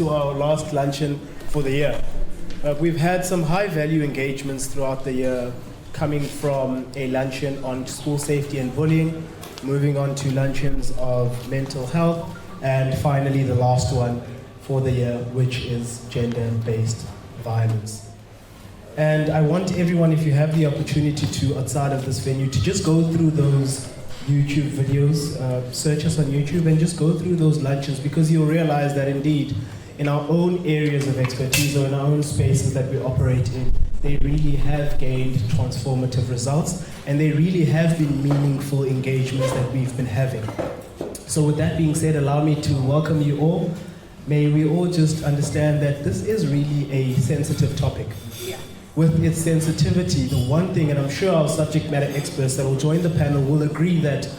to our last luncheon for the year. We've had some high-value engagements throughout the year, coming from a luncheon on school safety and bullying, moving on to luncheons of mental health, and finally the last one for the year, which is gender-based violence. And I want everyone, if you have the opportunity to, outside of this venue, to just go through those YouTube videos, search us on YouTube and just go through those luncheons, because you'll realize that indeed, in our own areas of expertise or in our own spaces that we operate in, they really have gained transformative results, and they really have been meaningful engagements that we've been having. So with that being said, allow me to welcome you all. May we all just understand that this is really a sensitive topic. With its sensitivity, the one thing, and I'm sure our subject matter experts that will join the panel will agree, that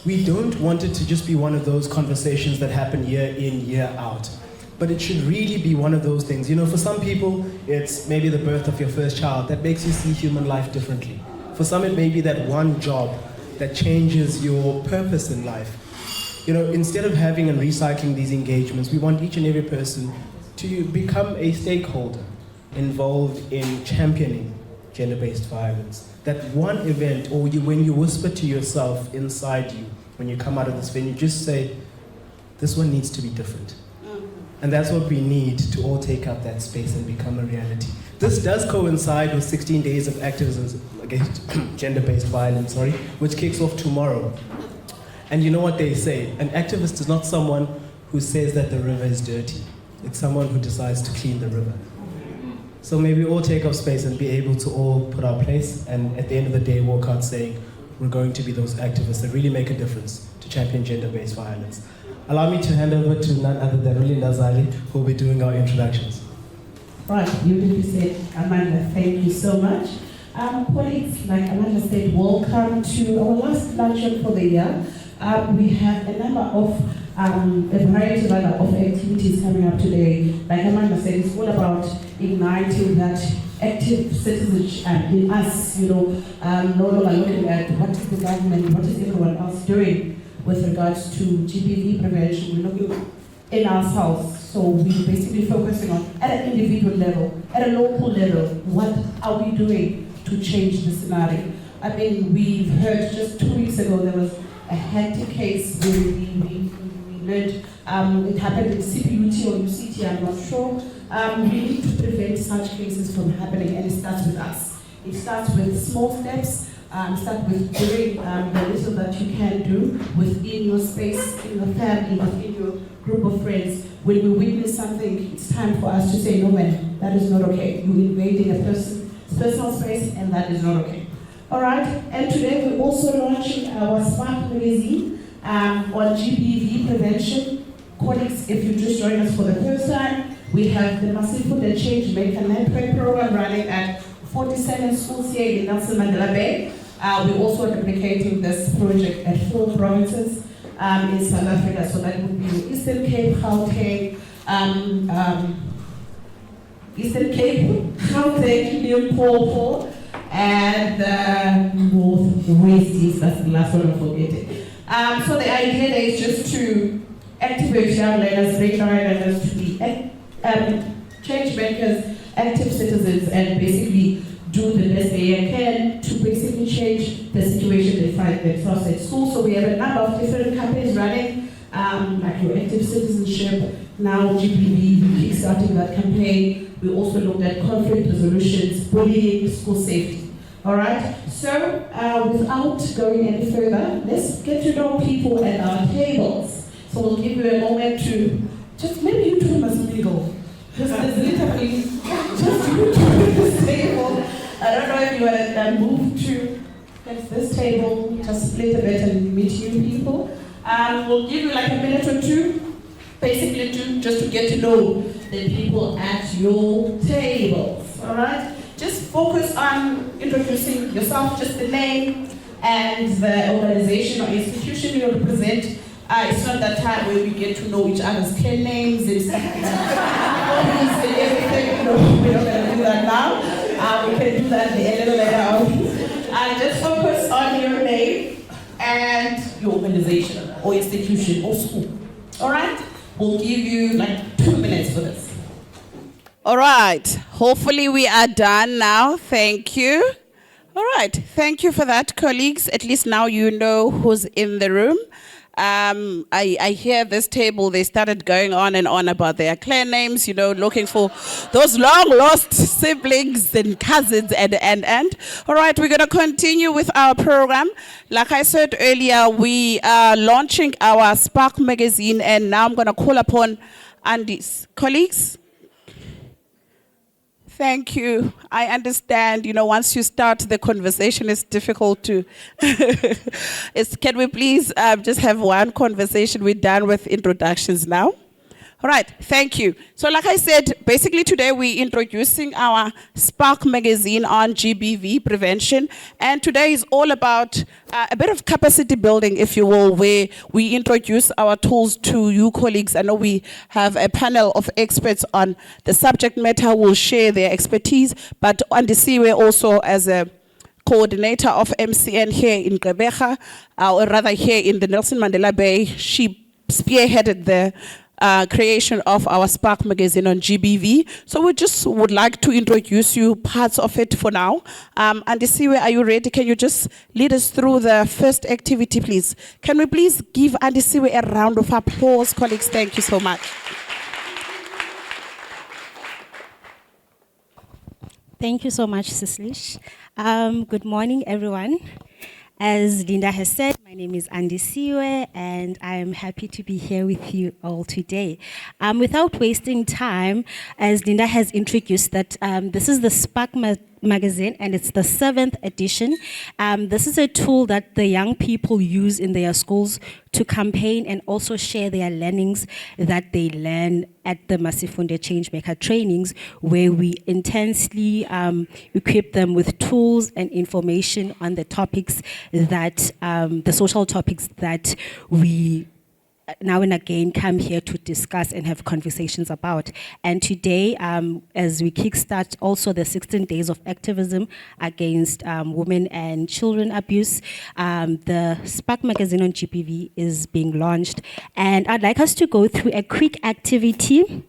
we don't want it to just be one of those conversations that happen year in, year out. But it should really be one of those things. You know, for some people, it's maybe the birth of your first child that makes you see human life differently. For some, it may be that one job that changes your purpose in life. You know, instead of having and recycling these engagements, we want each and every person to become a stakeholder involved in championing gender-based violence. That one event, or when you whisper to yourself inside you, when you come out of this venue, just say, this one needs to be different. And that's what we need to all take up that space and become a reality. This does coincide with 16 days of activism against gender-based violence, which kicks off tomorrow. And you know what they say, an activist is not someone who says that the river is dirty. It's someone who decides to clean the river. So may we all take up space and be able to all put our place, and at the end of the day walk out saying, we're going to be those activists that really make a difference to champion gender-based violence. Allow me to hand over to none other than Rulinda Zali, who will be doing our introductions. Right, beautifully said, Amanda, thank you so much. Colleagues, like Amanda said, welcome to our last luncheon for the year. We have a number of a variety of activities coming up today. Like Amanda said, it's all about igniting that active citizenship in us, you know, no longer looking at what is the government, what is everyone else doing with regards to GBV prevention. We're looking in ourselves. So we're basically focusing on, at an individual level, at a local level, what are we doing to change the scenario? I mean, we've heard just 2 weeks ago there was a hectic case where we learned it happened in CPUT or UCT, I'm not sure. We need to prevent such cases from happening, and it starts with us. It starts with small steps. Start with doing the little that you can do within your space, in your family, within your group of friends. When we witness something, it's time for us to say, no man, that is not okay. You're invading a person's personal space, and that is not okay. All right, and today we're also launching our Smart magazine on GBV prevention. Colleagues, if you just joined us for the first time, we have the Massive Food and Change Maker Network program running at 47 schools here in Nelson Mandela Bay. We're also replicating this project at 4 provinces in South Africa. So that would be Eastern Cape, Gauteng, Limpopo, and North-West. That's the last one I'm forgetting. So the idea there is just to activate young learners, bring young learners to be change makers, active citizens, and basically do the best they can to basically change the situation they find themselves at school. So we have a number of different campaigns running, like your active citizenship, now GBV, kickstarting that campaign. We also looked at conflict resolutions, bullying, school safety. All right, so without going any further, let's get to know people at our tables. So we'll give you a moment to, just maybe you two must mingle. Because there's literally just you two at this table. I don't know if you want to move to this table, just split a bit and meet new people. We'll give you like a minute or two, basically just to get to know the people at your tables, all right? Just focus on introducing yourself, just the name and the organization or institution you represent. It's not that time where we get to know each other's 10 names and stuff like that. And everything, you know, we're not going to do that now. We can do that a little later on. Just focus on your name and your organization or institution or school. All right? We'll give you like 2 minutes for this. All right. Hopefully we are done now. Thank you. All right. Thank you for that, colleagues. At least now you know who's in the room. I hear this table, they started going on and on about their clan names, looking for those long-lost siblings and cousins and. All right, we're going to continue with our program. Like I said earlier, we are launching our Spark magazine, and now I'm going to call upon Andy's colleagues. Thank you. I understand, once you start the conversation, it's difficult to... Can we please just have one conversation? We're done with introductions now. All right, thank you. So like I said, basically today we're introducing our Spark magazine on GBV prevention. And today is all about a bit of capacity building, if you will, where we introduce our tools to you colleagues. I know we have a panel of experts on the subject matter who will share their expertise, but Andisiwe also as a coordinator of MCN here in Gqeberha, or rather here in the Nelson Mandela Bay, she spearheaded the creation of our Spark magazine on GBV. So we just would like to introduce you parts of it for now. Andisiwe, are you ready? Can you just lead us through the first activity, please? Can we please give Andisiwe a round of applause, colleagues? Thank you so much. Thank you so much, Sislish. Good morning, everyone. As Linda has said, my name is Andisiwe, and I am happy to be here with you all today. Without wasting time, as Linda has introduced that this is the Spark magazine, and it's the 7th edition. This is a tool that the young people use in their schools to campaign and also share their learnings that they learn at the Masifunde Changemaker trainings, where we intensely equip them with tools and information on the topics that, the social topics that we now and again come here to discuss and have conversations about. And today, as we kickstart also the 16 days of activism against women and children abuse, the Spark magazine on GBV is being launched. And I'd like us to go through a quick activity.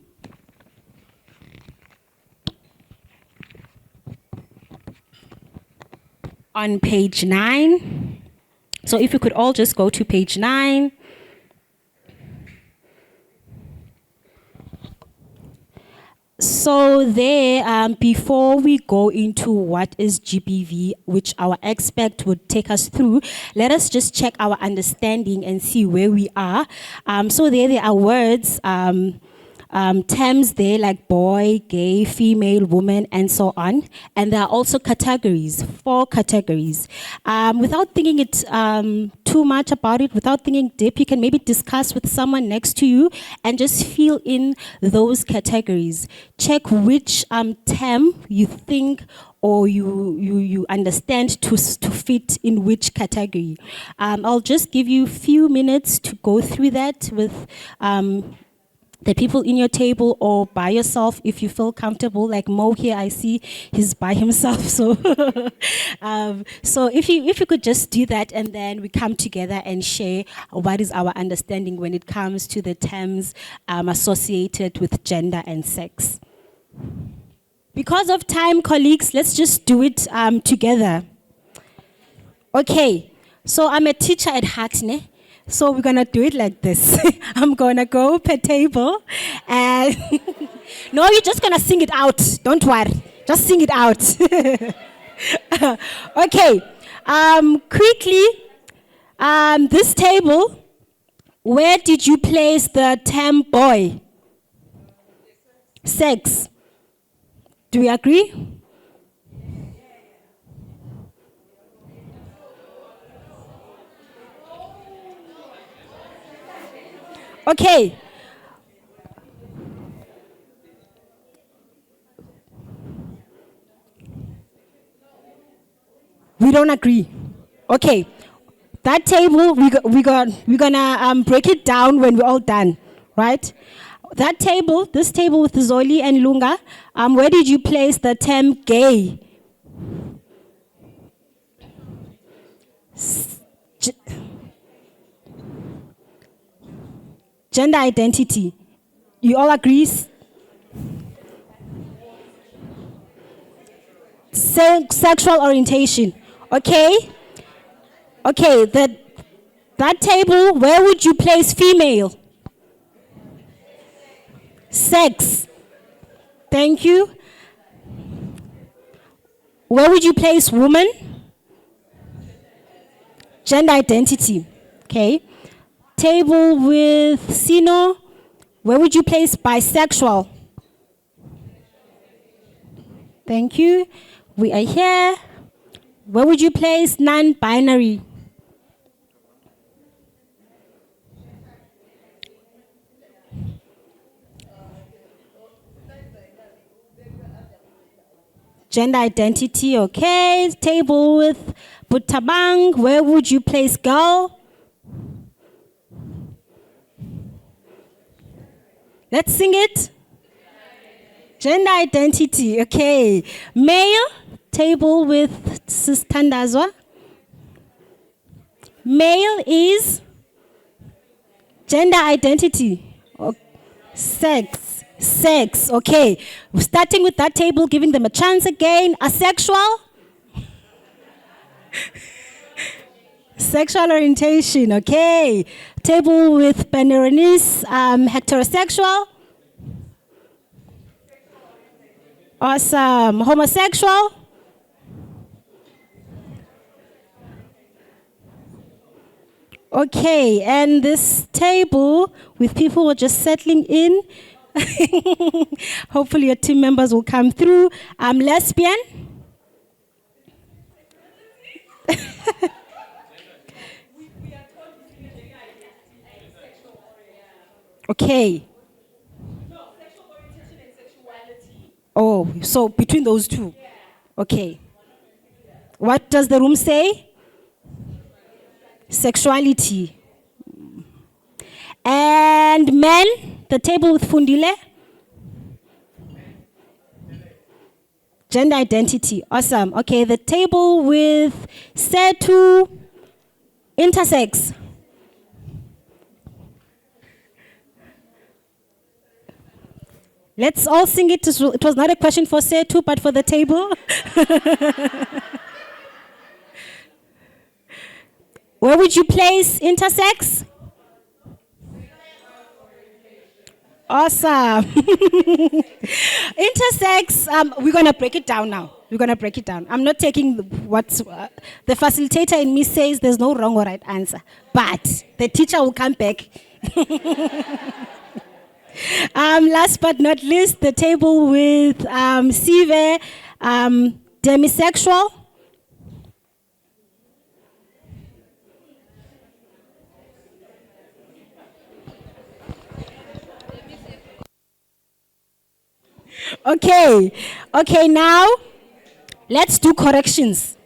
On page 9. So if you could all just go to page 9. So there, before we go into what is GBV, which our expert would take us through, let us just check our understanding and see where we are. So there are words, terms there like boy, gay, female, woman, and so on. And there are also categories, 4 categories. Without thinking it too much about it, without thinking deep, you can maybe discuss with someone next to you and just fill in those categories. Check which term you think or you understand to fit in which category. I'll just give you a few minutes to go through that with the people in your table or by yourself if you feel comfortable. Like Mo here, I see he's by himself. So, so if you could just do that, and then we come together and share what is our understanding when it comes to the terms associated with gender and sex. Because of time, colleagues, let's just do it together. Okay, so I'm a teacher at Hackney. So we're going to do it like this. I'm going to go per table. And no, you're just going to sing it out. Don't worry. Just sing it out. Okay. Quickly, this table, where did you place the term boy? Sex. Do we agree? Okay. We don't agree. Okay. That table, we're gonna break it down when we're all done, right? That table, this table with Zoli and Lunga, where did you place the term gay? Gender identity. You all agree? Sexual orientation. Okay? Okay, that table, where would you place female? Sex. Thank you. Where would you place woman? Gender identity. Okay. Table with Sino, where would you place bisexual? Thank you. We are here. Where would you place non-binary? Gender identity, okay. Table with Butabang, where would you place girl? Let's sing it. Gender identity, okay. Male, table with Sistandazwa. Male is gender identity. Sex, okay. Starting with that table, giving them a chance again. Asexual. Sexual orientation, okay. Table with Benarenese, heterosexual. Awesome. Homosexual. Okay, and this table with people who are just settling in. Hopefully your team members will come through. Lesbian. Okay. Oh, so between those two. Okay. What does the room say? Sexuality. And men, the table with Fundile. Gender identity. Awesome. Okay, the table with Setu, intersex. Let's all sing it. It was not a question for Setu, but for the table. Where would you place intersex? Awesome. Intersex, we're going to break it down now. We're going to break it down. I'm not taking what the facilitator in me says there's no wrong or right answer. But the teacher will come back. Last but not least, the table with Sive, demisexual. Okay, now let's do corrections.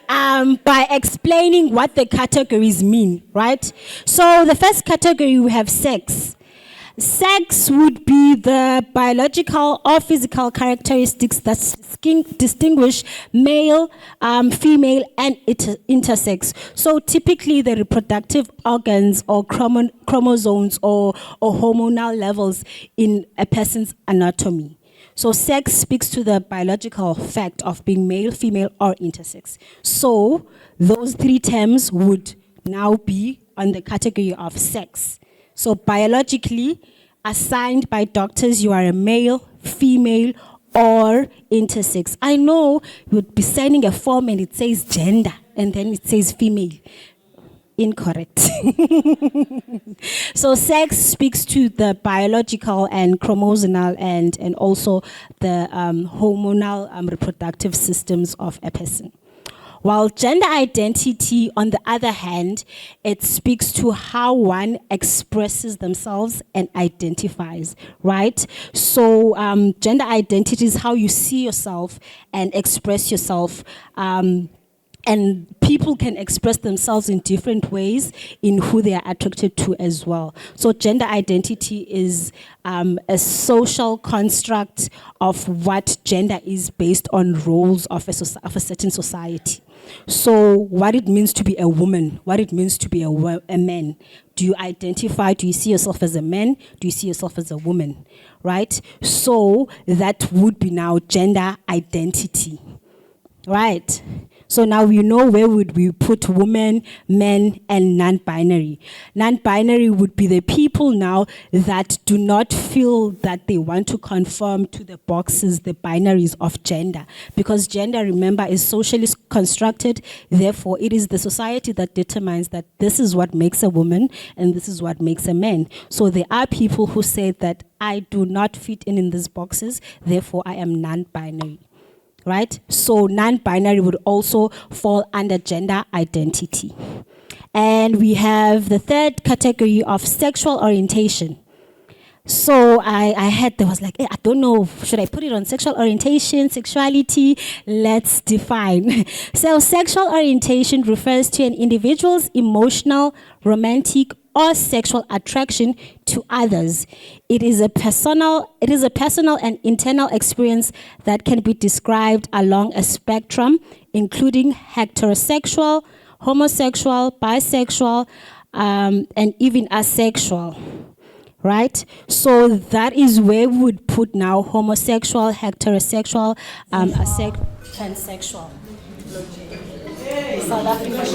By explaining what the categories mean, right? So the first category, we have sex. Sex would be the biological or physical characteristics that distinguish male, female, and intersex. So typically the reproductive organs or chromosomes or hormonal levels in a person's anatomy. So sex speaks to the biological fact of being male, female, or intersex. So those three terms would now be on the category of sex. So biologically, assigned by doctors, you are a male, female, or intersex. I know you would be signing a form and it says gender, and then it says female. Incorrect. So sex speaks to the biological and chromosomal and also the hormonal reproductive systems of a person. While gender identity, on the other hand, it speaks to how one expresses themselves and identifies, right? So gender identity is how you see yourself and express yourself And people can express themselves in different ways in who they are attracted to as well. So gender identity is a social construct of what gender is based on roles of a certain society. So what it means to be a woman, what it means to be a man. Do you identify, do you see yourself as a man? Do you see yourself as a woman, right? So that would be now gender identity, right? So now we know where would we put women, men, and non-binary. Non-binary would be the people now that do not feel that they want to conform to the boxes, the binaries of gender. Because gender, remember, is socially constructed. Therefore, it is the society that determines that this is what makes a woman and this is what makes a man. So there are people who say that I do not fit in these boxes, therefore I am non-binary. Right? So non-binary would also fall under gender identity. And we have the third category of sexual orientation. So there was like, I don't know, should I put it on sexual orientation, sexuality? Let's define. So sexual orientation refers to an individual's emotional, romantic, or sexual attraction to others. It is a personal and internal experience that can be described along a spectrum, including heterosexual, homosexual, bisexual, and even asexual. Right? So that is where we would put now homosexual, heterosexual, pansexual. South Africa.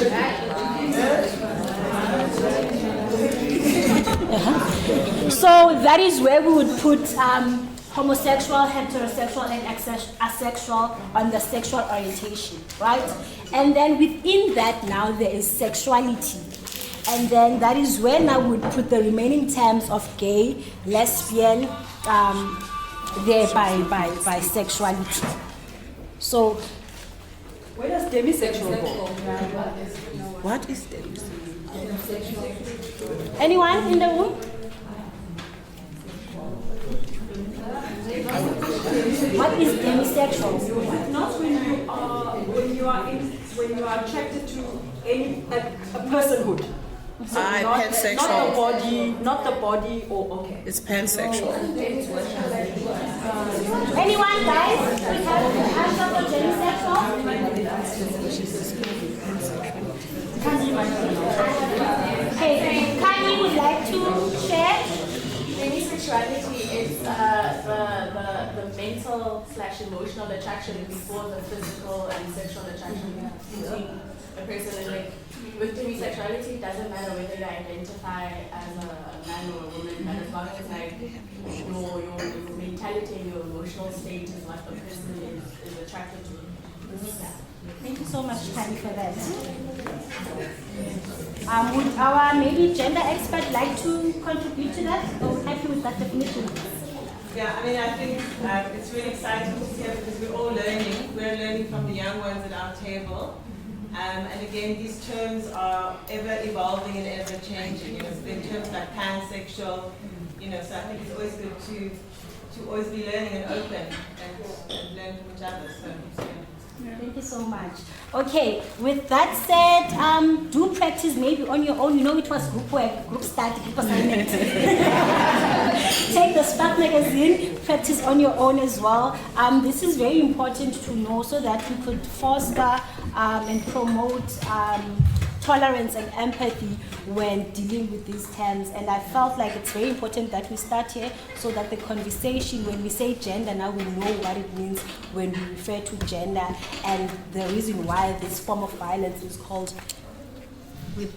So that is where we would put homosexual, heterosexual, and asexual on the sexual orientation, right? And then within that now there is sexuality. And then that is where now we would put the remaining terms of gay, lesbian, there by sexuality. So where does demisexual go? What is demisexual? Anyone in the room? What is demisexual? Not when you are attracted to a personhood. So pansexual. Not the body, or okay. It's pansexual. Anyone, guys? We have the answer for demisexual? Okay, Kanye would like to share. Demisexuality is the mental/emotional attraction before the physical and sexual attraction between a person. And like with demisexuality, it doesn't matter whether you identify as a man or a woman, but as long as like your mentality and your emotional state is what the person is attracted to. Thank you so much, Kanye, for that. Would our maybe gender expert like to contribute to that? Or happy with that definition? Yeah, I mean, I think it's really exciting to see because we're all learning. We're learning from the young ones at our table. And again, these terms are ever evolving and ever changing. You know, so there are terms like pansexual. You know, so I think it's always good to always be learning and open and learn from each other. So. Thank you so much. Okay, with that said, do practice maybe on your own. You know, it was group work, group study, group assignment. Take the Spark magazine, practice on your own as well. This is very important to know so that we could foster and promote tolerance and empathy when dealing with these terms. And I felt like it's very important that we start here so that the conversation, when we say gender, now we know what it means when we refer to gender and the reason why this form of violence is called the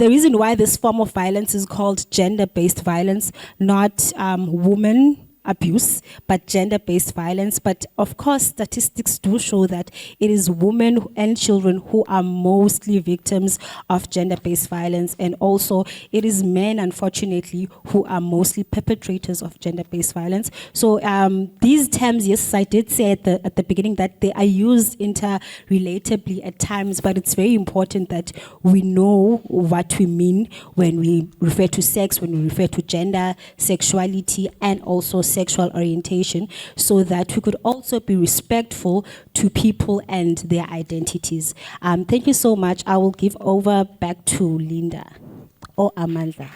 reason why this form of violence is called gender-based violence, not woman abuse, but gender-based violence. But of course, statistics do show that it is women and children who are mostly victims of gender-based violence, and also it is men, unfortunately, who are mostly perpetrators of gender-based violence. So these terms, yes, I did say at the beginning that they are used interrelatably at times, but it's very important that we know what we mean when we refer to sex, when we refer to gender, sexuality, and also sexual orientation, so that we could also be respectful to people and their identities. Thank you so much. I will give over back to Linda or Amanda.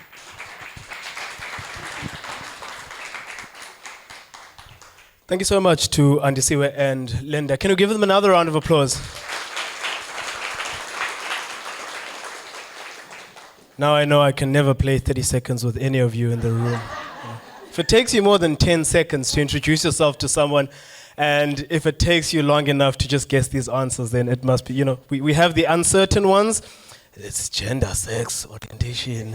Thank you so much to Andisiwe and Linda. Can you give them another round of applause? Now I know I can never play 30 seconds with any of you in the room. If it takes you more than 10 seconds to introduce yourself to someone, and if it takes you long enough to just guess these answers, then it must be, we have the uncertain ones. It's gender, sex, orientation.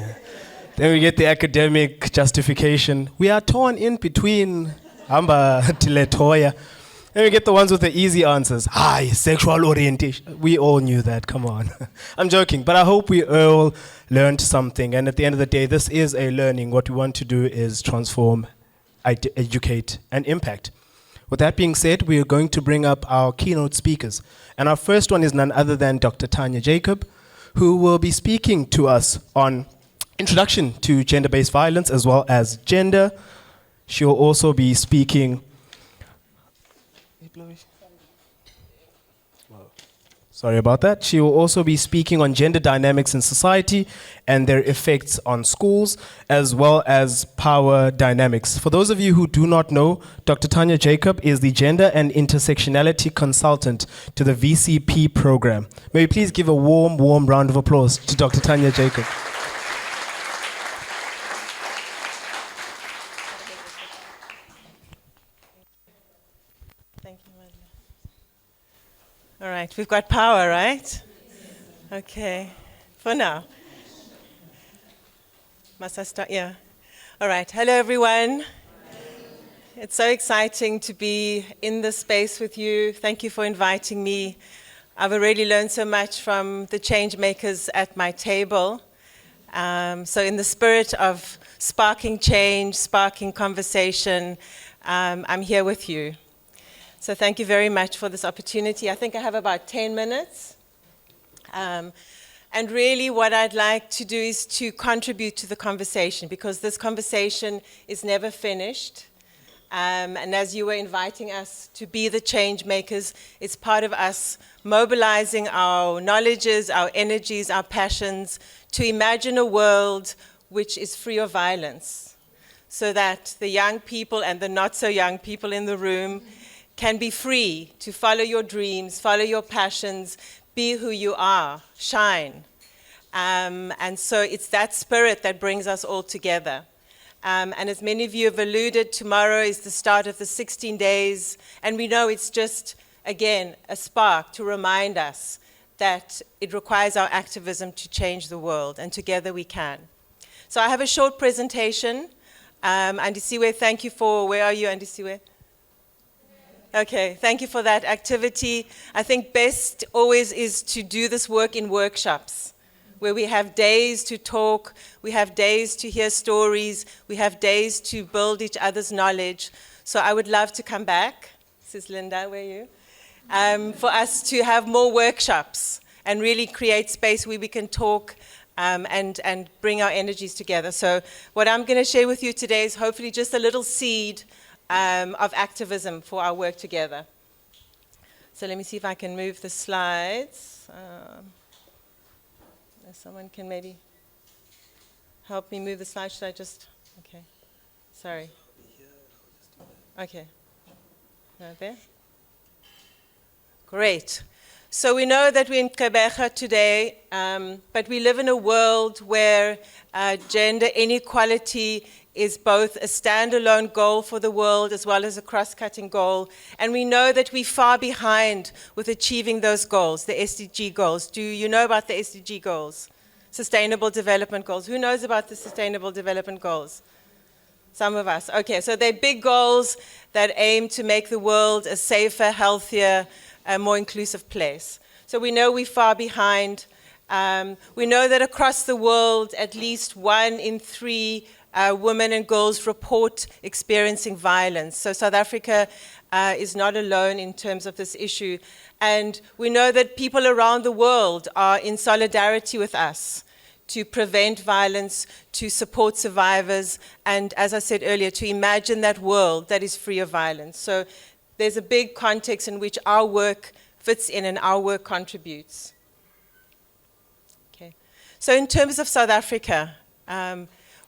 Then we get the academic justification. We are torn in between. Amba tiletoya. Then we get the ones with the easy answers. Hi, sexual orientation. We all knew that, come on. I'm joking, but I hope we all learned something. And at the end of the day, this is a learning. What we want to do is transform, educate, and impact. With that being said, we are going to bring up our keynote speakers. And our first one is none other than Dr. Tanya Jacob, who will be speaking to us on introduction to gender-based violence as well as gender. She will also be speaking. Sorry about that. She will also be speaking on gender dynamics in society and their effects on schools, as well as power dynamics. For those of you who do not know, Dr. Tanya Jacob is the Gender and Intersectionality Consultant to the VCP program. May we please give a warm, warm round of applause to Dr. Tanya Jacob. All right, we've got power, right? Okay, for now. Must I start? Yeah. All right, hello everyone. It's so exciting to be in this space with you. Thank you for inviting me. I've already learned so much from the change makers at my table. So in the spirit of sparking change, sparking conversation, I'm here with you. So thank you very much for this opportunity. I think I have about 10 minutes. And really what I'd like to do is to contribute to the conversation, because this conversation is never finished. And as you were inviting us to be the change makers, it's part of us mobilizing our knowledges, our energies, our passions to imagine a world which is free of violence, so that the young people and the not so young people in the room can be free to follow your dreams, follow your passions, be who you are, shine. And so it's that spirit that brings us all together. And as many of you have alluded, tomorrow is the start of the 16 days, and we know it's just, again, a spark to remind us that it requires our activism to change the world, and together we can. So I have a short presentation. Andisiwe, thank you for, where are you, Andisiwe? Okay, thank you for that activity. I think best always is to do this work in workshops, where we have days to talk, we have days to hear stories, we have days to build each other's knowledge. So I would love to come back. This is Linda, where are you? For us to have more workshops and really create space where we can talk and bring our energies together. So what I'm going to share with you today is hopefully just a little seed of activism for our work together. So let me see if I can move the slides. If someone can maybe help me move the slides. Should I just, okay, sorry. Okay, no, there? Great. So we know that we're in Gqeberha today, but we live in a world where gender inequality is both a standalone goal for the world as well as a cross-cutting goal. And we know that we're far behind with achieving those goals, the SDG goals. Do you know about the SDG goals? Sustainable Development Goals. Who knows about the Sustainable Development Goals? Some of us. Okay, so they're big goals that aim to make the world a safer, healthier, a more inclusive place. So we know we're far behind. We know that across the world, at least 1 in 3 women and girls report experiencing violence. So South Africa is not alone in terms of this issue. And we know that people around the world are in solidarity with us to prevent violence, to support survivors, and as I said earlier, to imagine that world that is free of violence. So there's a big context in which our work fits in and our work contributes. Okay. So in terms of South Africa,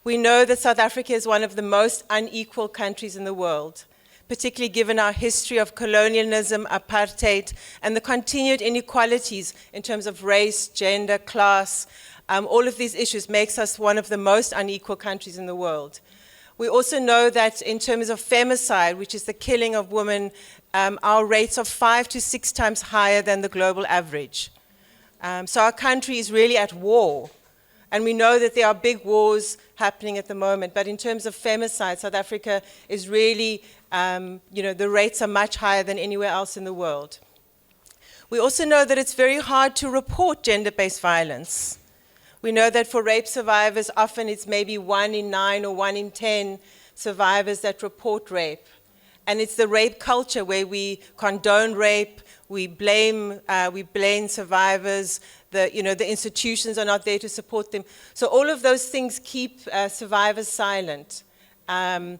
we know that South Africa is one of the most unequal countries in the world, particularly given our history of colonialism, apartheid, and the continued inequalities in terms of race, gender, class. All of these issues makes us one of the most unequal countries in the world. We also know that in terms of femicide, which is the killing of women, our rates are 5 to 6 times higher than the global average. So our country is really at war. And we know that there are big wars happening at the moment, but in terms of femicide, South Africa is really, the rates are much higher than anywhere else in the world. We also know that it's very hard to report gender-based violence. We know that for rape survivors, often it's maybe 1 in 9 or 1 in 10 survivors that report rape. And it's the rape culture where we condone rape, we blame survivors, the institutions are not there to support them. So all of those things keep survivors silent. And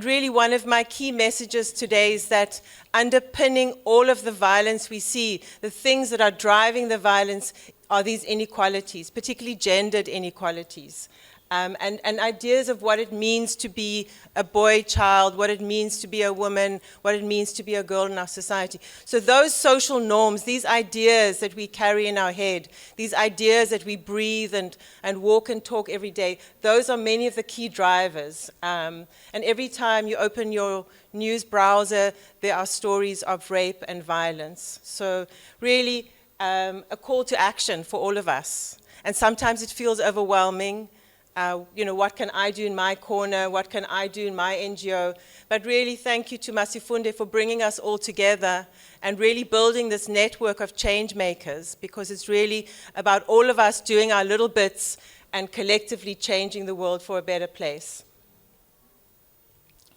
really one of my key messages today is that underpinning all of the violence we see, the things that are driving the violence are these inequalities, particularly gendered inequalities. And ideas of what it means to be a boy child, what it means to be a woman, what it means to be a girl in our society. So those social norms, these ideas that we carry in our head, these ideas that we breathe and walk and talk every day, those are many of the key drivers. And every time you open your news browser, there are stories of rape and violence. So really a call to action for all of us. And sometimes it feels overwhelming. What can I do in my corner? What can I do in my NGO? But really thank you to Masifunde for bringing us all together and really building this network of change makers, because it's really about all of us doing our little bits and collectively changing the world for a better place.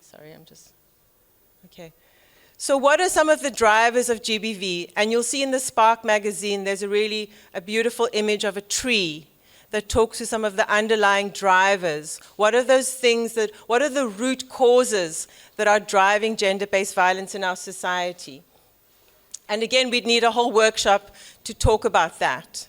Sorry, okay. So what are some of the drivers of GBV? And you'll see in the Spark magazine, there's a beautiful image of a tree that talks to some of the underlying drivers. What are those things what are the root causes that are driving gender-based violence in our society? And again, we'd need a whole workshop to talk about that.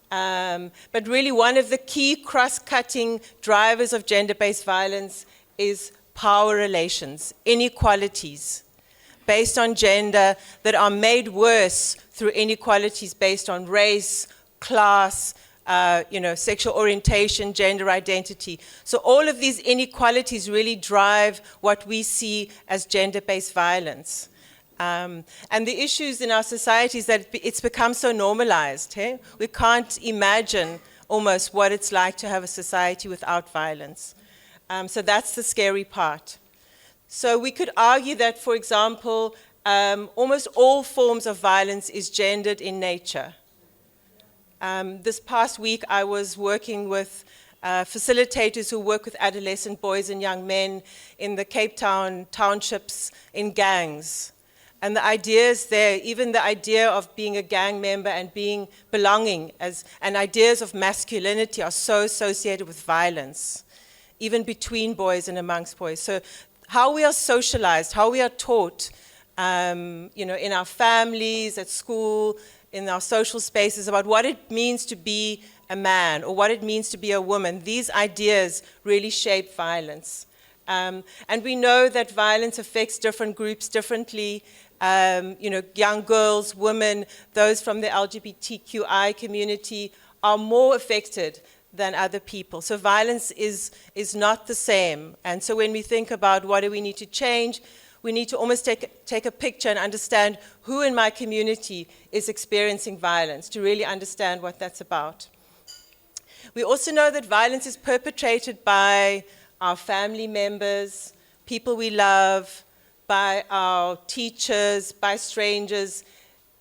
But really one of the key cross-cutting drivers of gender-based violence is power relations, inequalities based on gender that are made worse through inequalities based on race, class, sexual orientation, gender identity. So all of these inequalities really drive what we see as gender-based violence. And the issues in our society is that it's become so normalized. Hey? We can't imagine almost what it's like to have a society without violence. So that's the scary part. So we could argue that, for example, almost all forms of violence is gendered in nature. This past week, I was working with facilitators who work with adolescent boys and young men in the Cape Town townships in gangs. And the ideas there, even the idea of being a gang member and belonging and ideas of masculinity are so associated with violence, even between boys and amongst boys. So how we are socialized, how we are taught, in our families, at school, in our social spaces, about what it means to be a man or what it means to be a woman. These ideas really shape violence. And we know that violence affects different groups differently. Young girls, women, those from the LGBTQI community are more affected than other people. So violence is not the same. And so when we think about what do we need to change, we need to almost take a picture and understand who in my community is experiencing violence, to really understand what that's about. We also know that violence is perpetrated by our family members, people we love, by our teachers, by strangers.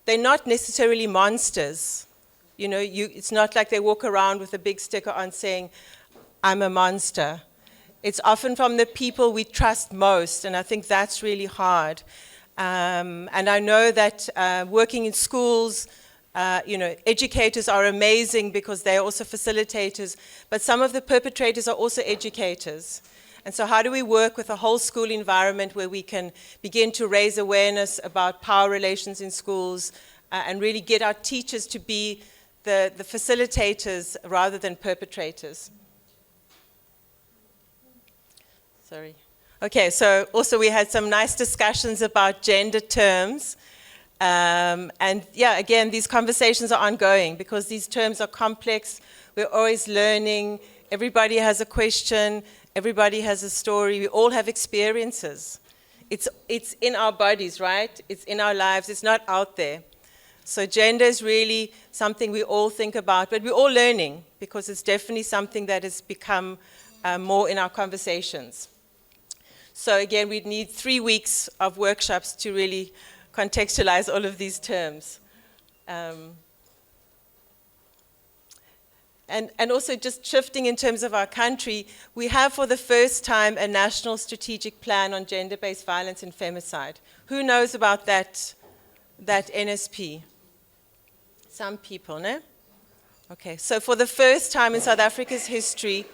They're not necessarily monsters. It's not like they walk around with a big sticker on saying, I'm a monster. It's often from the people we trust most, and I think that's really hard. And I know that working in schools, Educators are amazing because they are also facilitators, but some of the perpetrators are also educators. And so how do we work with a whole school environment where we can begin to raise awareness about power relations in schools and really get our teachers to be the facilitators rather than perpetrators? Sorry. Okay, so also we had some nice discussions about gender terms. And yeah, again, these conversations are ongoing because these terms are complex. We're always learning. Everybody has a question. Everybody has a story. We all have experiences. It's in our bodies, right? It's in our lives. It's not out there. So gender is really something we all think about, but we're all learning because it's definitely something that has become more in our conversations. So again, we'd need 3 weeks of workshops to really contextualize all of these terms. And also just shifting in terms of our country, we have for the first time a national strategic plan on gender-based violence and femicide. Who knows about that NSP? Some people, no? Okay, so for the first time in South Africa's history,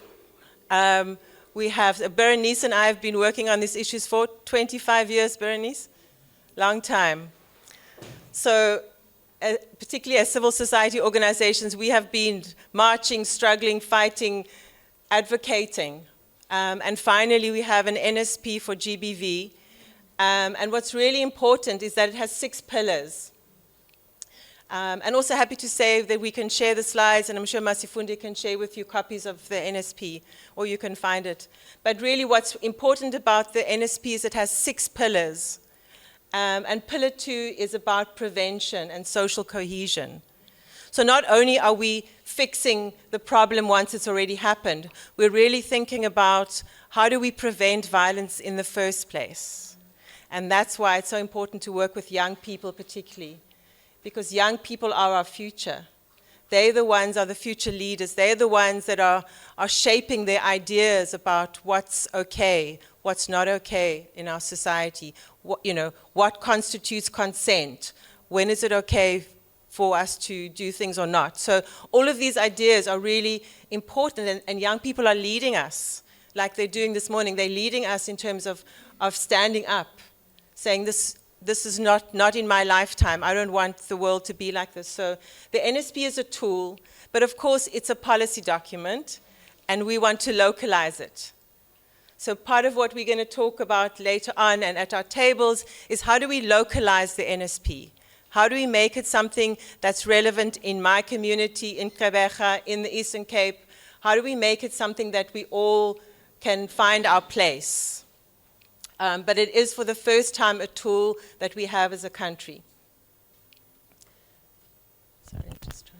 we have, Berenice and I have been working on these issues for 25 years, Berenice? Long time. So, particularly as civil society organizations, we have been marching, struggling, fighting, advocating. And finally, we have an NSP for GBV. And what's really important is that it has 6 pillars. And also happy to say that we can share the slides, and I'm sure Masifundi can share with you copies of the NSP, or you can find it. But really what's important about the NSP is it has 6 pillars. And pillar 2 is about prevention and social cohesion. So not only are we fixing the problem once it's already happened, we're really thinking about how do we prevent violence in the first place. And that's why it's so important to work with young people particularly, because young people are our future. They're the ones, are the future leaders. They're the ones that are shaping their ideas about what's okay, what's not okay in our society. What constitutes consent? When is it okay for us to do things or not? So all of these ideas are really important, and young people are leading us, like they're doing this morning. They're leading us in terms of standing up, saying this is not in my lifetime. I don't want the world to be like this. So the NSP is a tool, but of course it's a policy document, and we want to localize it. So part of what we're going to talk about later on and at our tables is how do we localize the NSP? How do we make it something that's relevant in my community, in Gqeberha, in the Eastern Cape? How do we make it something that we all can find our place? But it is for the first time a tool that we have as a country. Sorry, I'm just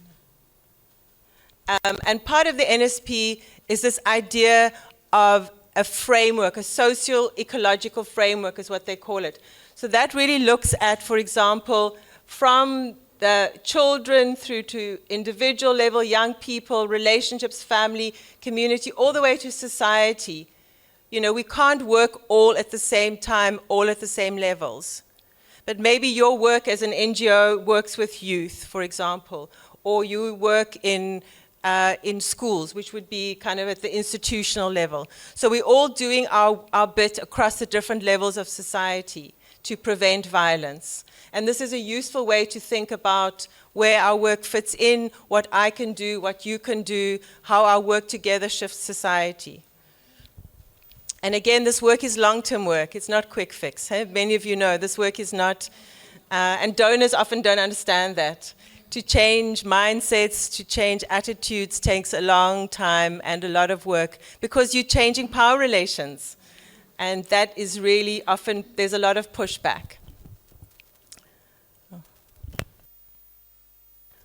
trying to... and part of the NSP is this idea of a framework, a socio-ecological framework is what they call it. So that really looks at, for example, from the children through to individual level, young people, relationships, family, community, all the way to society. We can't work all at the same time, all at the same levels. But maybe your work as an NGO works with youth, for example, or you work in schools, which would be kind of at the institutional level. So we're all doing our bit across the different levels of society to prevent violence. And this is a useful way to think about where our work fits in, what I can do, what you can do, how our work together shifts society. And again, this work is long-term work. It's not quick fix. Hey? Many of you know this work is not, and donors often don't understand that. To change mindsets, to change attitudes takes a long time and a lot of work because you're changing power relations. And that is really often, there's a lot of pushback.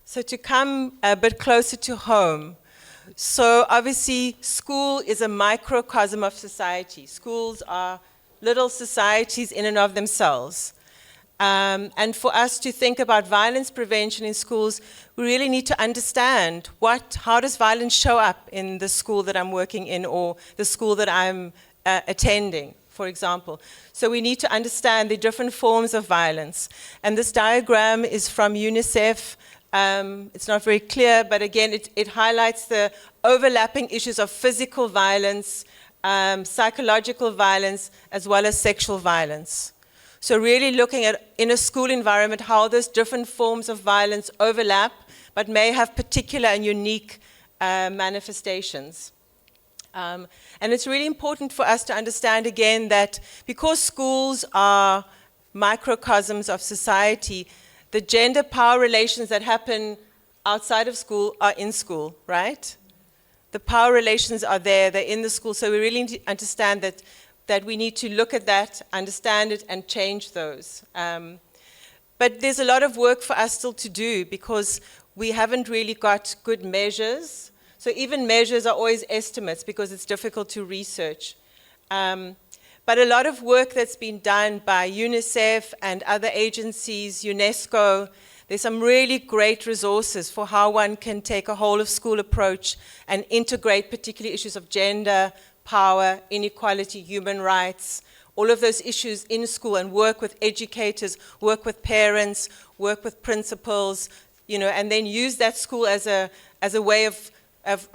So to come a bit closer to home, so obviously school is a microcosm of society. Schools are little societies in and of themselves. And for us to think about violence prevention in schools, we really need to understand how does violence show up in the school that I'm working in or the school that I'm attending, for example. So we need to understand the different forms of violence. And this diagram is from UNICEF. It's not very clear, but again, it highlights the overlapping issues of physical violence, psychological violence, as well as sexual violence. So really looking at, in a school environment, how those different forms of violence overlap, but may have particular and unique manifestations. And it's really important for us to understand again that because schools are microcosms of society, the gender power relations that happen outside of school are in school, right? The power relations are there, they're in the school, so we really need to understand that we need to look at that, understand it, and change those. But there's a lot of work for us still to do because we haven't really got good measures. So even measures are always estimates because it's difficult to research. But a lot of work that's been done by UNICEF and other agencies, UNESCO, there's some really great resources for how one can take a whole of school approach and integrate particular issues of gender, power, inequality, human rights, all of those issues in school and work with educators, work with parents, work with principals, you know, and then use that school as a way of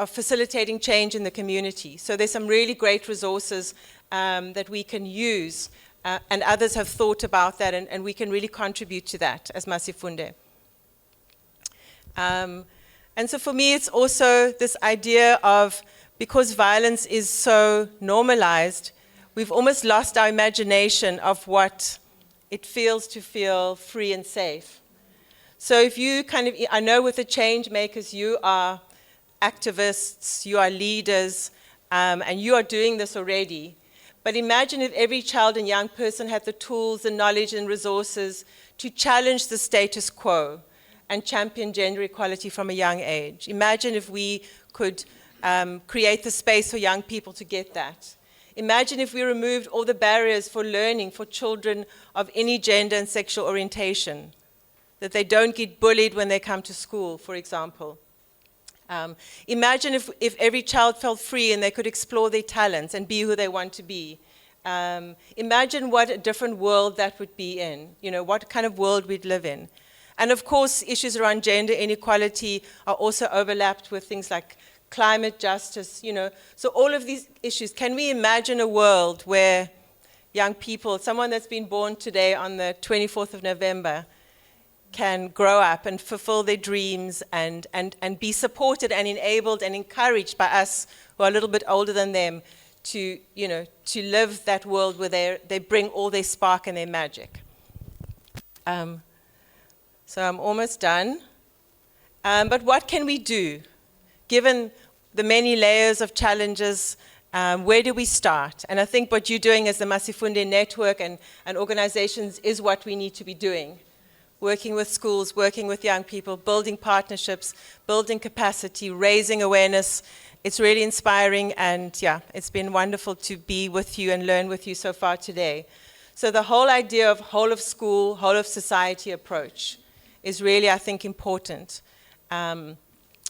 facilitating change in the community. So there's some really great resources that we can use, and others have thought about that, and we can really contribute to that as Masifunde. And so for me, it's also this idea of, because violence is so normalized, we've almost lost our imagination of what it feels to feel free and safe. So if you I know with the change makers, you are activists, you are leaders, and you are doing this already. But imagine if every child and young person had the tools, the knowledge and resources to challenge the status quo and champion gender equality from a young age. Imagine if we could create the space for young people to get that. Imagine if we removed all the barriers for learning for children of any gender and sexual orientation, that they don't get bullied when they come to school, for example. Imagine if every child felt free and they could explore their talents and be who they want to be. Imagine what a different world that would be in, you know, what kind of world we'd live in. And of course, issues around gender inequality are also overlapped with things like climate justice, you know. So all of these issues, can we imagine a world where young people, someone that's been born today on the 24th of November, can grow up and fulfill their dreams and be supported and enabled and encouraged by us who are a little bit older than them to, you know, to live that world where they bring all their spark and their magic. So I'm almost done. But what can we do? Given the many layers of challenges, where do we start? And I think what you're doing as the Masifunde Network and organizations is what we need to be doing. Working with schools, working with young people, building partnerships, building capacity, raising awareness. It's really inspiring, and yeah, it's been wonderful to be with you and learn with you so far today. So the whole idea of whole of school, whole of society approach is really, I think, important. And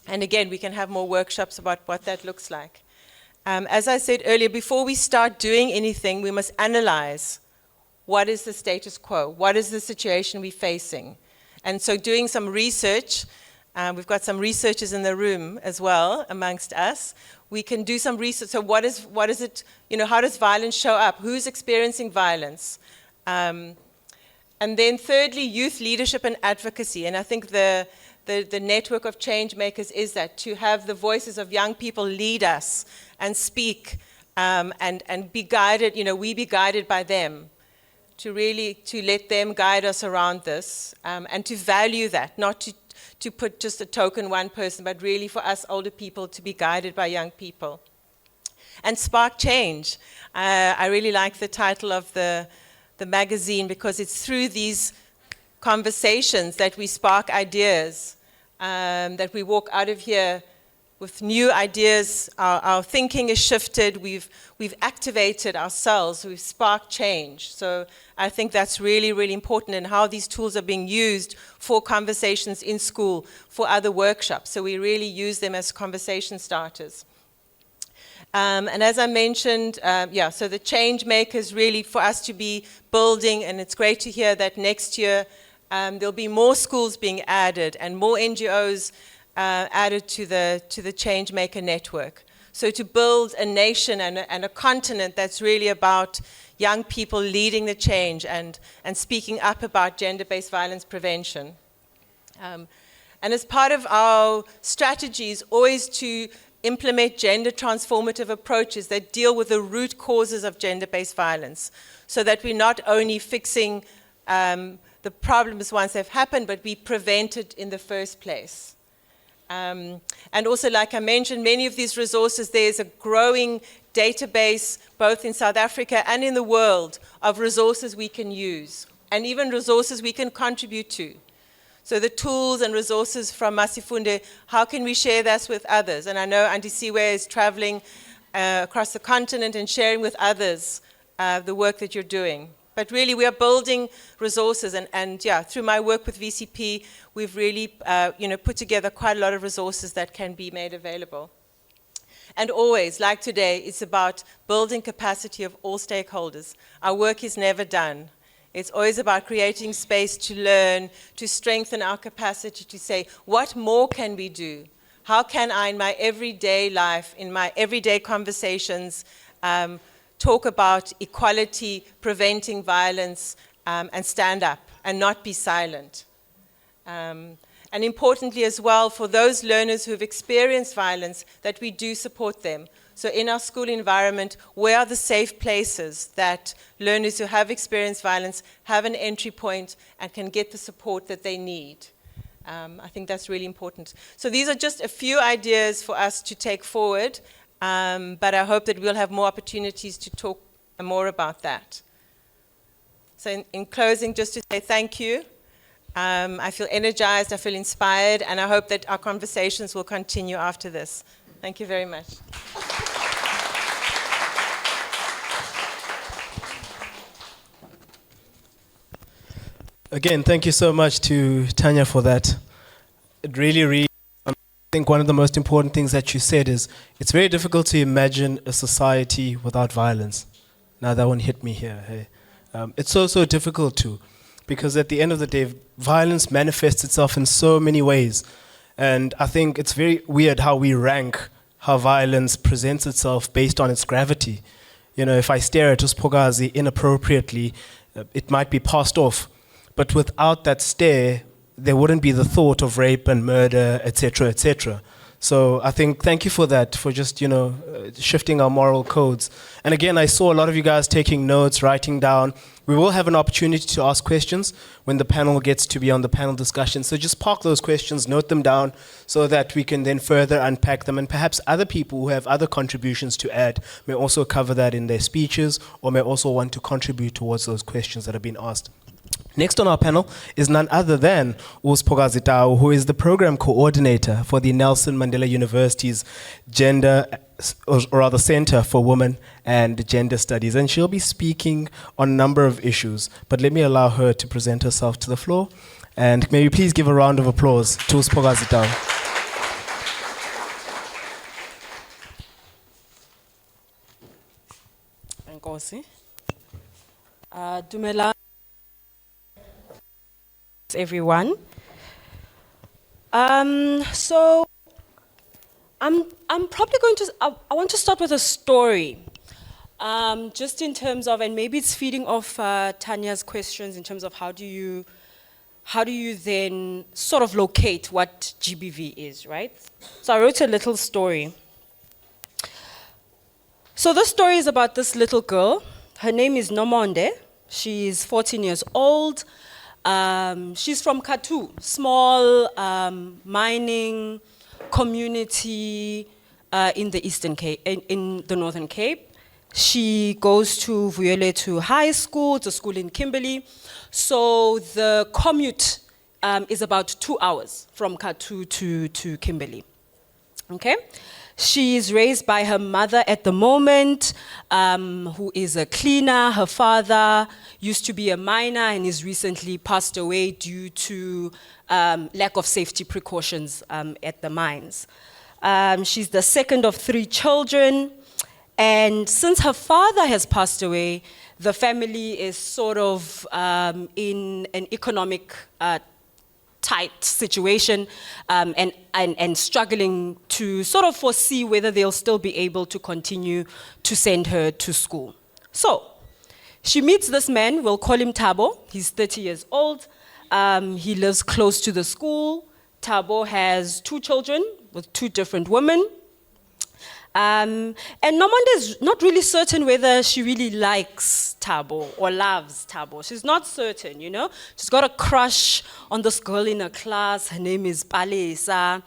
again, we can have more workshops about what that looks like. As I said earlier, before we start doing anything, we must analyze what is the status quo, what is the situation we're facing. And so doing some research, we've got some researchers in the room as well amongst us. We can do some research. So what is it, you know, how does violence show up? Who's experiencing violence? And then thirdly, youth leadership and advocacy. And I think the network of change makers is that, to have the voices of young people lead us and speak and be guided, you know, we be guided by them, to let them guide us around this, and to value that, not to put just a token one person, but really for us older people to be guided by young people. And spark change. I really like the title of the magazine, because it's through these conversations that we spark ideas, that we walk out of here with new ideas. Our thinking is shifted. We've activated ourselves. We've sparked change. So I think that's really, really important, in how these tools are being used for conversations in school, for other workshops. So we really use them as conversation starters. And as I mentioned, so the change makers really for us to be building, and it's great to hear that next year There'll be more schools being added and more NGOs added to the Change Maker network. So to build a nation and a continent that's really about young people leading the change and speaking up about gender-based violence prevention. And as part of our strategies, always to implement gender transformative approaches that deal with the root causes of gender-based violence, so that we're not only fixing the problems once they've happened, but we prevent it in the first place. And also, like I mentioned, many of these resources, there's a growing database, both in South Africa and in the world, of resources we can use, and even resources we can contribute to. So the tools and resources from Masifunde, how can we share this with others? And I know Auntie Siwe is traveling across the continent and sharing with others the work that you're doing. But really, we are building resources, and yeah, through my work with VCP, we've really put together quite a lot of resources that can be made available. And always, like today, it's about building capacity of all stakeholders. Our work is never done. It's always about creating space to learn, to strengthen our capacity to say, what more can we do? How can I, in my everyday life, in my everyday conversations, talk about equality, preventing violence, and stand up and not be silent. And importantly as well, for those learners who have experienced violence, that we do support them. So in our school environment, where are the safe places that learners who have experienced violence have an entry point and can get the support that they need? I think that's really important. So these are just a few ideas for us to take forward. But I hope that we'll have more opportunities to talk more about that. So in closing, just to say thank you. I feel energized, I feel inspired, and I hope that our conversations will continue after this. Thank you very much. Again, thank you so much to Tanya for that. It really I think one of the most important things that you said is it's very difficult to imagine a society without violence. Now that one hit me here. Hey. It's so difficult to, because at the end of the day, violence manifests itself in so many ways. And I think it's very weird how we rank how violence presents itself based on its gravity. You know, if I stare at Uspogazi inappropriately, it might be passed off. But without that stare, there wouldn't be the thought of rape and murder, etc., etc. So I think, thank you for that, for just, shifting our moral codes. And again, I saw a lot of you guys taking notes, writing down. We will have an opportunity to ask questions when the panel gets to be on the panel discussion. So just park those questions, note them down, so that we can then further unpack them. And perhaps other people who have other contributions to add may also cover that in their speeches, or may also want to contribute towards those questions that have been asked. Next on our panel is none other than Uspogazi Tau, who is the program coordinator for the Nelson Mandela University's Center for Women and Gender Studies. And she'll be speaking on a number of issues. But let me allow her to present herself to the floor. And may we please give a round of applause to Uspogazi Tau. Nkosi. Dumela everyone. So I'm probably going to, I want to start with a story. Just in terms of, and maybe it's feeding off Tanya's questions in terms of how do you then sort of locate what GBV is, right? So I wrote a little story. So this story is about this little girl. Her name is Nomonde. She's 14 years old. She's from Katu, small mining community in the Eastern Cape, in the Northern Cape. She goes to Vuyeletu High School, it's a school in Kimberley. So the commute is about 2 hours from Katu to Kimberley. Okay? She is raised by her mother at the moment, who is a cleaner. Her father used to be a miner and is recently passed away due to lack of safety precautions at the mines. She's the second of 3 children, and since her father has passed away, the family is sort of in an economic tight situation and struggling to sort of foresee whether they'll still be able to continue to send her to school. So she meets this man, we'll call him Thabo. He's 30 years old. He lives close to the school. Thabo has 2 children with 2 different women. And Nomonde is not really certain whether she really likes Thabo or loves Thabo. She's not certain, you know. She's got a crush on this girl in her class. Her name is Palesa.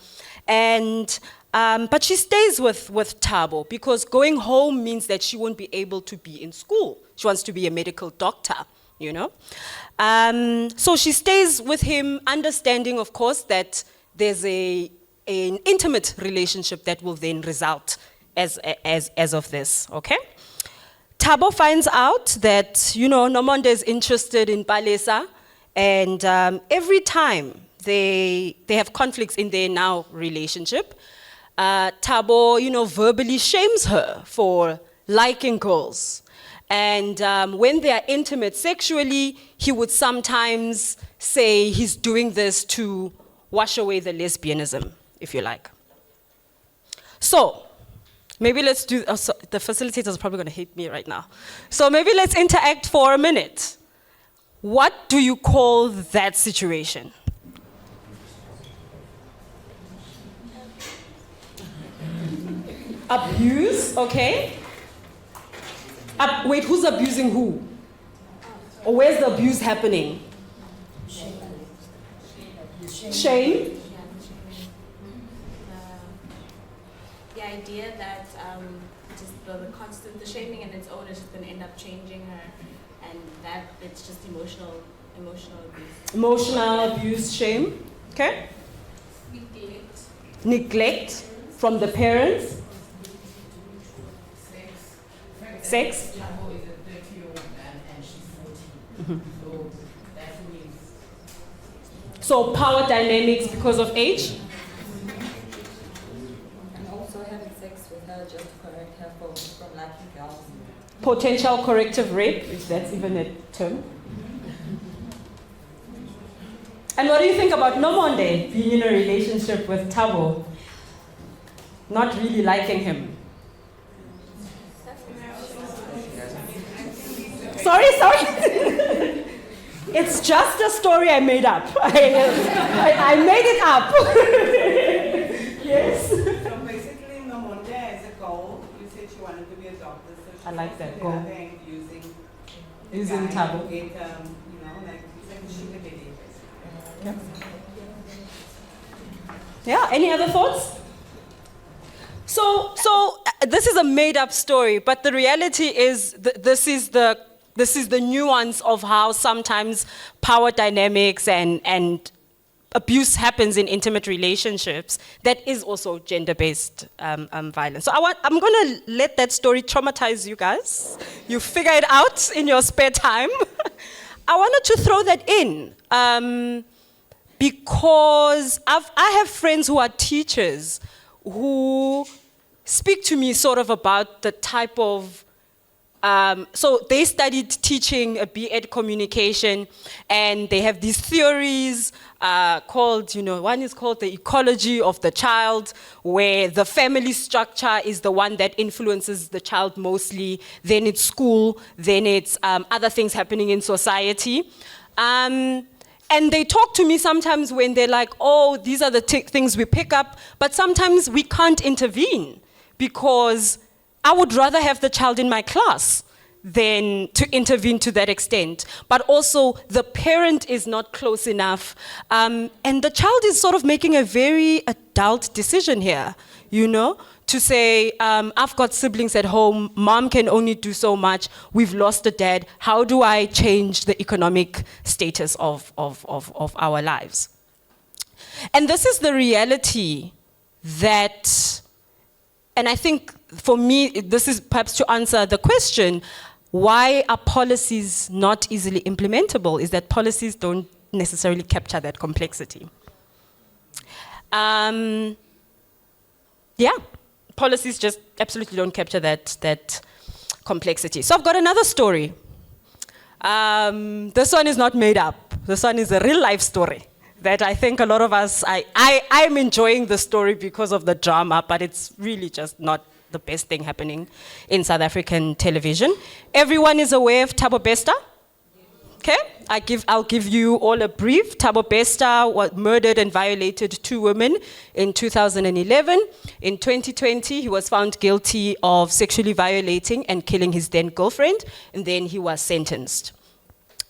And, but she stays with Thabo because going home means that she won't be able to be in school. She wants to be a medical doctor, you know. So she stays with him, understanding, of course, that there's an intimate relationship that will then result as of this, okay? Thabo finds out that, you know, Nomonde is interested in Palesa, and every time they have conflicts in their now relationship, Thabo, you know, verbally shames her for liking girls. And when they are intimate sexually, he would sometimes say he's doing this to wash away the lesbianism, if you like. So, maybe let's do, the facilitator is probably going to hate me right now. So maybe let's interact for a minute. What do you call that situation? Abuse, okay. Wait, who's abusing who? Or where's the abuse happening? Shame? The idea that just the constant, the shaming in its own is just going to end up changing her, and that it's just emotional abuse. Emotional abuse, shame, okay? Neglect. Neglect from the parents. Sex. Thabo is a 30-year-old man and she's 14. So that means. So power dynamics because of age. And also having sex with her just to correct her from liking girls. Potential corrective rape, if that's even a term. And what do you think about Nomonde being in a relationship with Thabo? Not really liking him. Sorry. It's just a story I made up. I made it up. Yes. So basically, Nomonde as a goal, you said she wanted to be a doctor. So she I like that goal. Using Thabo. to get, you know, like a sugar daddy, basically. Yeah, any other thoughts? So this is a made-up story, but the reality is this is the nuance of how sometimes power dynamics and abuse happens in intimate relationships that is also gender-based violence. So I'm going to let that story traumatize you guys. You figure it out in your spare time. I wanted to throw that in because I have friends who are teachers who speak to me sort of about the type of so they studied teaching, a B.Ed communication, and they have these theories called, you know, one is called the ecology of the child, where the family structure is the one that influences the child mostly, then it's school, then it's other things happening in society. And they talk to me sometimes when they're like, oh, these are the things we pick up, but sometimes we can't intervene because I would rather have the child in my class than to intervene to that extent. But also, the parent is not close enough. And the child is sort of making a very adult decision here, you know, to say, I've got siblings at home, mom can only do so much, we've lost a dad, how do I change the economic status of our lives? And this is the reality that, and I think for me, this is perhaps to answer the question, why are policies not easily implementable, is that policies don't necessarily capture that complexity. Yeah, policies just absolutely don't capture that complexity. So I've got another story. This one is not made up. This one is a real life story that I think a lot of us, I'm enjoying the story because of the drama, but it's really just not the best thing happening in South African television. Everyone is aware of Thabo Bester? Okay, I'll give you all a brief. Thabo Bester was murdered and violated 2 women in 2011. In 2020, he was found guilty of sexually violating and killing his then girlfriend, and then he was sentenced.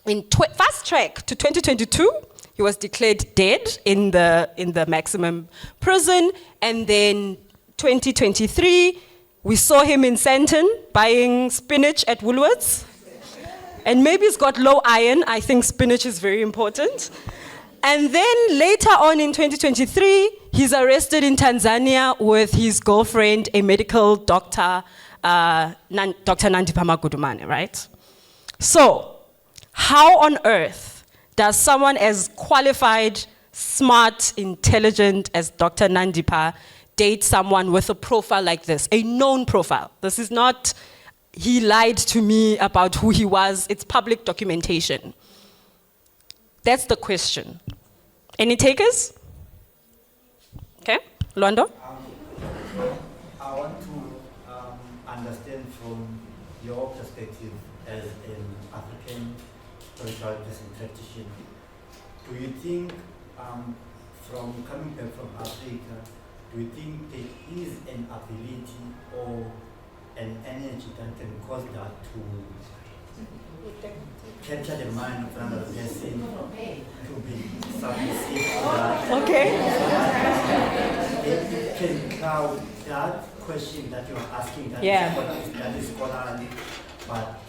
In fast track to 2022, he was declared dead in the maximum prison, and then 2023, we saw him in Sandton buying spinach at Woolworths. And maybe he's got low iron. I think spinach is very important. And then later on in 2023, he's arrested in Tanzania with his girlfriend, a medical doctor, Dr. Nandipha Magudumane, right? So, how on earth does someone as qualified, smart, intelligent as Dr. Nandipha date someone with a profile like this, a known profile? This is not, he lied to me about who he was. It's public documentation. That's the question. Any takers? Okay, Luando? I want to understand from your perspective as an African spiritual person practitioner. Do you think, from coming back from Africa, do you think there is an ability or an energy that can cause that to capture the mind of another person to be submissive to that? Okay. It can cloud that question that you're asking, that is scholarly, but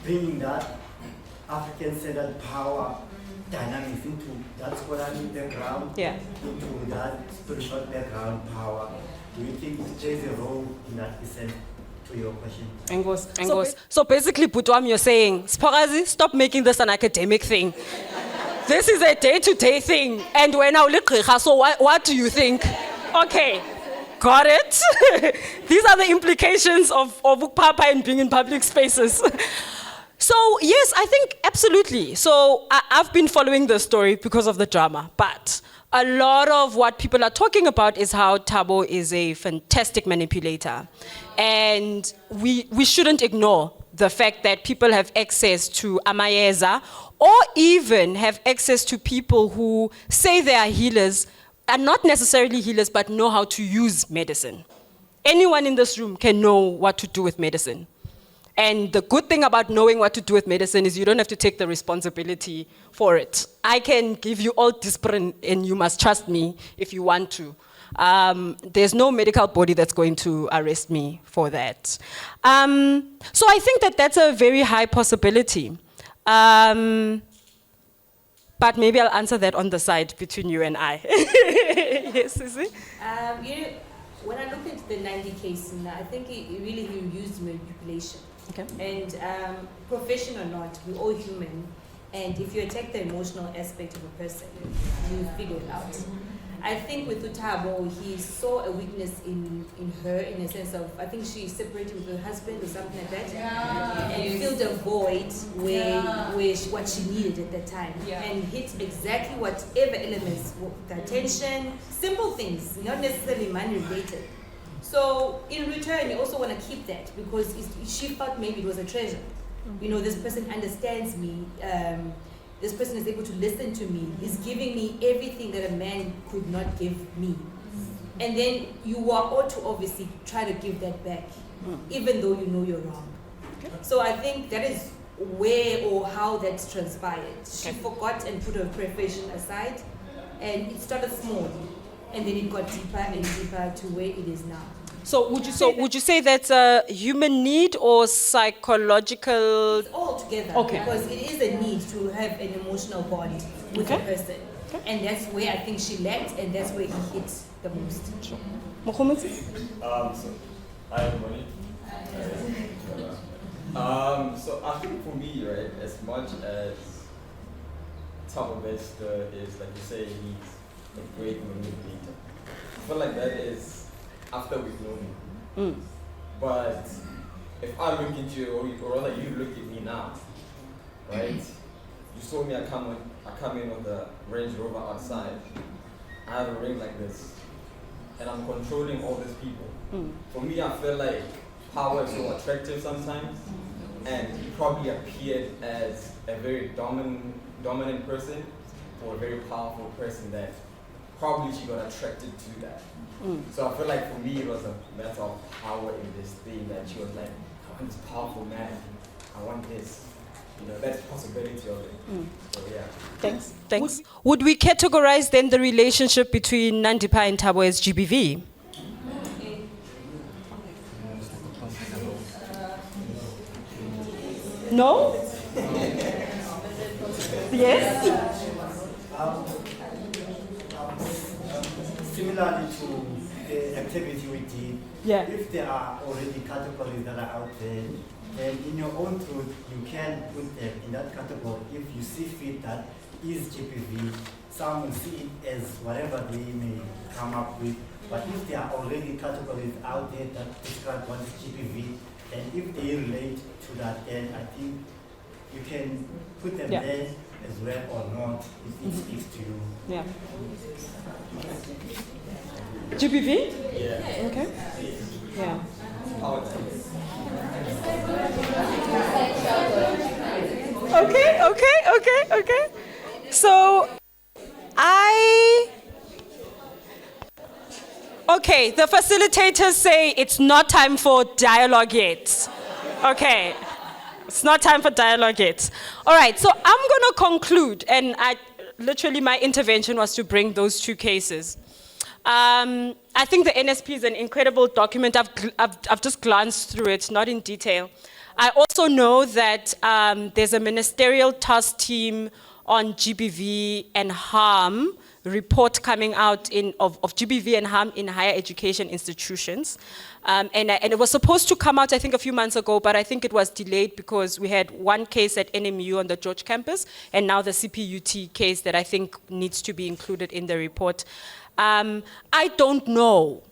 bringing that African-centered power dynamics into that scholarly background, into that spiritual background power. Do you think it plays a role in that descent to your question? So basically, Butwam, you're saying, Sporazi, stop making this an academic thing. This is a day-to-day thing. And when I look, so what do you think? Okay, got it. These are the implications of Papa and being in public spaces. So yes, I think absolutely. So I've been following the story because of the drama, but a lot of what people are talking about is how Thabo is a fantastic manipulator. And we shouldn't ignore the fact that people have access to amayeza or even have access to people who say they are healers and not necessarily healers but know how to use medicine. Anyone in this room can know what to do with medicine. And the good thing about knowing what to do with medicine is you don't have to take the responsibility for it. I can give you all discipline and you must trust me if you want to. There's no medical body that's going to arrest me for that. So I think that that's a very high possibility. But maybe I'll answer that on the side between you and I. Yes, Sissy? When I look at the 90 case, I think he used manipulation. Okay. And profession or not, we're all human. And if you attack the emotional aspect of a person, you figure it out. I think with Thabo, he saw a weakness in her, in a sense of, I think she separated with her husband or something like that. And filled a void where what she needed at that time. And hit exactly whatever elements, the attention, simple things, not necessarily money related. So in return, you also want to keep that because she felt maybe it was a treasure. You know, this person understands me. This person is able to listen to me. Is giving me everything that a man could not give me. And then you ought to obviously try to give that back, even though you know you're wrong. So I think that is where or how that transpired. She forgot and put her profession aside, and it started small, and then it got deeper and deeper to where it is now. So would you say that's a human need or psychological? It's all together. Okay. Because it is a need to have an emotional bond with a person. And that's where I think she lacked, and that's where he hit the most. So, I have money. So I think for me, right, as much as Thabo Bester is, like you say, he's a great manipulator, I feel like that is after we've known him. But if I look into you, or rather you look at me now, right? You saw me, I come in with the Range Rover outside. I have a ring like this, and I'm controlling all these people. For me, I feel like power is so attractive sometimes, and he probably appeared as a very dominant person, or a very powerful person that probably she got attracted to that. So I feel like for me it was a matter of power in this thing, that she was like, I want this powerful man, I want this. That's the possibility of it. So yeah. Thanks. Would we categorize then the relationship between Nandipa and Thabo as GBV? No? Yes? Similarly to the activity we did, if there are already categories that are out there, then in your own truth, you can put them in that category if you see fit that is GBV. Some will see it as whatever they may come up with, but if there are already categories out there that describe what is GBV, and if they relate to that, then I think you can put them there as well or not, if it speaks to you. Yeah. GBV? Yeah. Okay. Yeah. Okay. So, the facilitators say it's not time for dialogue yet. Okay. It's not time for dialogue yet. All right, so I'm going to conclude, and my intervention was to bring those two cases. I think the NSP is an incredible document. I've just glanced through it, not in detail. I also know that there's a ministerial task team on GBV and harm report coming out of GBV and harm in higher education institutions. And it was supposed to come out, I think, a few months ago, but I think it was delayed because we had one case at NMU on the George campus, and now the CPUT case that I think needs to be included in the report. I don't know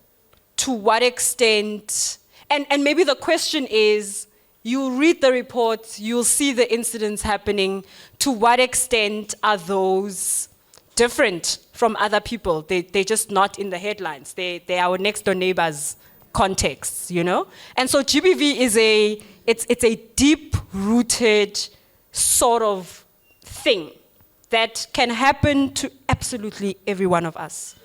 to what extent, and maybe the question is, you read the report, you'll see the incidents happening, to what extent are those different from other people? They're just not in the headlines. They're our next door neighbors' contexts, And so GBV is it's a deep-rooted sort of thing that can happen to absolutely every one of us,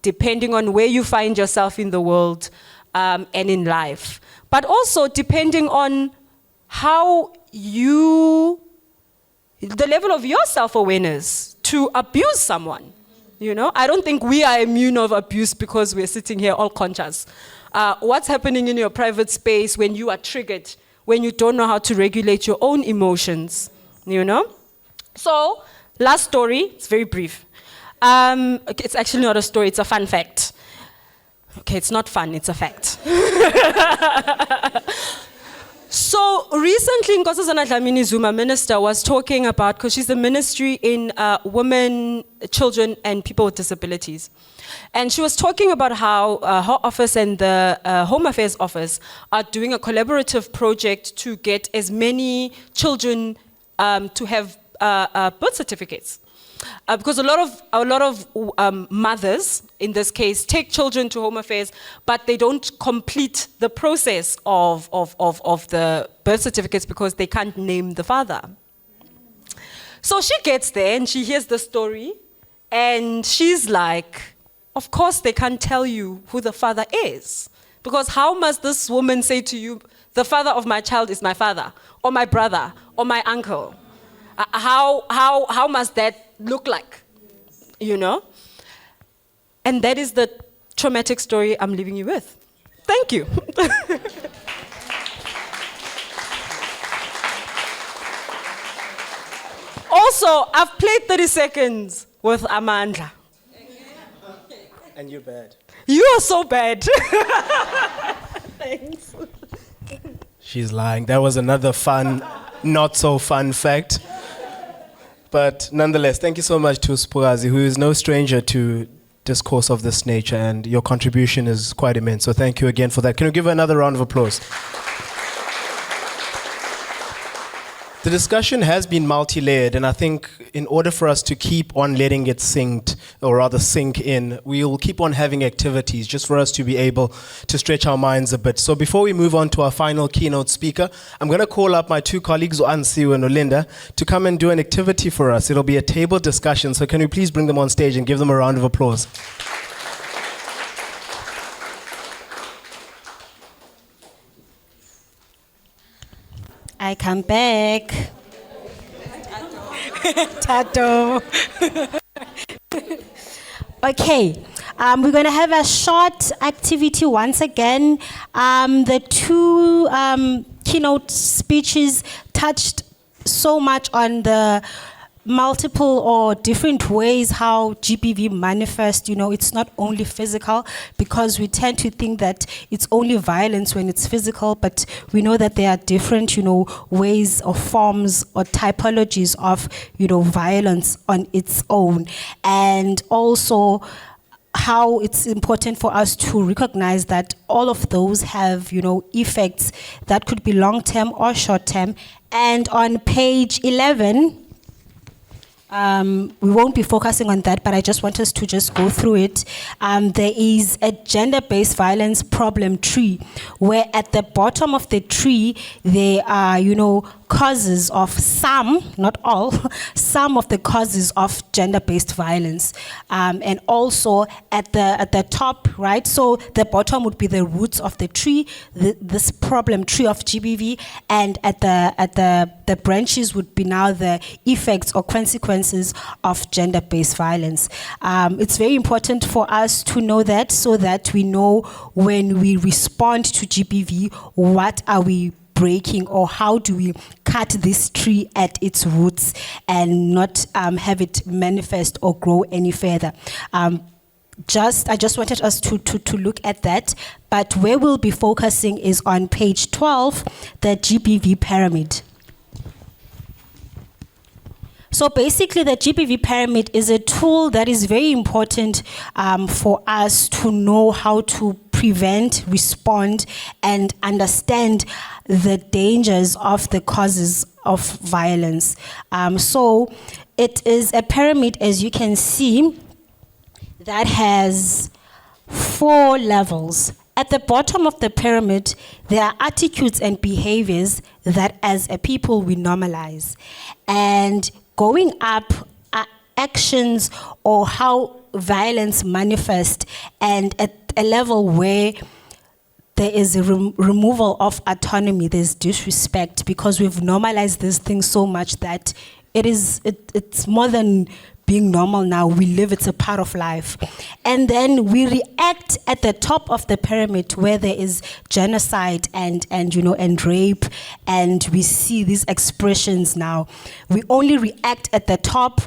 depending on where you find yourself in the world and in life. But also depending on how the level of your self-awareness to abuse someone. I don't think we are immune of abuse because we're sitting here all conscious. What's happening in your private space when you are triggered, when you don't know how to regulate your own emotions, So, last story, it's very brief. It's actually not a story, it's a fun fact. Okay, it's not fun, it's a fact. So recently, Nkosazana Dlamini Zuma, minister, was talking about, because she's the ministry in women, children, and people with disabilities. And she was talking about how her office and the Home Affairs office are doing a collaborative project to get as many children to have birth certificates. Because a lot of mothers, in this case, take children to Home Affairs, but they don't complete the process of the birth certificates because they can't name the father. So she gets there and she hears the story, and she's like, of course they can't tell you who the father is. Because how must this woman say to you, the father of my child is my father, or my brother, or my uncle? How must that look like, And that is the traumatic story I'm leaving you with. Thank you. Also, I've played 30 seconds with Amandla. And you're bad. You are so bad. Thanks. She's lying. That was another fun, not so fun fact. But nonetheless, thank you so much to Spugazi, who is no stranger to discourse of this nature, and your contribution is quite immense. So thank you again for that. Can you give her another round of applause? The discussion has been multi-layered, and I think in order for us to keep on letting it sink in, we will keep on having activities just for us to be able to stretch our minds a bit. So before we move on to our final keynote speaker, I'm going to call up my two colleagues, Ansiu and Olinda, to come and do an activity for us. It'll be a table discussion, so can we please bring them on stage and give them a round of applause? I come back. Tato. Okay, we're going to have a short activity once again. The two keynote speeches touched so much on the multiple or different ways how GBV manifests. You know, it's not only physical, because we tend to think that it's only violence when it's physical, but we know that there are different, ways or forms or typologies of, violence on its own. And also how it's important for us to recognize that all of those have, effects that could be long-term or short-term. And on page 11, we won't be focusing on that, but I just want us to just go through it. There is a gender-based violence problem tree, where at the bottom of the tree, there are, causes of some, not all, some of the causes of gender-based violence. And also at the top, right? So the bottom would be the roots of the tree, this problem tree of GBV, and at the branches would be now the effects or consequences of gender-based violence. It's very important for us to know that, so that we know when we respond to GBV, what are we breaking, or how do we cut this tree at its roots and not have it manifest or grow any further. I just wanted us to look at that, but where we'll be focusing is on page 12, the GBV pyramid. So basically, the GBV pyramid is a tool that is very important for us to know how to prevent, respond, and understand the dangers of the causes of violence. So it is a pyramid, as you can see, that has 4 levels. At the bottom of the pyramid, there are attitudes and behaviors that as a people we normalize. And going up are actions or how violence manifests, and at a level where there is a removal of autonomy, there's disrespect, because we've normalized this thing so much that it's more than being normal now. We live, it's a part of life. And then we react at the top of the pyramid, where there is genocide and rape, and we see these expressions now. We only react at the top,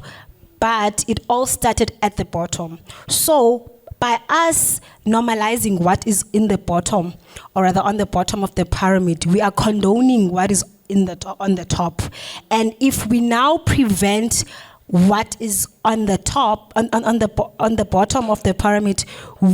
but it all started at the bottom. So by us normalizing what is in the bottom, or rather on the bottom of the pyramid, we are condoning what is on the top. And if we now prevent what is on the top, on the bottom of the pyramid,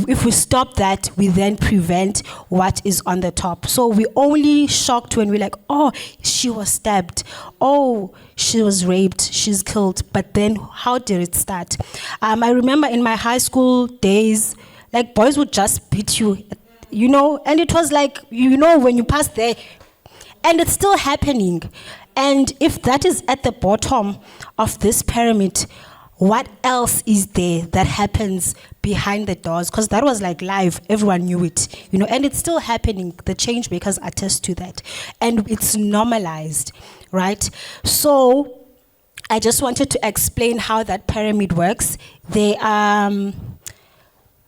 if we stop that, we then prevent what is on the top. So we're only shocked when we're like, oh, she was stabbed, oh, she was raped, she's killed. But then how did it start? I remember in my high school days, like, boys would just beat you, and it was like, when you pass there, and it's still happening. And if that is at the bottom of this pyramid, what else is there that happens behind the doors? Because that was like live, everyone knew it, and it's still happening. The change makers attest to that. And it's normalized, right? So I just wanted to explain how that pyramid works. There's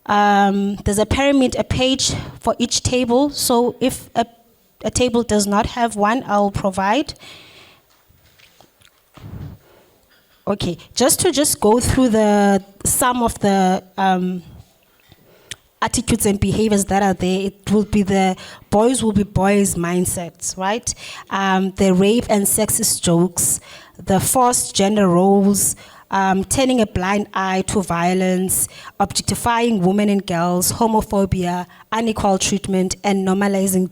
a pyramid, a page for each table. So if a table does not have one, I'll provide. Okay, just to go through some of the attitudes and behaviors that are there. It will be the boys will be boys mindsets, right? The rape and sexist jokes, the forced gender roles, turning a blind eye to violence, objectifying women and girls, homophobia, unequal treatment, and normalizing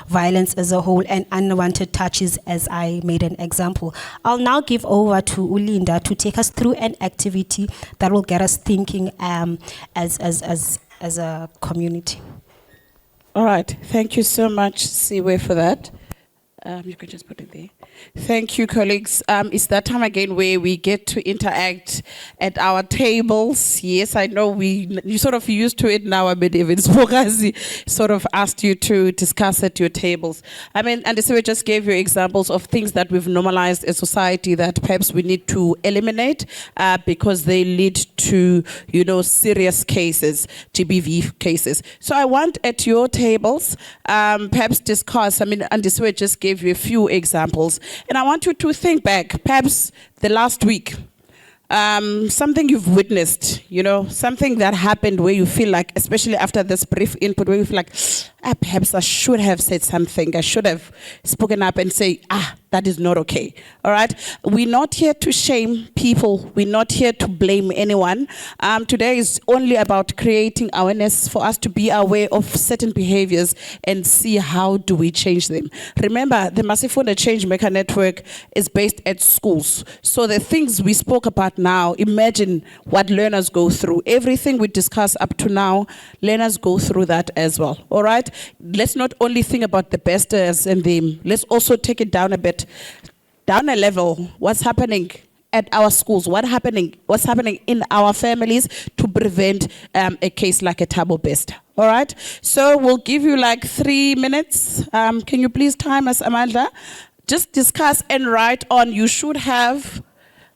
violence as a whole, and unwanted touches, as I made an example. I'll now give over to Ulinda to take us through an activity that will get us thinking as a community. All right. Thank you so much, Siwe, for that. You can just put it there. Thank you, colleagues. It's that time again where we get to interact at our tables. Yes, I know you sort of used to it now a bit. Even Spokazi sort of asked you to discuss at your tables. I mean, and so we just gave you examples of things that we've normalized as society that perhaps we need to eliminate because they lead to, serious cases, GBV cases. So I want at your tables, perhaps discuss, and this way just gave you a few examples. And I want you to think back, perhaps the last week, something you've witnessed, something that happened where you feel like, especially after this brief input, where you feel like, perhaps I should have said something. I should have spoken up and say, that is not okay. All right? We're not here to shame people. We're not here to blame anyone. Today is only about creating awareness for us to be aware of certain behaviors and see how do we change them. Remember, the Masifunda Change Maker Network is based at schools. So the things we spoke about now, imagine what learners go through. Everything we discuss up to now, learners go through that as well. All right? Let's not only think about the best and them. Let's also take it down a bit, down a level. What's happening at our schools? What's happening in our families to prevent a case like a Thabo Bester? All right? So we'll give you like 3 minutes. Can you please time us, Amanda? Just discuss and write on. You should have,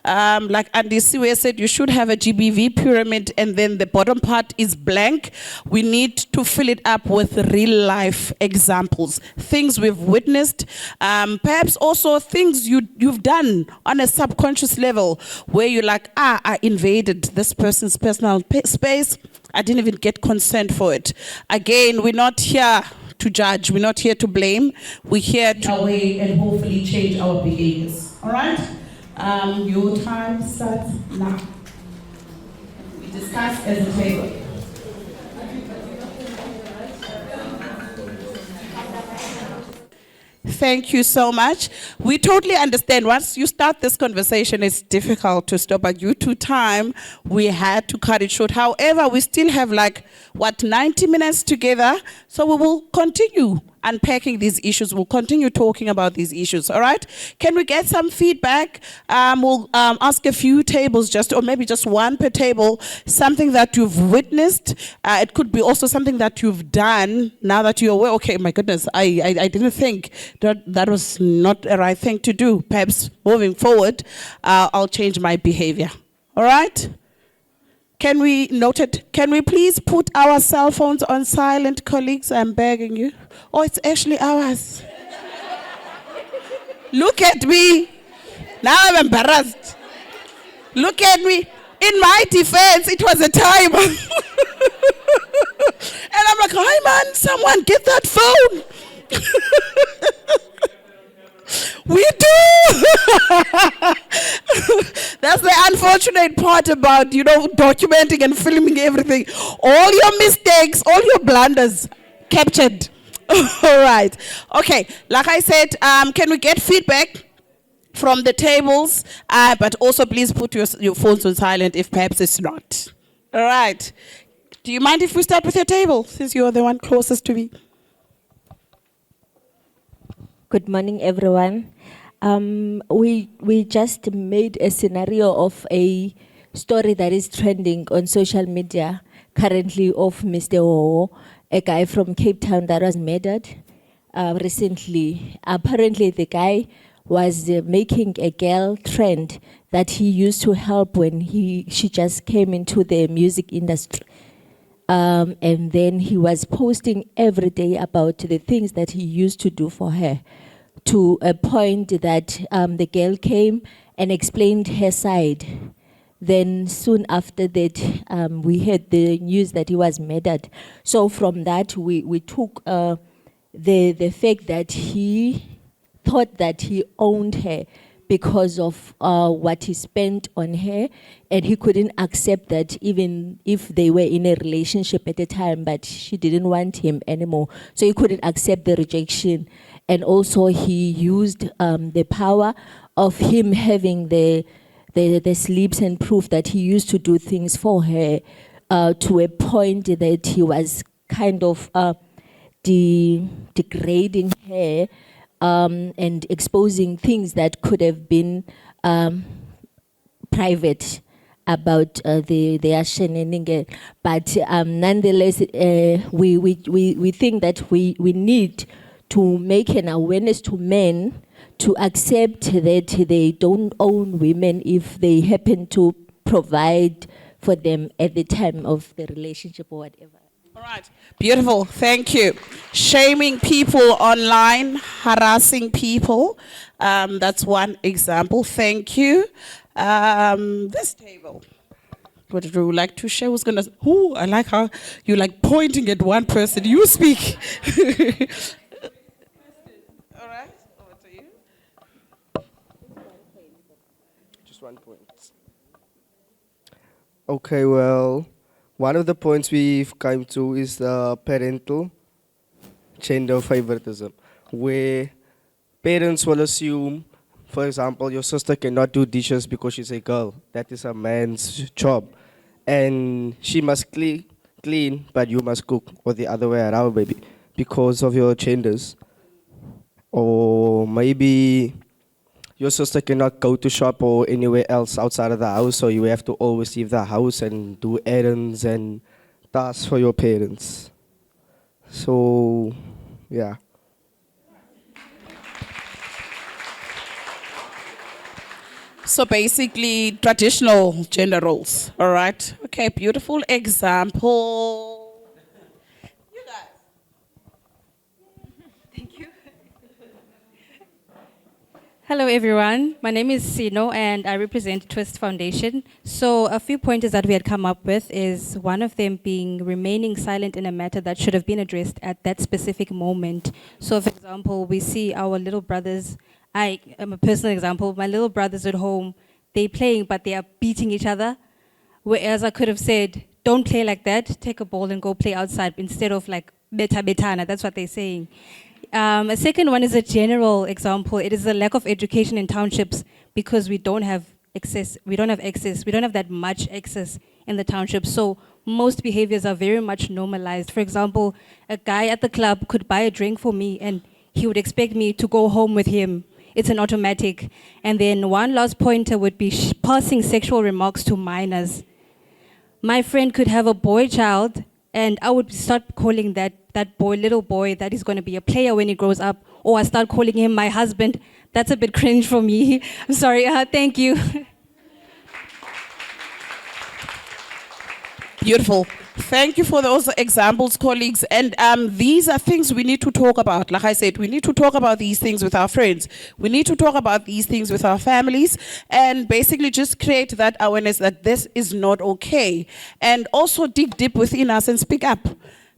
like Andy Siwe said, you should have a GBV pyramid and then the bottom part is blank. We need to fill it up with real life examples, things we've witnessed, perhaps also things you've done on a subconscious level where you're like, I invaded this person's personal space. I didn't even get consent for it. Again, we're not here to judge. We're not here to blame. We're here to away and hopefully change our behaviors. All right? Your time starts now. We discuss as a table. Thank you so much. We totally understand. Once you start this conversation, it's difficult to stop. But due to time, we had to cut it short. However, we still have 90 minutes together. So we will continue unpacking these issues. We'll continue talking about these issues. All right? Can we get some feedback? We'll ask a few tables, or maybe just one per table, something that you've witnessed. It could be also something that you've done now that you're aware. Okay, my goodness, I didn't think that was not a right thing to do. Perhaps moving forward, I'll change my behavior. All right? Can we note it? Can we please put our cell phones on silent, colleagues? I'm begging you. Oh, it's actually ours. Look at me. Now I'm embarrassed. Look at me. In my defense, it was a timer. And I'm like, hi man, someone get that phone. We do. That's the unfortunate part about, documenting and filming everything. All your mistakes, all your blunders captured. All right. Okay. Like I said, can we get feedback from the tables? But also please put your phones on silent if perhaps it's not. All right. Do you mind if we start with your table, since you're the one closest to me? Good morning, everyone. We just made a scenario of a story that is trending on social media currently of Mr. Wowo, a guy from Cape Town that was murdered recently. Apparently, the guy was making a girl friend that he used to help when she just came into the music industry. And then he was posting every day about the things that he used to do for her, to a point that the girl came and explained her side. Then soon after that, we heard the news that he was murdered. So from that, we took the fact that he thought that he owned her because of what he spent on her, and he couldn't accept that even if they were in a relationship at the time, but she didn't want him anymore. So he couldn't accept the rejection. And also he used the power of him having the slips and proof that he used to do things for her to a point that he was kind of degrading her and exposing things that could have been private about their shenanigans. But nonetheless, we think that we need to make an awareness to men to accept that they don't own women if they happen to provide for them at the time of the relationship or whatever. All right, beautiful, thank you. Shaming people online, harassing people, that's one example, thank you. This table, would you like to share? Who's gonna, I like how you like pointing at one person, you speak. All right, over to you. Just 1 point. Okay, well, one of the points we've come to is the parental gender favoritism, where parents will assume, for example, your sister cannot do dishes because she's a girl. That is a man's job. And she must clean, but you must cook, or the other way around, maybe, because of your genders. Or maybe your sister cannot go to shop or anywhere else outside of the house, so you have to always leave the house and do errands and tasks for your parents. So, yeah. So basically, traditional gender roles, all right? Okay, beautiful example. Hello everyone, my name is Sino and I represent Twist Foundation. So a few pointers that we had come up with is one of them being remaining silent in a matter that should have been addressed at that specific moment. So for example, we see our little brothers, I am a personal example, my little brothers at home, they're playing but they are beating each other. Whereas I could have said, don't play like that, take a ball and go play outside instead of like beta betana, that's what they're saying. A second one is a general example. It is the lack of education in townships because we don't have access, we don't have that much access in the townships. So most behaviors are very much normalized. For example, a guy at the club could buy a drink for me and he would expect me to go home with him. It's an automatic. And then one last pointer would be passing sexual remarks to minors. My friend could have a boy child and I would start calling that boy, little boy, that is going to be a player when he grows up, or I start calling him my husband. That's a bit cringe for me. I'm sorry, thank you. Beautiful. Thank you for those examples, colleagues. And these are things we need to talk about. Like I said, we need to talk about these things with our friends. We need to talk about these things with our families and basically just create that awareness that this is not okay. And also dig deep within us and speak up.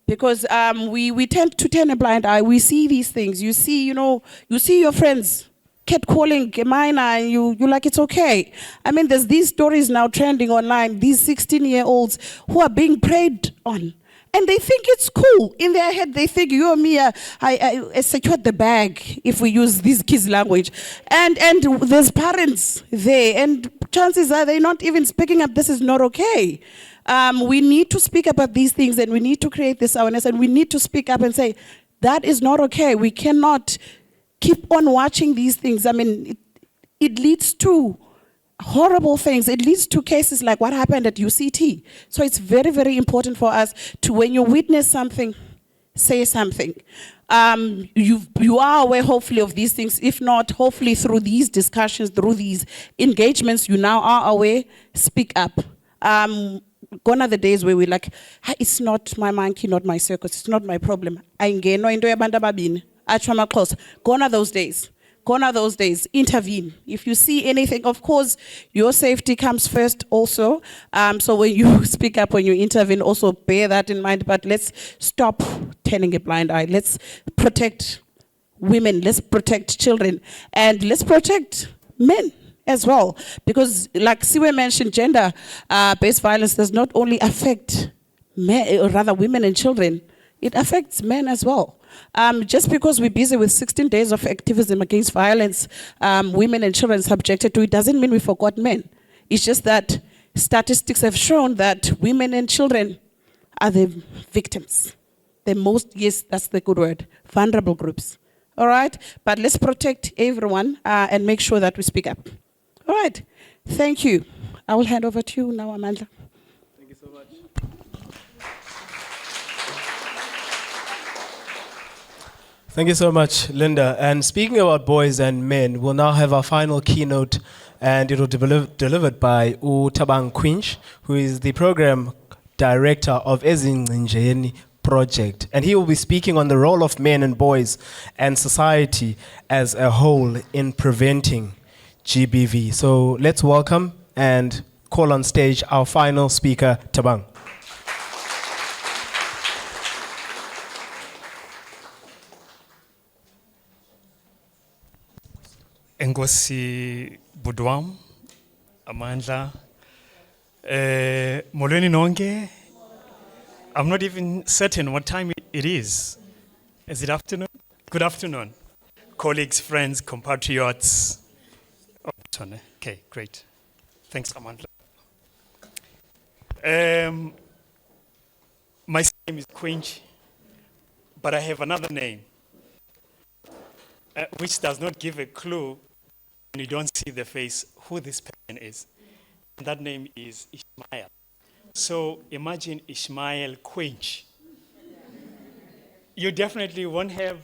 Because we tend to turn a blind eye. We see these things. You see, you see your friends catcalling a minor and you're like, it's okay. I mean, there's these stories now trending online, these 16-year-olds who are being preyed on. And they think it's cool. In their head, they think, you and me, I secured the bag, if we use this kids' language. And there's parents there, and chances are they're not even speaking up, this is not okay. We need to speak about these things, and we need to create this awareness, and we need to speak up and say, that is not okay. We cannot keep on watching these things. I mean, it leads to horrible things. It leads to cases like what happened at UCT. So it's very, very important for us to, when you witness something, say something. You are aware, hopefully, of these things. If not, hopefully through these discussions, through these engagements, you now are aware, speak up. Gone are the days where we're like, it's not my monkey, not my circus, it's not my problem. Gone are those days. Gone are those days. Intervene. If you see anything, of course, your safety comes first also. So when you speak up, when you intervene, also bear that in mind. But let's stop turning a blind eye. Let's protect women. Let's protect children. And let's protect men as well. Because like Siwe mentioned, gender-based violence does not only affect men, or rather women and children, it affects men as well. Just because we're busy with 16 days of activism against violence, women and children subjected to it, doesn't mean we forgot men. It's just that statistics have shown that women and children are the victims. The most, yes, that's the good word, vulnerable groups. All right? But let's protect everyone and make sure that we speak up. All right. Thank you. I will hand over to you now, Amanda. Thank you so much. Thank you so much, Linda. And speaking about boys and men, we'll now have our final keynote, and it will be delivered by Tabang Quinch, who is the program director of Ezingcinjeni project. And he will be speaking on the role of men and boys and society as a whole in preventing GBV. So let's welcome and call on stage our final speaker, Tabang. Enkosi Budwam, Amandla, Molweni nonke. I'm not even certain what time it is. Is it afternoon? Good afternoon. Colleagues, friends, compatriots. Oh, okay, great. Thanks, Amandla. My name is Quinch, but I have another name, which does not give a clue when you don't see the face who this person is. And that name is Ishmael. So imagine Ishmael Quinch. You definitely won't have,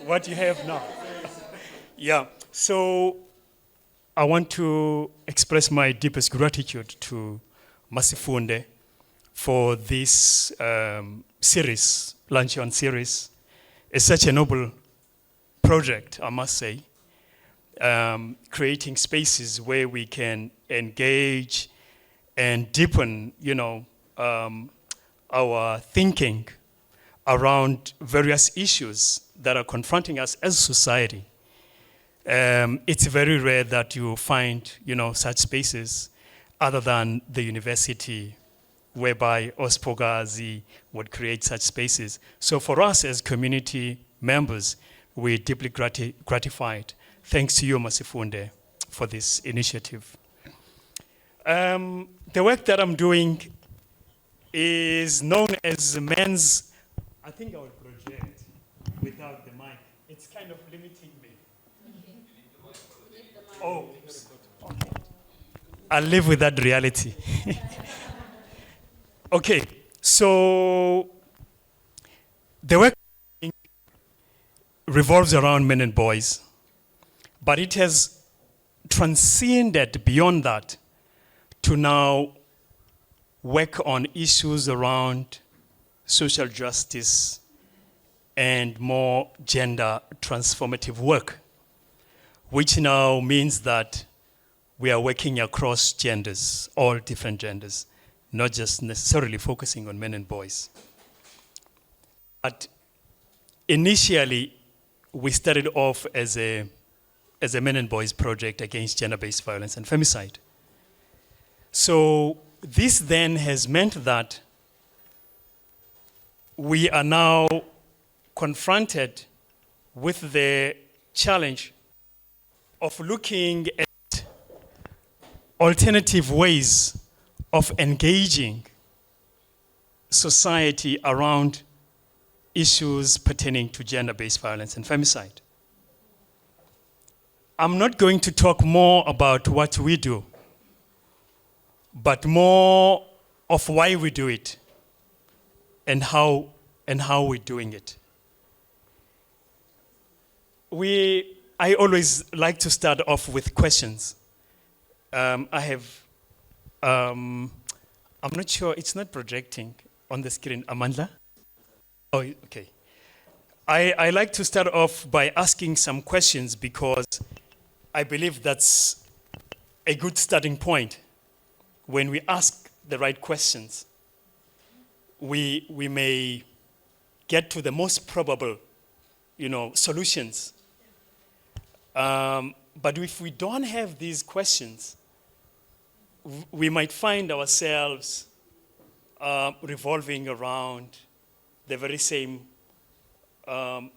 what you have now. Yeah, so I want to express my deepest gratitude to Masifunde for this series, Luncheon series. It's such a noble project, I must say, creating spaces where we can engage and deepen, our thinking around various issues that are confronting us as a society. It's very rare that you find, such spaces other than the university, whereby Ospogazi would create such spaces. So for us as community members, we're deeply gratified. Thanks to you, Masifunde, for this initiative. The work that I'm doing is known as men's, I think I will project without the mic. It's kind of limiting me. Oh, okay. I'll live with that reality. Okay, so the work revolves around men and boys, but it has transcended beyond that to now work on issues around social justice and more gender transformative work, which now means that we are working across genders, all different genders, not just necessarily focusing on men and boys. But initially, we started off as a men and boys project against gender-based violence and femicide. So this then has meant that we are now confronted with the challenge of looking at alternative ways of engaging society around issues pertaining to gender-based violence and femicide. I'm not going to talk more about what we do, but more of why we do it and how we're doing it. I always like to start off with questions. I'm not sure, it's not projecting on the screen. Amandla? Oh, okay. I like to start off by asking some questions because I believe that's a good starting point. When we ask the right questions, we may get to the most probable, solutions. But if we don't have these questions, we might find ourselves revolving around the very same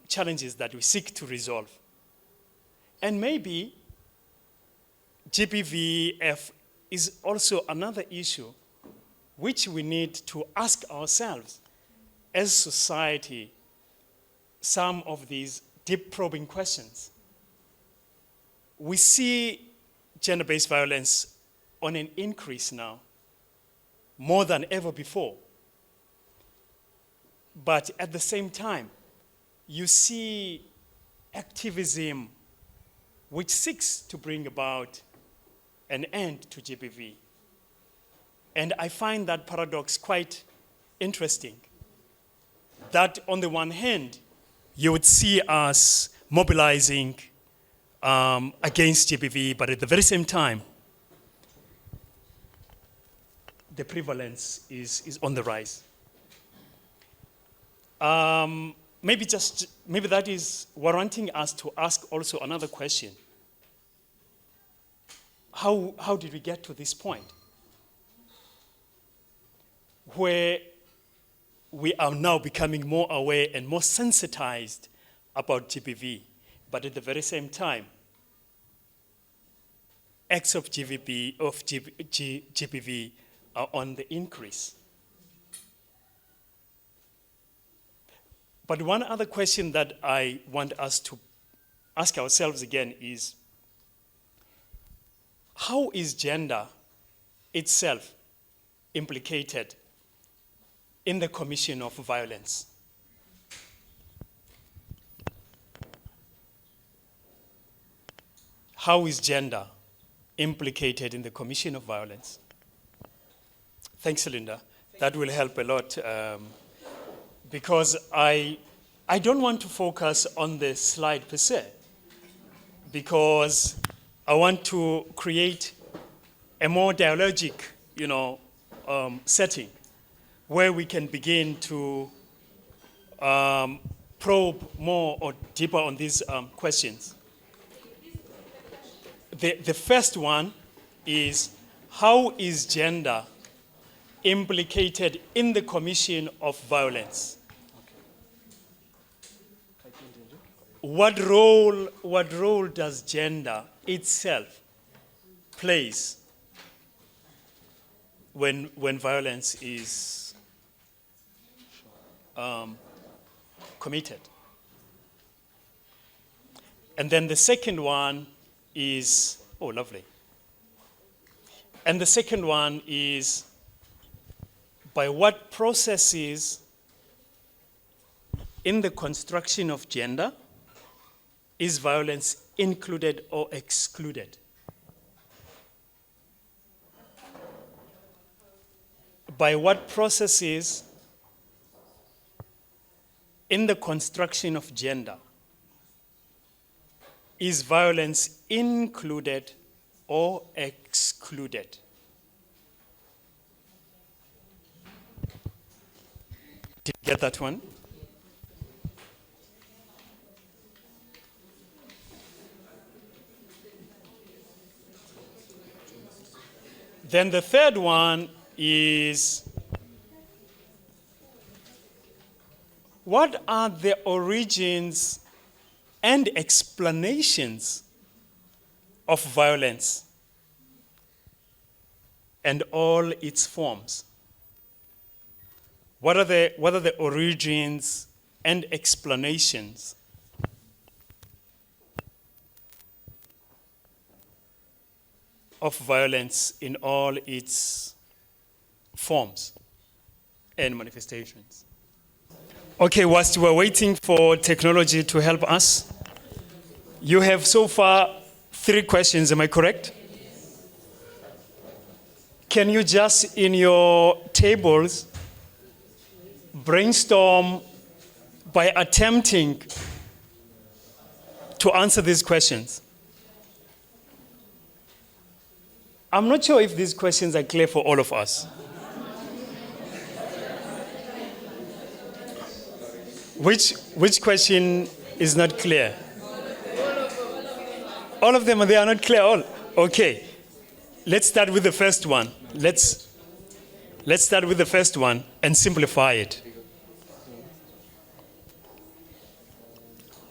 challenges that we seek to resolve. And maybe GBVF is also another issue which we need to ask ourselves as society some of these deep probing questions. We see gender-based violence on an increase now, more than ever before. But at the same time, you see activism which seeks to bring about an end to GBV. And I find that paradox quite interesting. That on the one hand, you would see us mobilizing against GBV, but at the very same time, the prevalence is on the rise. Maybe that is warranting us to ask also another question. How did we get to this point where we are now becoming more aware and more sensitized about GBV, but at the very same time, acts of GBV are on the increase? But one other question that I want us to ask ourselves again is, how is gender itself implicated in the commission of violence? How is gender implicated in the commission of violence? Thanks, Linda. That will help a lot. Because I don't want to focus on the slide per se, because I want to create a more dialogic, setting where we can begin to probe more or deeper on these questions. The first one is, how is gender implicated in the commission of violence? What role does gender itself plays when violence is committed? And then the second one is, oh, lovely. And the second one is, by what processes in the construction of gender is violence included or excluded? By what processes in the construction of gender is violence included or excluded? Did you get that one? Then the third one is, what are the origins and explanations of violence and all its forms? What are the origins and explanations of violence in all its forms and manifestations? Okay, whilst we're waiting for technology to help us, you have so far 3 questions, am I correct? Can you just, in your tables, brainstorm by attempting to answer these questions? I'm not sure if these questions are clear for all of us. Which question is not clear? All of them, they are not clear. All okay. Let's start with the first one. Let's start with the first one and simplify it.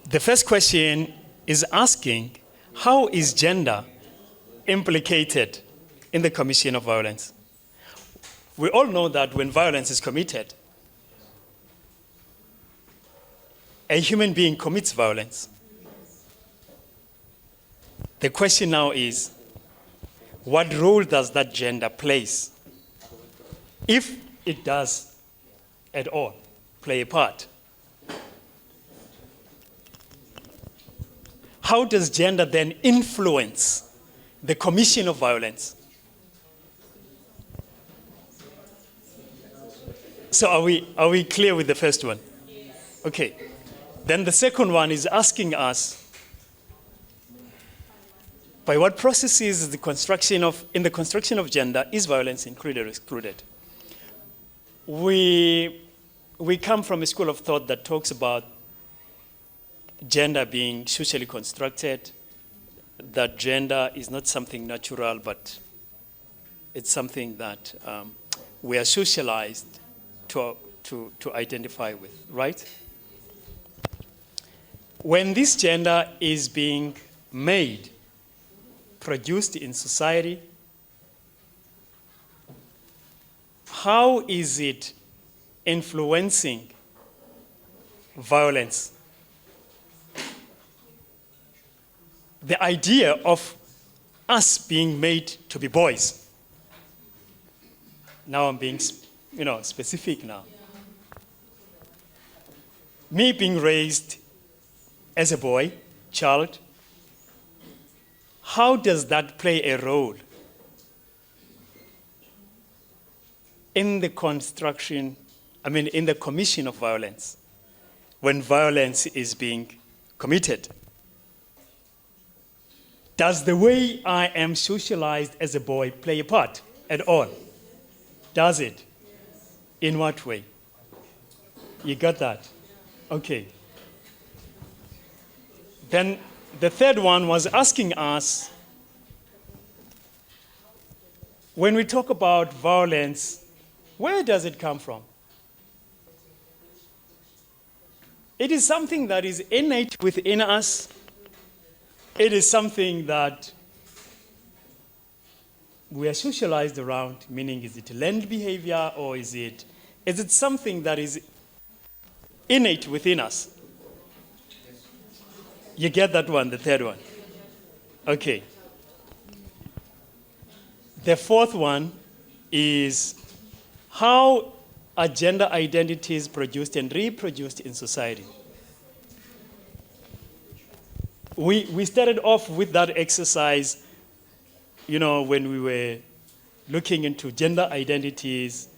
The first question is asking, how is gender implicated in the commission of violence? We all know that when violence is committed, a human being commits violence. The question now is, what role does that gender play? If it does at all play a part. How does gender then influence the commission of violence? So are we clear with the first one? Okay. Then the second one is asking us, by what processes in the construction of gender is violence included or excluded? We come from a school of thought that talks about gender being socially constructed, that gender is not something natural, but it's something that we are socialized to identify with, right? When this gender is being made, produced in society, how is it influencing violence? The idea of us being made to be boys. Now I'm being, specific now. Me being raised as a boy, child, how does that play a role in the in the commission of violence, when violence is being committed? Does the way I am socialized as a boy play a part at all? Does it? In what way? You got that? Okay. Then the third one was asking us, when we talk about violence, where does it come from? It is something that is innate within us. It is something that we are socialized around, meaning is it learned behavior or is it something that is innate within us? You get that one, the third one? Okay. The fourth one is how are gender identities produced and reproduced in society? We started off with that exercise, when we were looking into gender identities.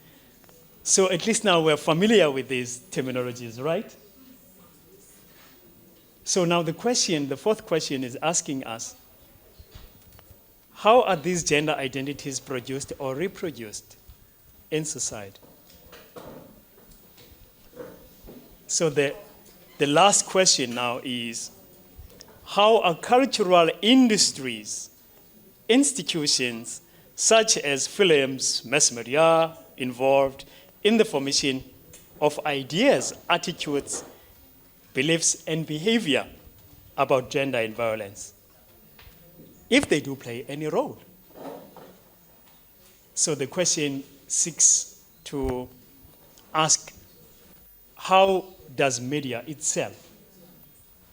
So at least now we're familiar with these terminologies, right? So now the fourth question is asking us, how are these gender identities produced or reproduced in society? So the last question now is, how are cultural industries, institutions such as films, mass media, involved in the formation of ideas, attitudes, beliefs, and behavior about gender and violence, if they do play any role? So the question seeks to ask, how does media itself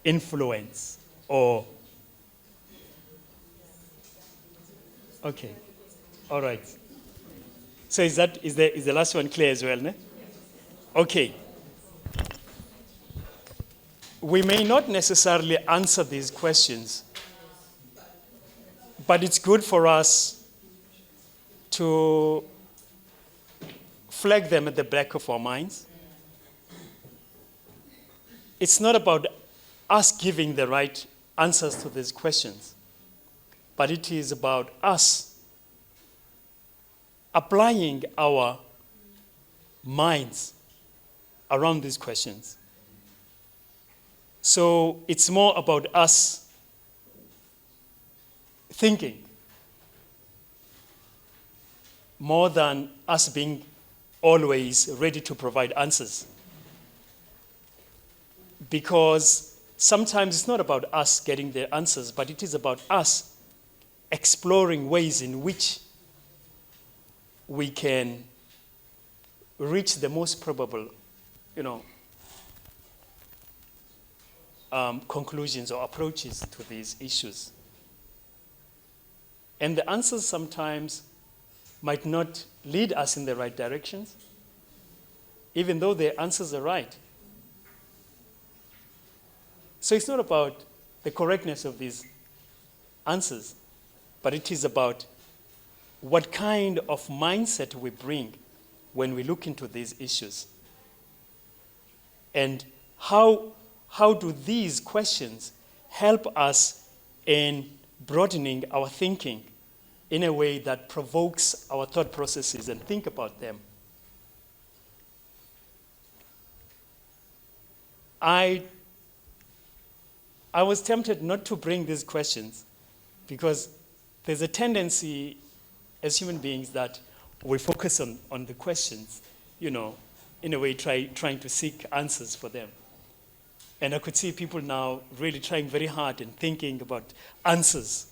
influence or... Okay, all right. So is the last one clear as well, ne? Okay. We may not necessarily answer these questions, but it's good for us to flag them at the back of our minds. It's not about us giving the right answers to these questions, but it is about us applying our minds around these questions. So it's more about us thinking more than us being always ready to provide answers. Because sometimes it's not about us getting the answers, but it is about us exploring ways in which we can reach the most probable, conclusions or approaches to these issues. And the answers sometimes might not lead us in the right directions, even though the answers are right. So it's not about the correctness of these answers, but it is about what kind of mindset we bring when we look into these issues. And how do these questions help us in broadening our thinking in a way that provokes our thought processes and think about them? I was tempted not to bring these questions because there's a tendency as human beings that we focus on the questions, in a way trying to seek answers for them. And I could see people now really trying very hard and thinking about answers.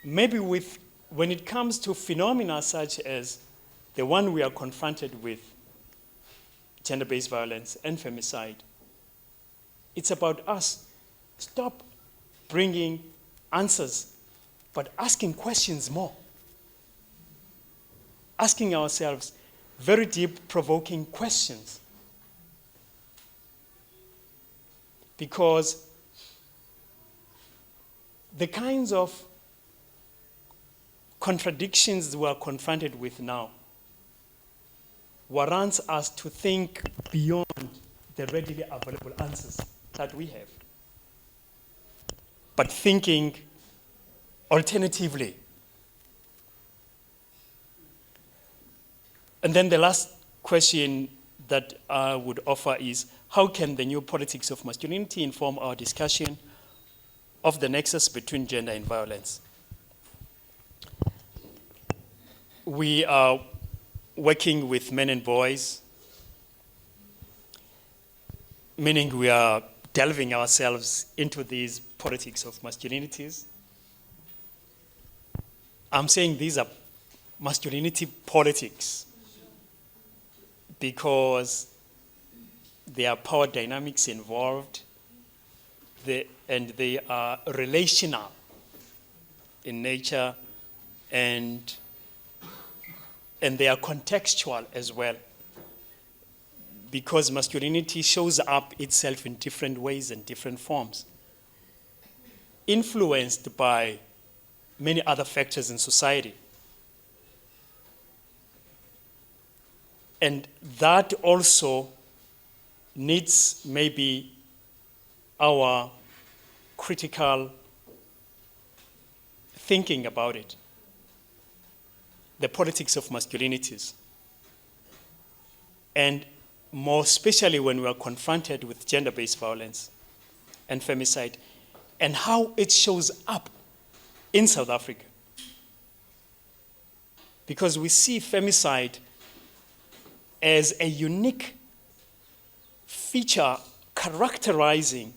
Maybe when it comes to phenomena such as the one we are confronted with, gender-based violence and femicide, it's about us. Stop bringing answers, but asking questions more. Asking ourselves very deep, provoking questions. Because the kinds of contradictions we are confronted with now warrants us to think beyond the readily available answers that we have, but thinking alternatively. And then the last question that I would offer is, how can the new politics of masculinity inform our discussion of the nexus between gender and violence? We are working with men and boys, meaning we are delving ourselves into these politics of masculinities. I'm saying these are masculinity politics because there are power dynamics involved, and they are relational in nature, and they are contextual as well, because masculinity shows up itself in different ways and different forms, influenced by many other factors in society. And that also needs maybe our critical thinking about it. The politics of masculinities. And more especially when we are confronted with gender-based violence and femicide, and how it shows up in South Africa. Because we see femicide as a unique feature characterizing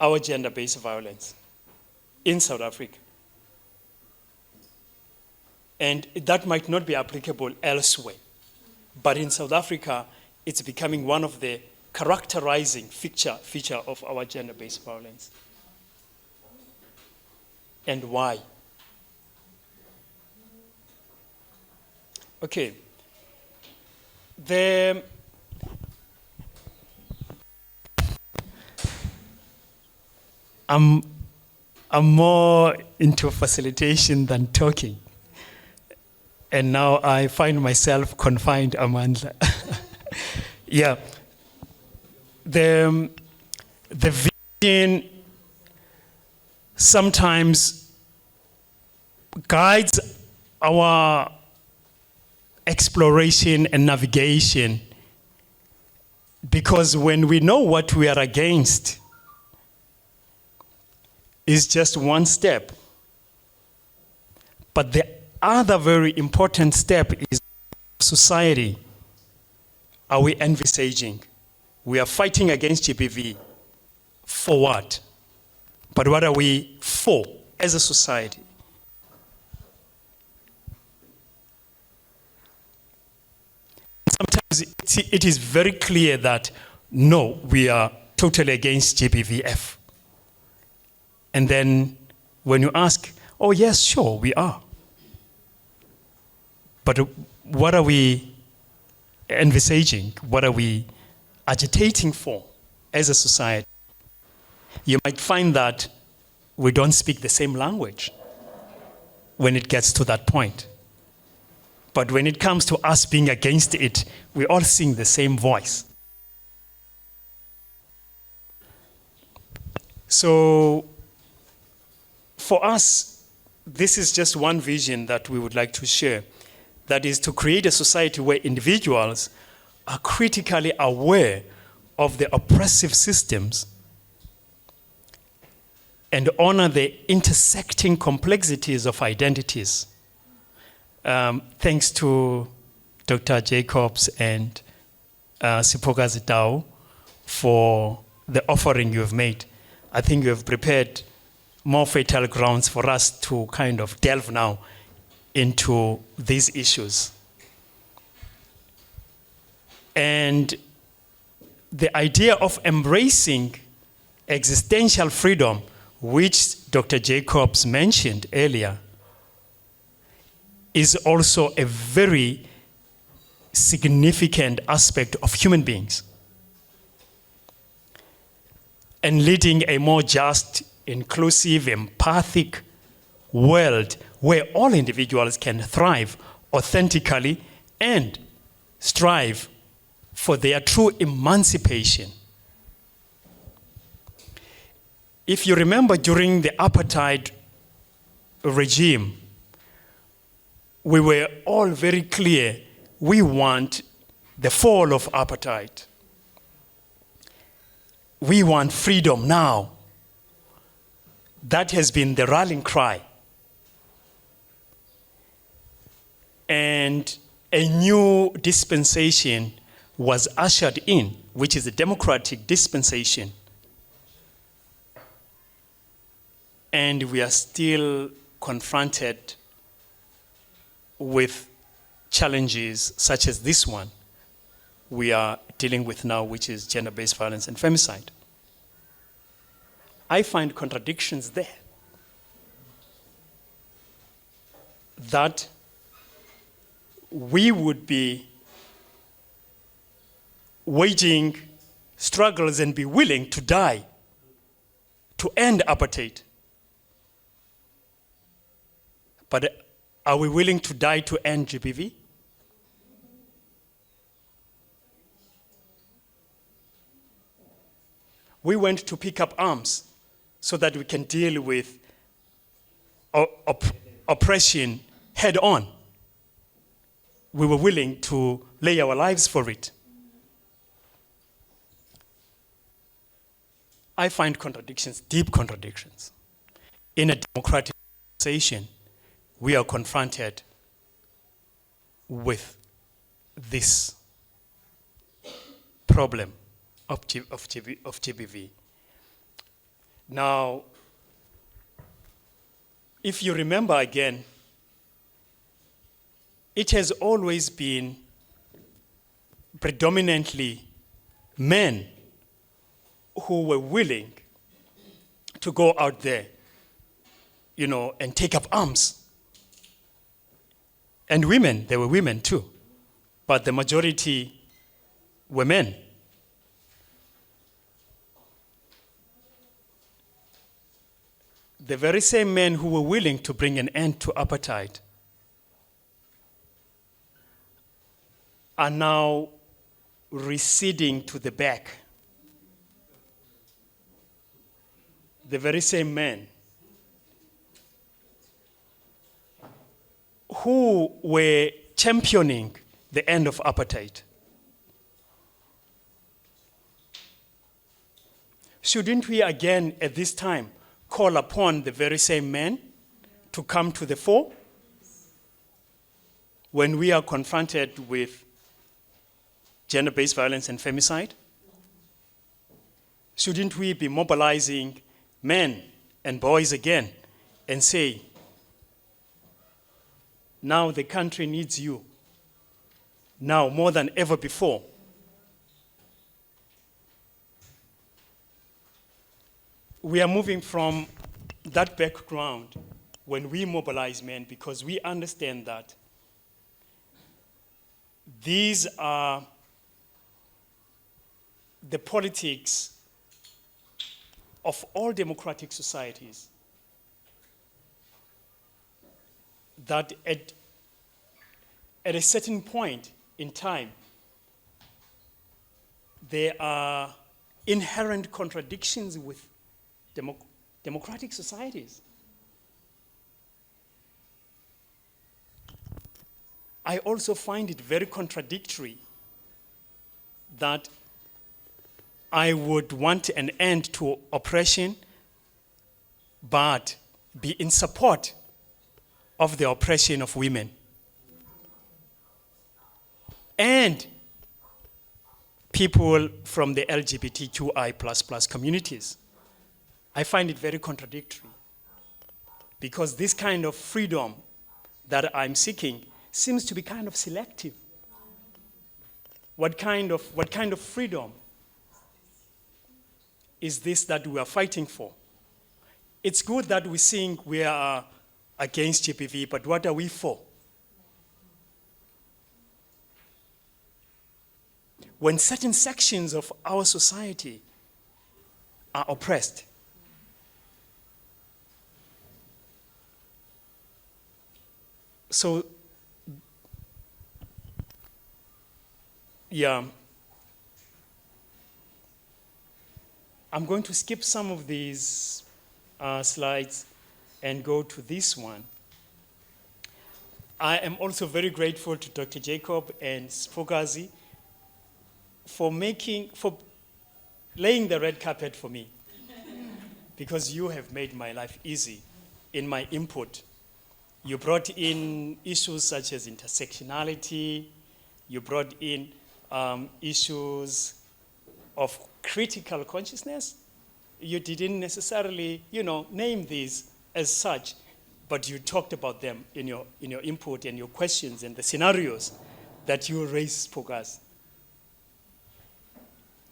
our gender-based violence in South Africa. And that might not be applicable elsewhere. But in South Africa, it's becoming one of the characterizing feature of our gender-based violence. And why? Okay. I'm more into facilitation than talking. And now I find myself confined, Amanda. Yeah. The vision sometimes guides our exploration and navigation, because when we know what we are against, is just one step. But the other very important step is society. Are we envisaging? We are fighting against GBV. For what? But what are we for as a society? Sometimes it is very clear that no, we are totally against GBVF. And then when you ask, oh yes, sure, we are. But what are we envisaging? What are we agitating for as a society? You might find that we don't speak the same language when it gets to that point. But when it comes to us being against it, we all sing the same voice. So for us, this is just one vision that we would like to share. That is to create a society where individuals are critically aware of the oppressive systems and honor the intersecting complexities of identities. Thanks to Dr. Jacobs and Sipoka Zitao for the offering you have made. I think you have prepared more fertile grounds for us to kind of delve now into these issues. And the idea of embracing existential freedom, which Dr. Jacobs mentioned earlier, is also a very significant aspect of human beings. And leading a more just, inclusive, empathic world where all individuals can thrive authentically and strive for their true emancipation. If you remember, during the apartheid regime, we were all very clear, we want the fall of apartheid. We want freedom now. That has been the rallying cry. And a new dispensation was ushered in, which is a democratic dispensation. And we are still confronted with challenges such as this one we are dealing with now, which is gender-based violence and femicide. I find contradictions there. That we would be waging struggles and be willing to die to end apartheid. But are we willing to die to end GBV? We went to pick up arms so that we can deal with oppression head on. We were willing to lay our lives for it. I find contradictions, deep contradictions. In a democratic organization, we are confronted with this problem of GBV. Now, if you remember again, it has always been predominantly men who were willing to go out there, and take up arms. And women, there were women too, but the majority were men. The very same men who were willing to bring an end to apartheid are now receding to the back. The very same men who were championing the end of apartheid. Shouldn't we again at this time call upon the very same men to come to the fore when we are confronted with gender-based violence and femicide? Shouldn't we be mobilizing men and boys again and say, now the country needs you, now more than ever before? We are moving from that background when we mobilize men, because we understand that these are the politics of all democratic societies, that at a certain point in time, there are inherent contradictions with democratic societies. I also find it very contradictory that I would want an end to oppression, but be in support of the oppression of women. And people from the LGBTQI++ communities. I find it very contradictory, because this kind of freedom that I'm seeking seems to be kind of selective. What kind of freedom is this that we are fighting for? It's good that we sing we are against GBV, but what are we for? When certain sections of our society are oppressed, so, yeah, I'm going to skip some of these slides and go to this one. I am also very grateful to Dr. Jacob and Spokazi for laying the red carpet for me, because you have made my life easy in my input. You brought in issues such as intersectionality. You brought in issues of critical consciousness. You didn't necessarily, name these as such, but you talked about them in your input and your questions and the scenarios that you raised for us.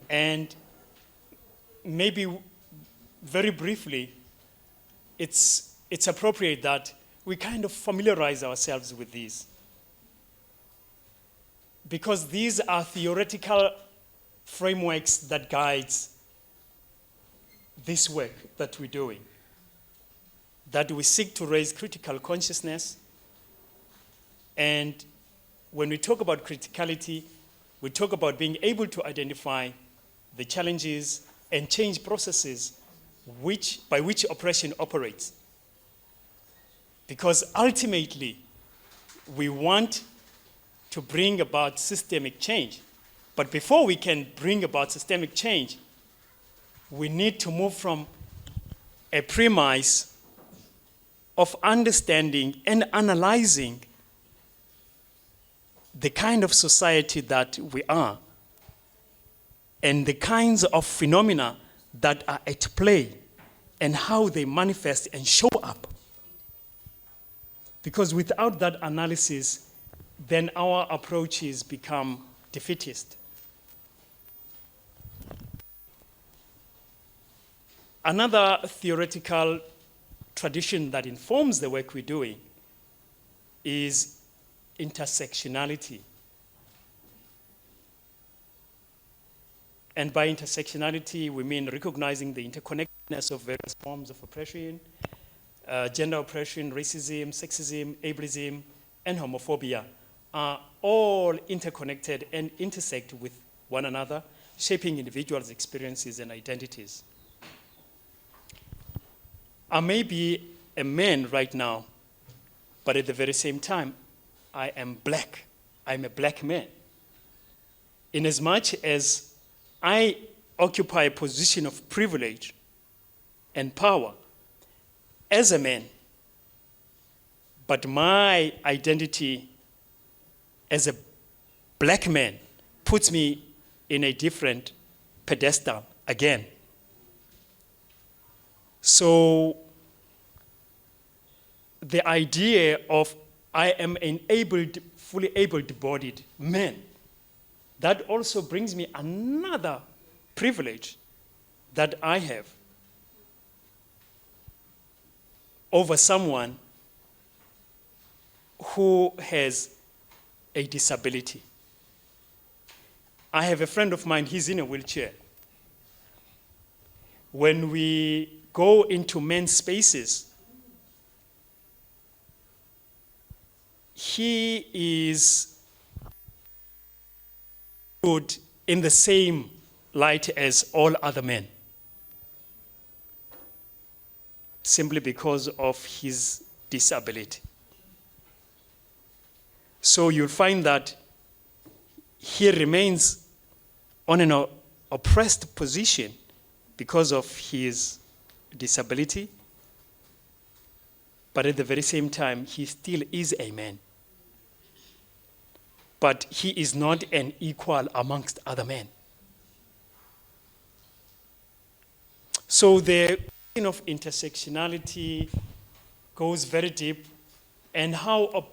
And maybe very briefly, it's appropriate that we kind of familiarize ourselves with these, because these are theoretical frameworks that guides this work that we're doing, that we seek to raise critical consciousness. And when we talk about criticality, we talk about being able to identify the challenges and change processes by which oppression operates. Because ultimately, we want to bring about systemic change. But before we can bring about systemic change, we need to move from a premise of understanding and analyzing the kind of society that we are and the kinds of phenomena that are at play and how they manifest and show up. Because without that analysis, then our approaches become defeatist. Another theoretical tradition that informs the work we're doing is intersectionality. And by intersectionality, we mean recognizing the interconnectedness of various forms of oppression, gender oppression, racism, sexism, ableism, and homophobia are all interconnected and intersect with one another, shaping individuals' experiences and identities. I may be a man right now, but at the very same time, I am black. I'm a black man. Inasmuch as I occupy a position of privilege and power, as a man, but my identity as a black man puts me in a different pedestal again. So the idea of I am an fully able-bodied man, that also brings me another privilege that I have over someone who has a disability. I have a friend of mine, he's in a wheelchair. When we go into men's spaces, he is good in the same light as all other men, simply because of his disability. So you'll find that he remains on an oppressed position because of his disability, but at the very same time, he still is a man. But he is not an equal amongst other men. So the question of intersectionality goes very deep, and how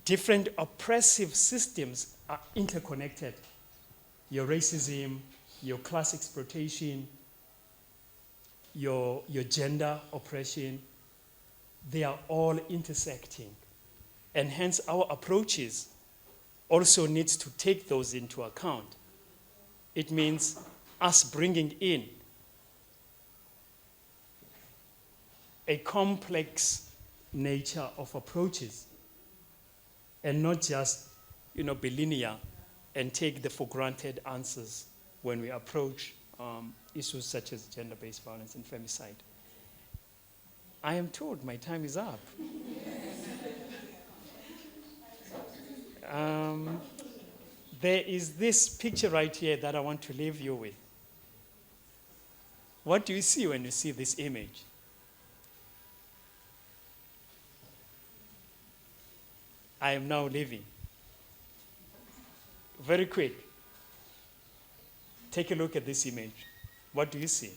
different oppressive systems are interconnected. Your racism, your class exploitation, your gender oppression, they are all intersecting. And hence our approaches also needs to take those into account. It means us bringing in a complex nature of approaches and not just, be linear and take the for granted answers when we approach issues such as gender-based violence and femicide. I am told my time is up. There is this picture right here that I want to leave you with. What do you see when you see this image? I am now leaving. Very quick. Take a look at this image. What do you see?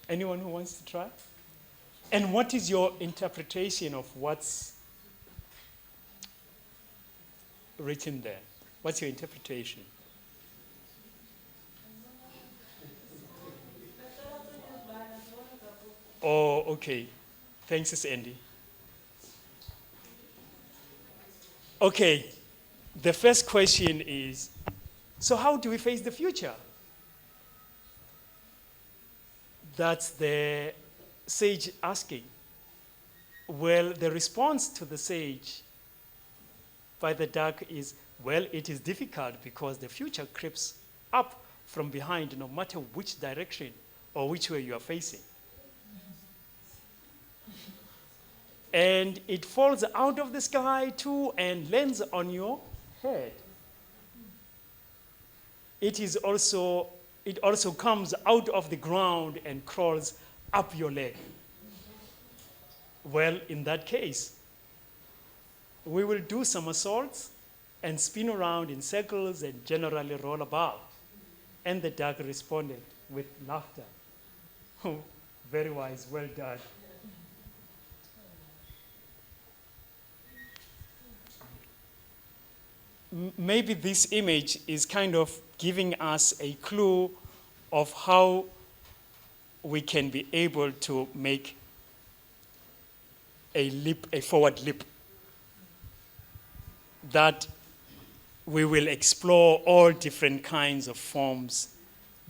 Anyone who wants to try? And what is your interpretation of what's written there? What's your interpretation? Oh, okay. Thanks, Ms. Andy. Okay, the first question is, so how do we face the future? That's the sage asking. Well, the response to the sage by the duck is, well, it is difficult because the future creeps up from behind no matter which direction or which way you are facing. And it falls out of the sky too and lands on your head. It also comes out of the ground and crawls up your leg. Well, in that case, we will do somersaults and spin around in circles and generally roll about. And the duck responded with laughter. Oh, very wise, well done. Maybe this image is kind of giving us a clue of how we can be able to make a forward leap. That we will explore all different kinds of forms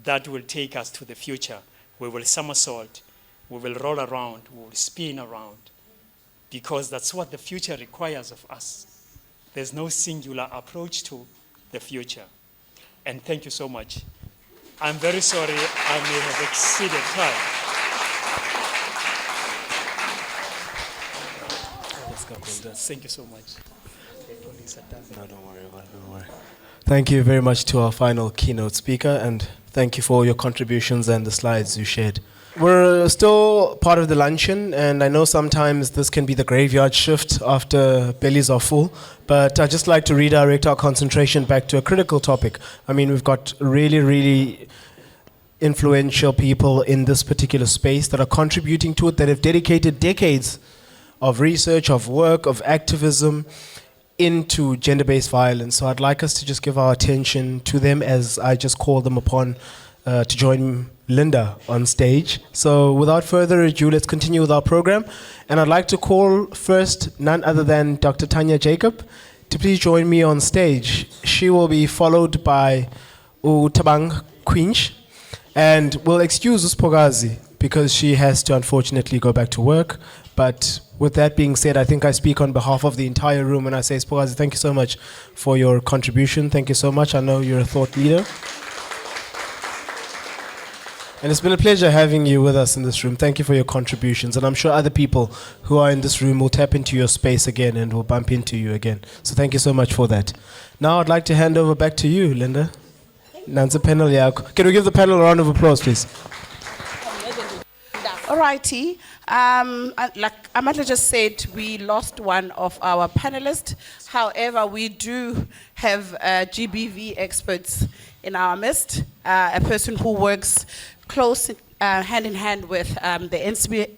that will take us to the future. We will somersault, we will roll around, we will spin around, because that's what the future requires of us. There's no singular approach to the future. And thank you so much. I'm very sorry I may have exceeded time. Thank you so much. No, don't worry about it, don't worry. Thank you very much to our final keynote speaker, and thank you for your contributions and the slides you shared. We're still part of the luncheon, and I know sometimes this can be the graveyard shift after bellies are full, but I'd just like to redirect our concentration back to a critical topic. I mean, we've got really influential people in this particular space that are contributing to it, that have dedicated decades of research, of work, of activism into gender-based violence. So I'd like us to just give our attention to them as I just call them upon to join Linda on stage. So without further ado, let's continue with our program. And I'd like to call first none other than Dr. Tanya Jacob to please join me on stage. She will be followed by Tabang Quinch. And we'll excuse Uspogazi because she has to unfortunately go back to work. But with that being said, I think I speak on behalf of the entire room when I say, Spogazi, thank you so much for your contribution. Thank you so much. I know you're a thought leader. And it's been a pleasure having you with us in this room. Thank you for your contributions. And I'm sure other people who are in this room will tap into your space again and will bump into you again. So thank you so much for that. Now I'd like to hand over back to you, Linda. Nancy panel, yeah. Can we give the panel a round of applause, please? Alrighty. Like Amanda just said, we lost one of our panelists. However, we do have GBV experts in our midst, a person who works close hand in hand with the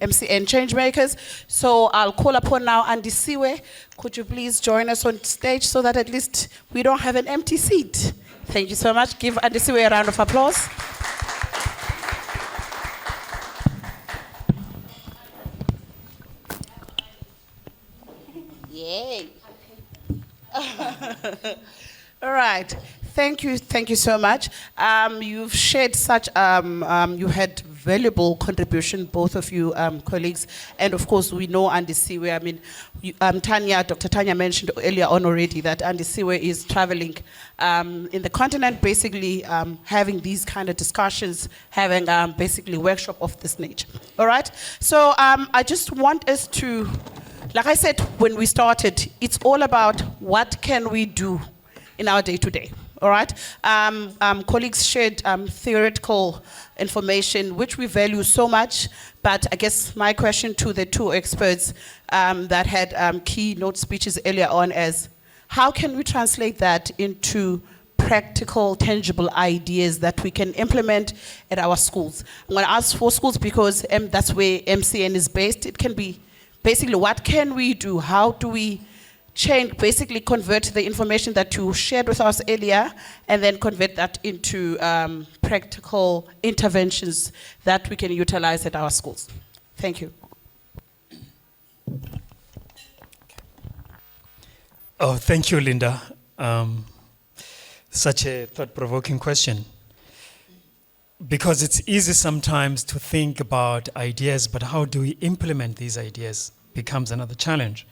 MCN Changemakers. So I'll call upon now Andy Siwe. Could you please join us on stage so that at least we don't have an empty seat? Thank you so much. Give Andy Siwe a round of applause. Yay. All right. Thank you so much. You've shared such, you had valuable contribution, both of you colleagues, and of course we know Andy Siwe. I mean, Dr. Tanya mentioned earlier on already that Andy Siwe is traveling in the continent, basically having these kind of discussions, having basically workshop of this nature. All right, so I just want us to, like I said when we started, it's all about what can we do in our day-to-day. All right, colleagues shared theoretical information, which we value so much, but I guess my question to the two experts that had keynote speeches earlier on is, how can we translate that into practical, tangible ideas that we can implement at our schools? I'm going to ask for schools because that's where MCN is based. It can be basically, what can we do? How do we change, basically convert the information that you shared with us earlier and then convert that into practical interventions that we can utilize at our schools? Thank you. Oh, thank you, Linda. Such a thought-provoking question. Because it's easy sometimes to think about ideas, but how do we implement these ideas becomes another challenge.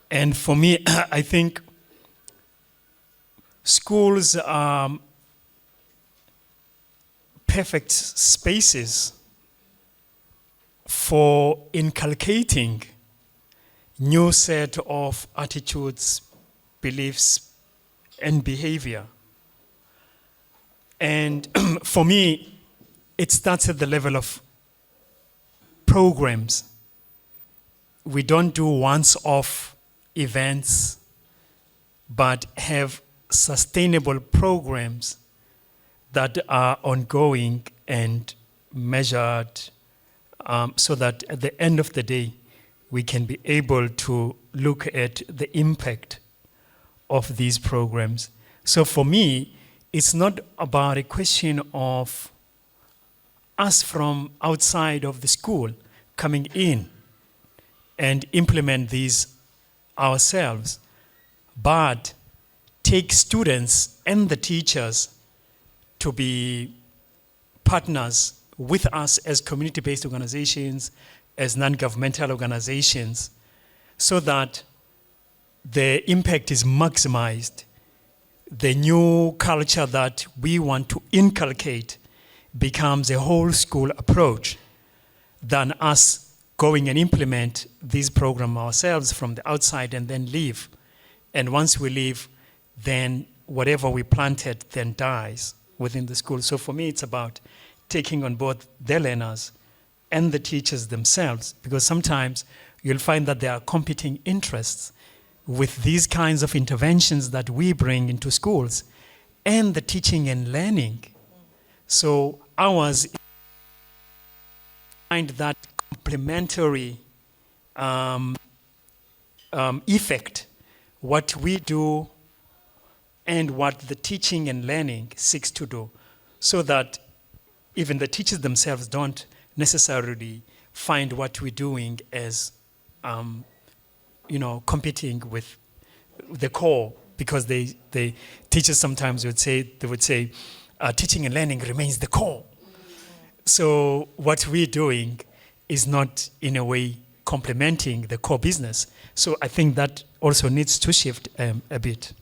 And for me, I think schools are perfect spaces for inculcating new set of attitudes, beliefs, and behavior. And for me, it starts at the level of programs. We don't do once-off events, but have sustainable programs that are ongoing and measured, so that at the end of the day, we can be able to look at the impact of these programs. So for me, it's not about a question of us from outside of the school coming in and implement these ourselves, but take students and the teachers to be partners with us as community-based organizations, as non-governmental organizations, so that the impact is maximized. The new culture that we want to inculcate becomes a whole school approach than us going and implement this program ourselves from the outside and then leave. And once we leave, then whatever we planted then dies within the school. So for me, it's about taking on board the learners and the teachers themselves, because sometimes you'll find that there are competing interests with these kinds of interventions that we bring into schools and the teaching and learning. So ours find that complementary effect, what we do and what the teaching and learning seeks to do, so that even the teachers themselves don't necessarily find what we're doing as competing with the core, because they teachers sometimes would say teaching and learning remains the core. So what we're doing is not in a way complementing the core business. So I think that also needs to shift a bit.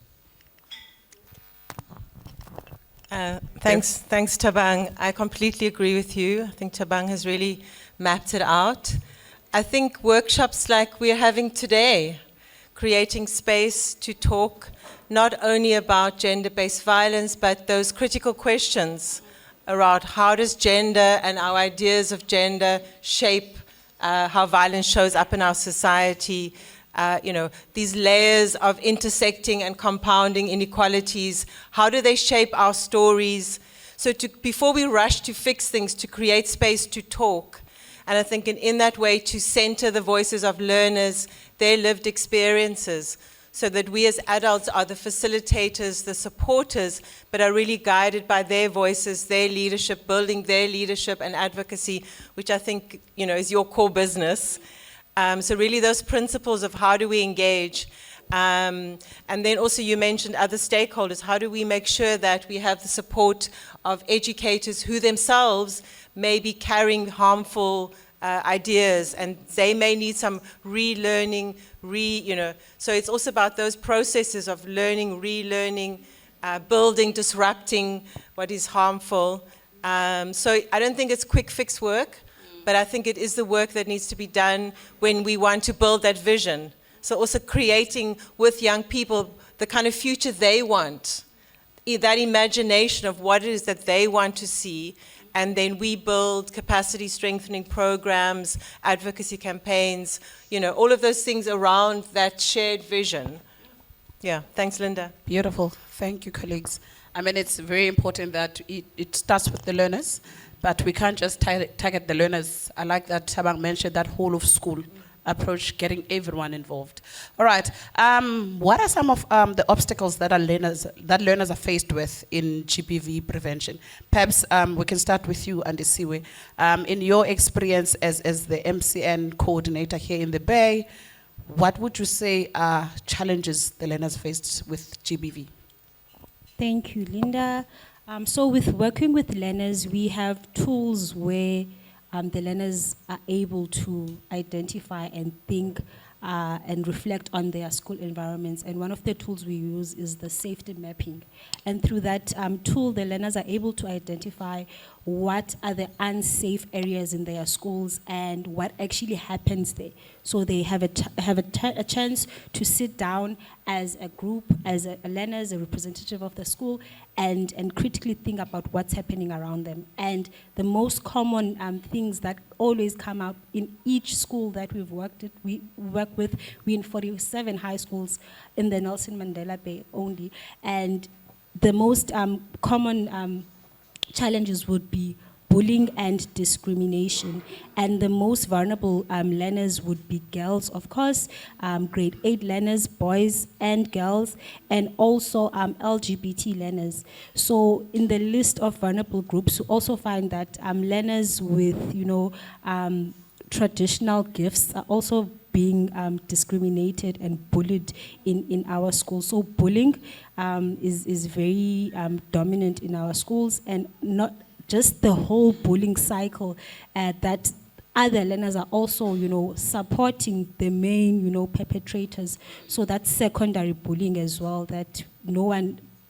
Thanks, Tabang. I completely agree with you. I think Tabang has really mapped it out. I think workshops like we're having today, creating space to talk not only about gender-based violence, but those critical questions around how does gender and our ideas of gender shape how violence shows up in our society. These layers of intersecting and compounding inequalities, how do they shape our stories? So before we rush to fix things, to create space to talk, and I think in that way to center the voices of learners, their lived experiences, so that we as adults are the facilitators, the supporters, but are really guided by their voices, their leadership, building their leadership and advocacy, which I think is your core business. So really those principles of how do we engage. And then also you mentioned other stakeholders. How do we make sure that we have the support of educators who themselves may be carrying harmful ideas, and they may need some relearning, So it's also about those processes of learning, relearning, building, disrupting what is harmful. So I don't think it's quick fix work, but I think it is the work that needs to be done when we want to build that vision. So also creating with young people the kind of future they want, that imagination of what it is that they want to see, and then we build capacity strengthening programs, advocacy campaigns, all of those things around that shared vision. Yeah, thanks, Linda. Beautiful. Thank you, colleagues. I mean, it's very important that it starts with the learners, but we can't just target the learners. I like that Tabang mentioned that whole of school approach, getting everyone involved. All right. What are some of the obstacles that learners are faced with in GBV prevention? Perhaps we can start with you, Andisiwe. In your experience as the MCN coordinator here in the Bay, what would you say are challenges the learners faced with GBV? Thank you, Linda. So with working with learners, we have tools where the learners are able to identify and think and reflect on their school environments. And one of the tools we use is the safety mapping. And through that tool, the learners are able to identify what are the unsafe areas in their schools and what actually happens there. So they have a chance to sit down as a group, as a learner, as a representative of the school, and critically think about what's happening around them. And the most common things that always come up in each school that we work with, we in 47 high schools in the Nelson Mandela Bay only. And the most common challenges would be bullying and discrimination. And the most vulnerable learners would be girls, of course, grade 8 learners, boys and girls, and also LGBT learners. So in the list of vulnerable groups, you also find that learners with, traditional gifts are also being discriminated and bullied in our schools. So bullying is very dominant in our schools, and not just the whole bullying cycle, that other learners are also, supporting the main, perpetrators. So that's secondary bullying as well, that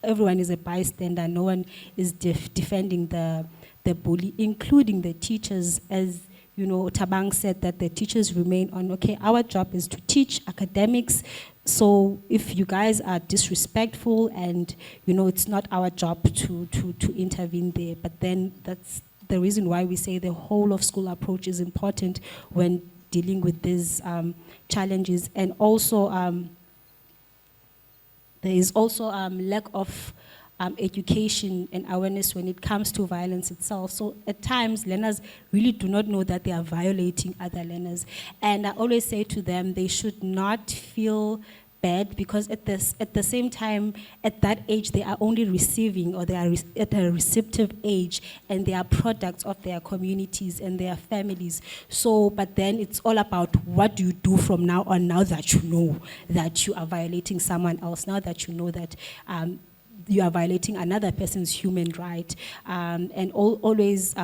everyone is a bystander, no one is defending the bully, including the teachers. As Tabang said, that the teachers remain on, okay, our job is to teach academics, So if you guys are disrespectful and, it's not our job to intervene there, but then that's the reason why we say the whole of school approach is important when dealing with these challenges. And also, there is also lack of education and awareness when it comes to violence itself. So at times, learners really do not know that they are violating other learners. And I always say to them, they should not feel bad, because at the same time, at that age, they are only receiving, or they are at a receptive age, and they are products of their communities and their families. So, but then it's all about what do you do from now on, now that you know that you are violating someone else, now that you know that you are violating another person's human right, and always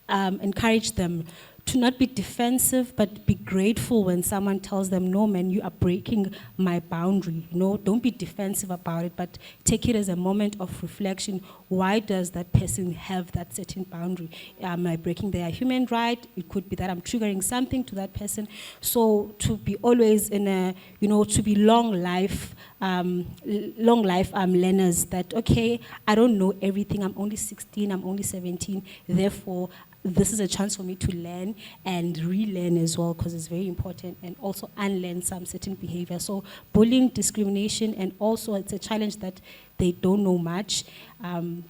encourage them to not be defensive, but be grateful when someone tells them, no, man, you are breaking my boundary. Don't be defensive about it, but take it as a moment of reflection. Why does that person have that certain boundary? Am I breaking their human right? It could be that I'm triggering something to that person. So to be always in a, to be long life learners, that, okay, I don't know everything. I'm only 16, I'm only 17. Therefore, this is a chance for me to learn and relearn as well, because it's very important, and also unlearn some certain behavior. So bullying, discrimination, and also it's a challenge that they don't know much.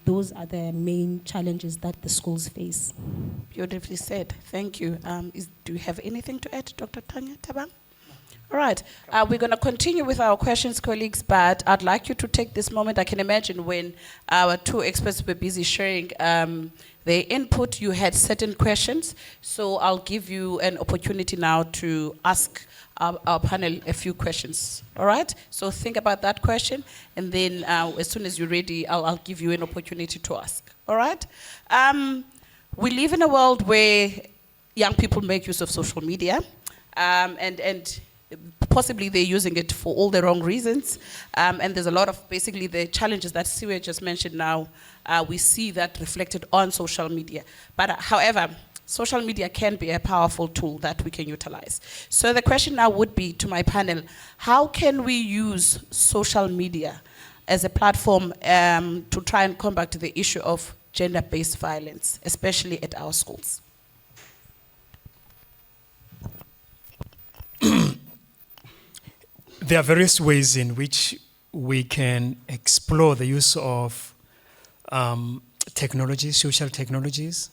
Those are the main challenges that the schools face. Beautifully said. Thank you. Do you have anything to add, Dr. Tanya Tabang? All right. We're going to continue with our questions, colleagues, but I'd like you to take this moment. I can imagine when our two experts were busy sharing their input, you had certain questions. So I'll give you an opportunity now to ask our panel a few questions. All right? So think about that question, and then as soon as you're ready, I'll give you an opportunity to ask. All right? We live in a world where young people make use of social media, and possibly they're using it for all the wrong reasons. And there's a lot of basically the challenges that Siwe just mentioned now. We see that reflected on social media. But however, social media can be a powerful tool that we can utilize. So the question now would be to my panel, how can we use social media as a platform to try and combat the issue of gender-based violence, especially at our schools? There are various ways in which we can explore the use of technologies, social technologies.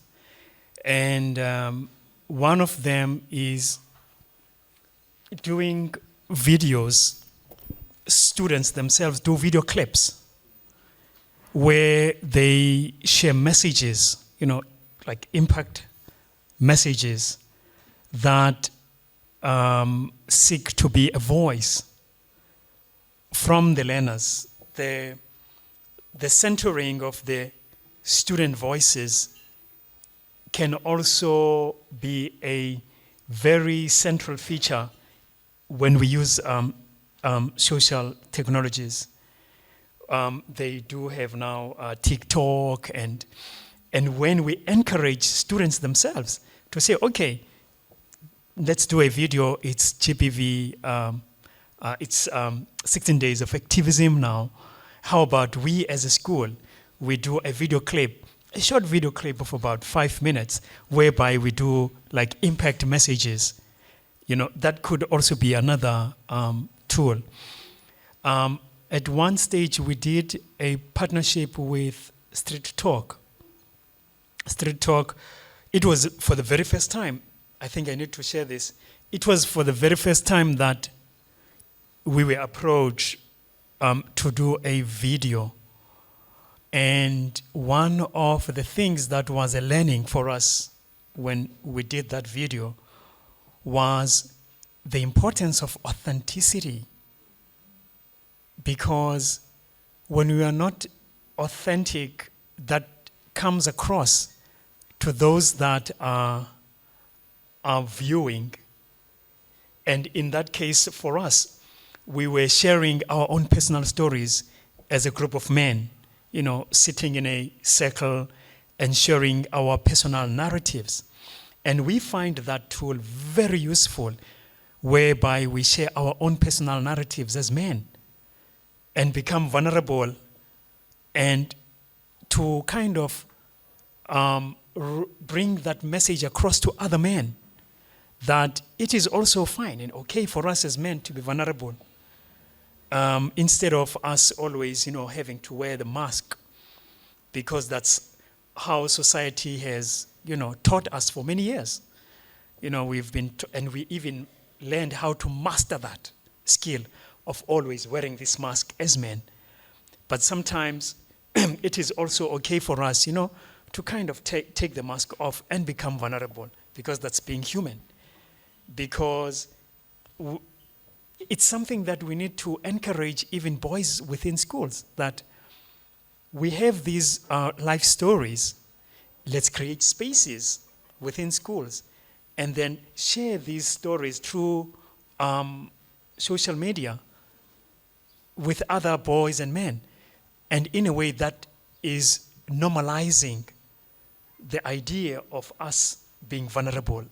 And one of them is doing videos. Students themselves do video clips where they share messages, like impact messages that seek to be a voice from the learners. The centering of the student voices can also be a very central feature when we use social technologies. They do have now TikTok, and when we encourage students themselves to say, okay, let's do a video, it's GBV, it's 16 days of activism now. How about we as a school, we do a video clip, a short video clip of about 5 minutes, whereby we do like impact messages. That could also be another tool. At one stage, we did a partnership with Street Talk. Street Talk, it was for the very first time, I think I need to share this. It was for the very first time that we were approached to do a video. And one of the things that was a learning for us when we did that video was the importance of authenticity. Because when we are not authentic, that comes across to those that are viewing. And in that case, for us, we were sharing our own personal stories as a group of men, sitting in a circle and sharing our personal narratives. And we find that tool very useful whereby we share our own personal narratives as men and become vulnerable, and to kind of bring that message across to other men that it is also fine and okay for us as men to be vulnerable, instead of us always, having to wear the mask, because that's how society has, taught us for many years. We've been, and we even learned how to master that skill of always wearing this mask as men. But sometimes it is also okay for us, to kind of take the mask off and become vulnerable, because that's being human. Because it's something that we need to encourage even boys within schools, that we have these life stories. Let's create spaces within schools and then share these stories through social media with other boys and men, and in a way that is normalizing the idea of us being vulnerable,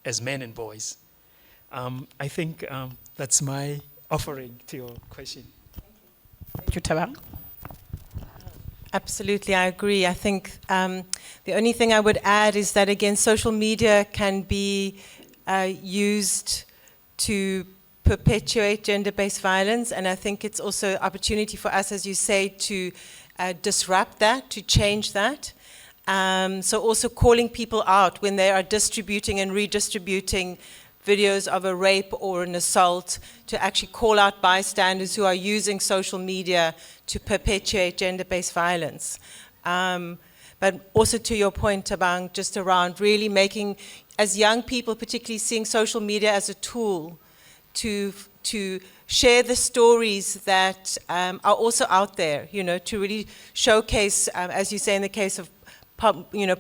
as men and boys. I think that's my offering to your question. Thank you, Tabang. Absolutely, I agree. I think the only thing I would add is that, again, social media can be used to perpetuate gender-based violence, and I think it's also an opportunity for us, as you say, to disrupt that, to change that. So also calling people out when they are distributing and redistributing videos of a rape or an assault, to actually call out bystanders who are using social media to perpetuate gender-based violence. But also to your point, Tabang, just around really making, as young people, particularly seeing social media as a tool to share the stories that are also out there, to really showcase, as you say in the case of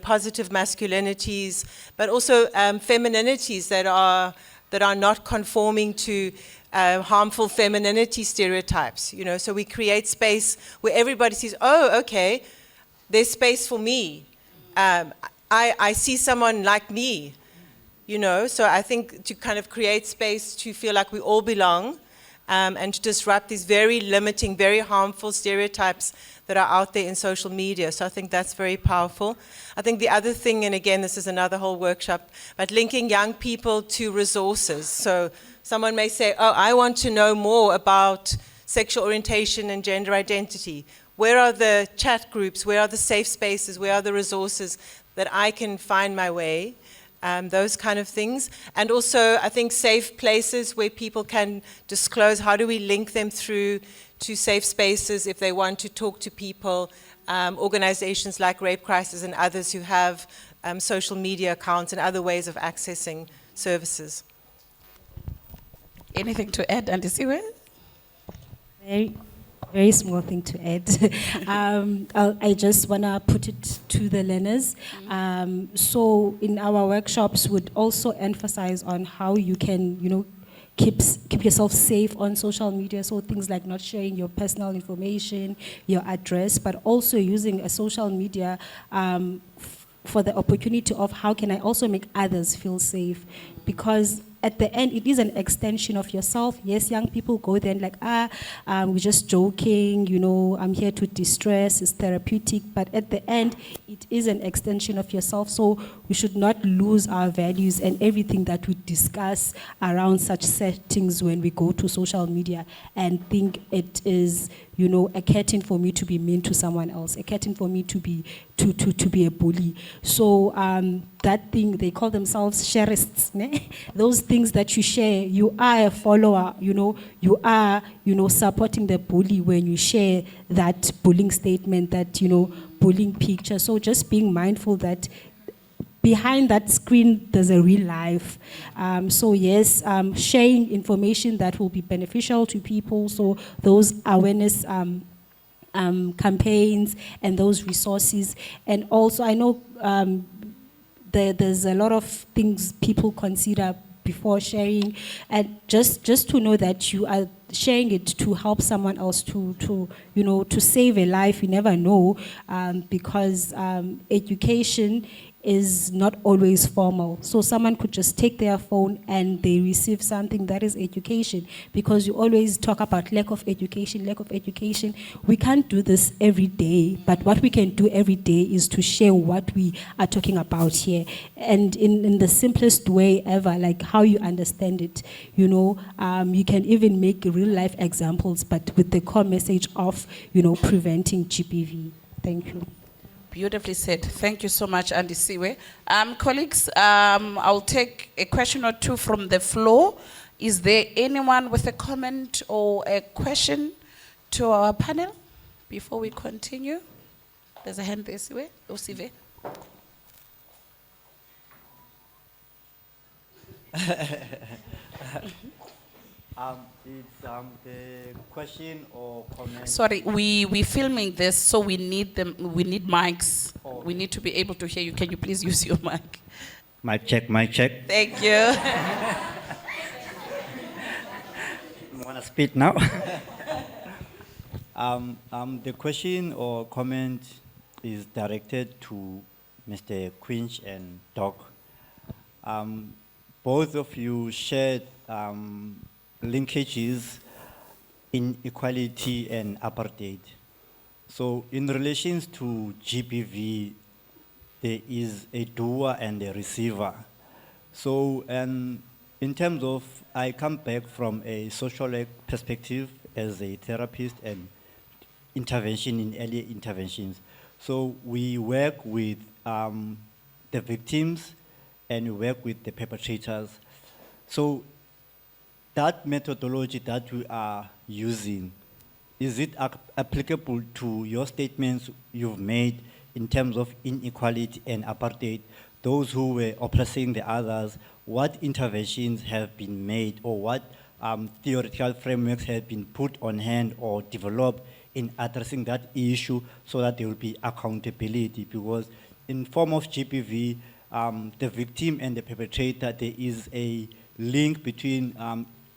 positive masculinities, but also femininities that are not conforming to harmful femininity stereotypes. So we create space where everybody sees, oh, okay, there's space for me. I see someone like me. So I think to kind of create space to feel like we all belong, and to disrupt these very limiting, very harmful stereotypes that are out there in social media. So I think that's very powerful. I think the other thing, and again, this is another whole workshop, but linking young people to resources. So someone may say, oh, I want to know more about sexual orientation and gender identity. Where are the chat groups? Where are the safe spaces? Where are the resources that I can find my way? Those kind of things. And also, I think safe places where people can disclose, how do we link them through to safe spaces if they want to talk to people, organizations like Rape Crisis and others who have social media accounts and other ways of accessing services. Anything to add, Andisiwe? Very small thing to add. I just want to put it to the learners. So in our workshops would also emphasize on how you can, keep yourself safe on social media. So things like not sharing your personal information, your address, but also using a social media for the opportunity of how can I also make others feel safe. Because at the end, it is an extension of yourself. Yes, young people go there and like, we're just joking, I'm here to distress, it's therapeutic. But at the end, it is an extension of yourself. So we should not lose our values and everything that we discuss around such settings when we go to social media and think it is, a curtain for me to be mean to someone else, a curtain for me to be a bully. So that thing, they call themselves shareists. Those things that you share, you are a follower, you are, supporting the bully when you share that bullying statement, that, bullying picture. So just being mindful that behind that screen, there's a real life. So yes, sharing information that will be beneficial to people. So those awareness campaigns and those resources. And also, I know there's a lot of things people consider before sharing, and just to know that you are sharing it to help someone else, to save a life. You never know, because education is not always formal. So someone could just take their phone and they receive something that is education, because you always talk about lack of education, lack of education. We can't do this every day, but what we can do every day is to share what we are talking about here. And in the simplest way ever, like how you understand it, you know, you can even make real life examples, but with the core message of, you know, preventing GBV. Thank you. Beautifully said. Thank you so much, Andy Siwe. Colleagues, I'll take a question or two from the floor. Is there anyone with a comment or a question to our panel before we continue? There's a hand there, Siwe. Siwe. It's the question or comment. Sorry, we're filming this, so we need them. We need mics. Oh. We need to be able to hear you. Can you please use your mic? Mic check, mic check. Thank you. Want to speak now? The question or comment is directed to Mr. Quinch and Doc. Both of you shared linkages in equality and apartheid. So in relation to GBV, there is a doer and a receiver. So in terms of, I come back from a social work perspective as a therapist and intervention in early interventions. So we work with the victims and we work with the perpetrators. So that methodology that we are using, is it applicable to your statements you've made in terms of inequality and apartheid, those who were oppressing the others? What interventions have been made, or what theoretical frameworks have been put on hand or developed in addressing that issue so that there will be accountability? Because in form of GBV, the victim and the perpetrator, there is a link between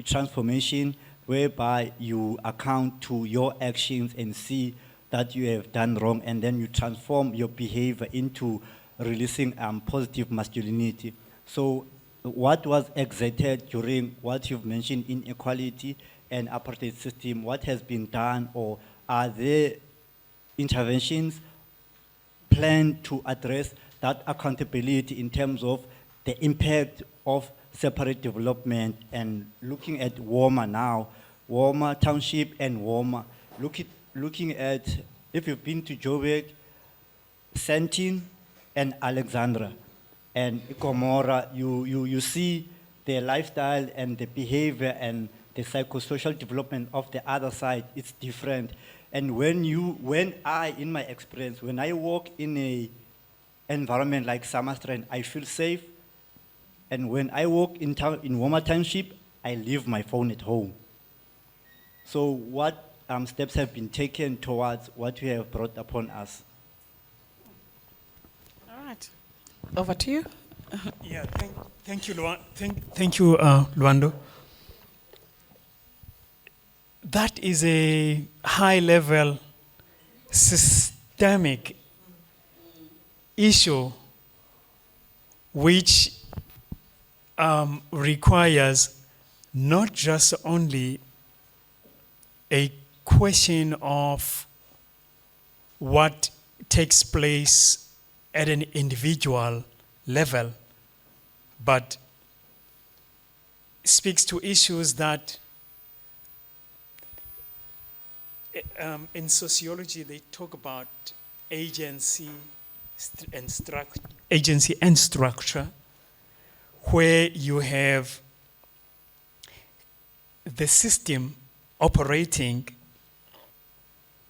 transformation whereby you account to your actions and see that you have done wrong, and then you transform your behavior into releasing positive masculinity. So what was exerted during what you've mentioned, inequality and apartheid system, what has been done, or are there interventions planned to address that accountability in terms of the impact of separate development? And looking at Woma now, Woma Township and Woma, looking at, if you've been to Joburg, Sentin and Alexandra and Gomorrah, you see their lifestyle and the behavior and the psychosocial development of the other side. It's different. And when I, in my experience, when I walk in a environment like Summerstrand, I feel safe. And when I walk in town, in Woma Township, I leave my phone at home. So what steps have been taken towards what we have brought upon us? All right. Over to you. Yeah, thank you, Luando. That is a high-level systemic issue which requires not just only a question of what takes place at an individual level, but speaks to issues that in sociology they talk about agency and structure, where you have the system operating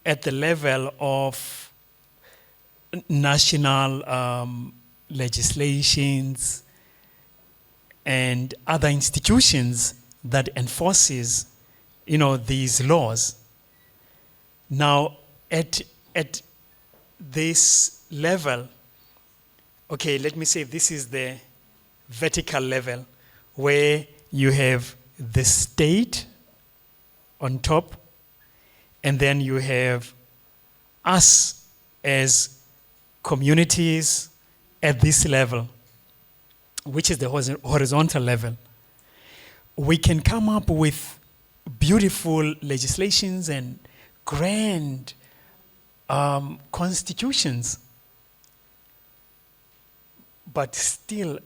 at the level of national legislations and other institutions that enforces, these laws. Now, at this level, okay, let me say this is the vertical level where you have the state on top, and then you have us as communities at this level, which is the horizontal level, we can come up with beautiful legislations and grand constitutions, but still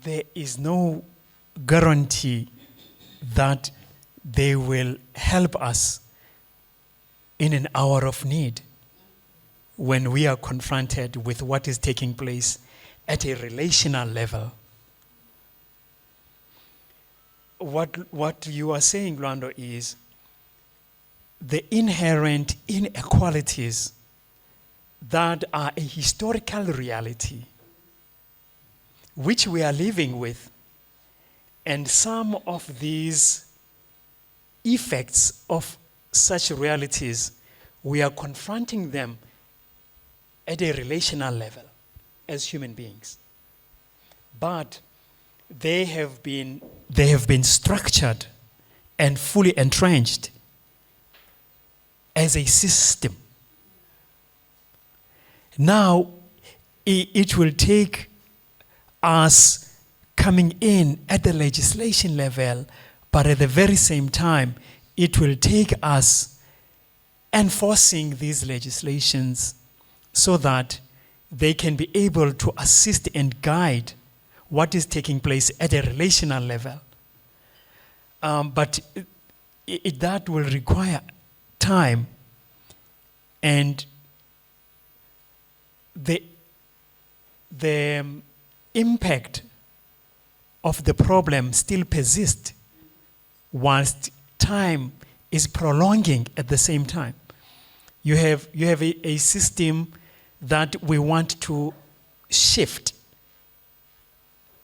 there is no guarantee that they will help us in an hour of need when we are confronted with what is taking place at a relational level. What you are saying, Lwando, is the inherent inequalities that are a historical reality which we are living with, and some of these effects of such realities, we are confronting them at a relational level as human beings. But they have been structured and fully entrenched as a system. Now, it will take us coming in at the legislation level, but at the very same time, it will take us enforcing these legislations so that they can be able to assist and guide what is taking place at a relational level. But that will require time, and the impact of the problem still persists whilst time is prolonging at the same time. You have a system that we want to shift,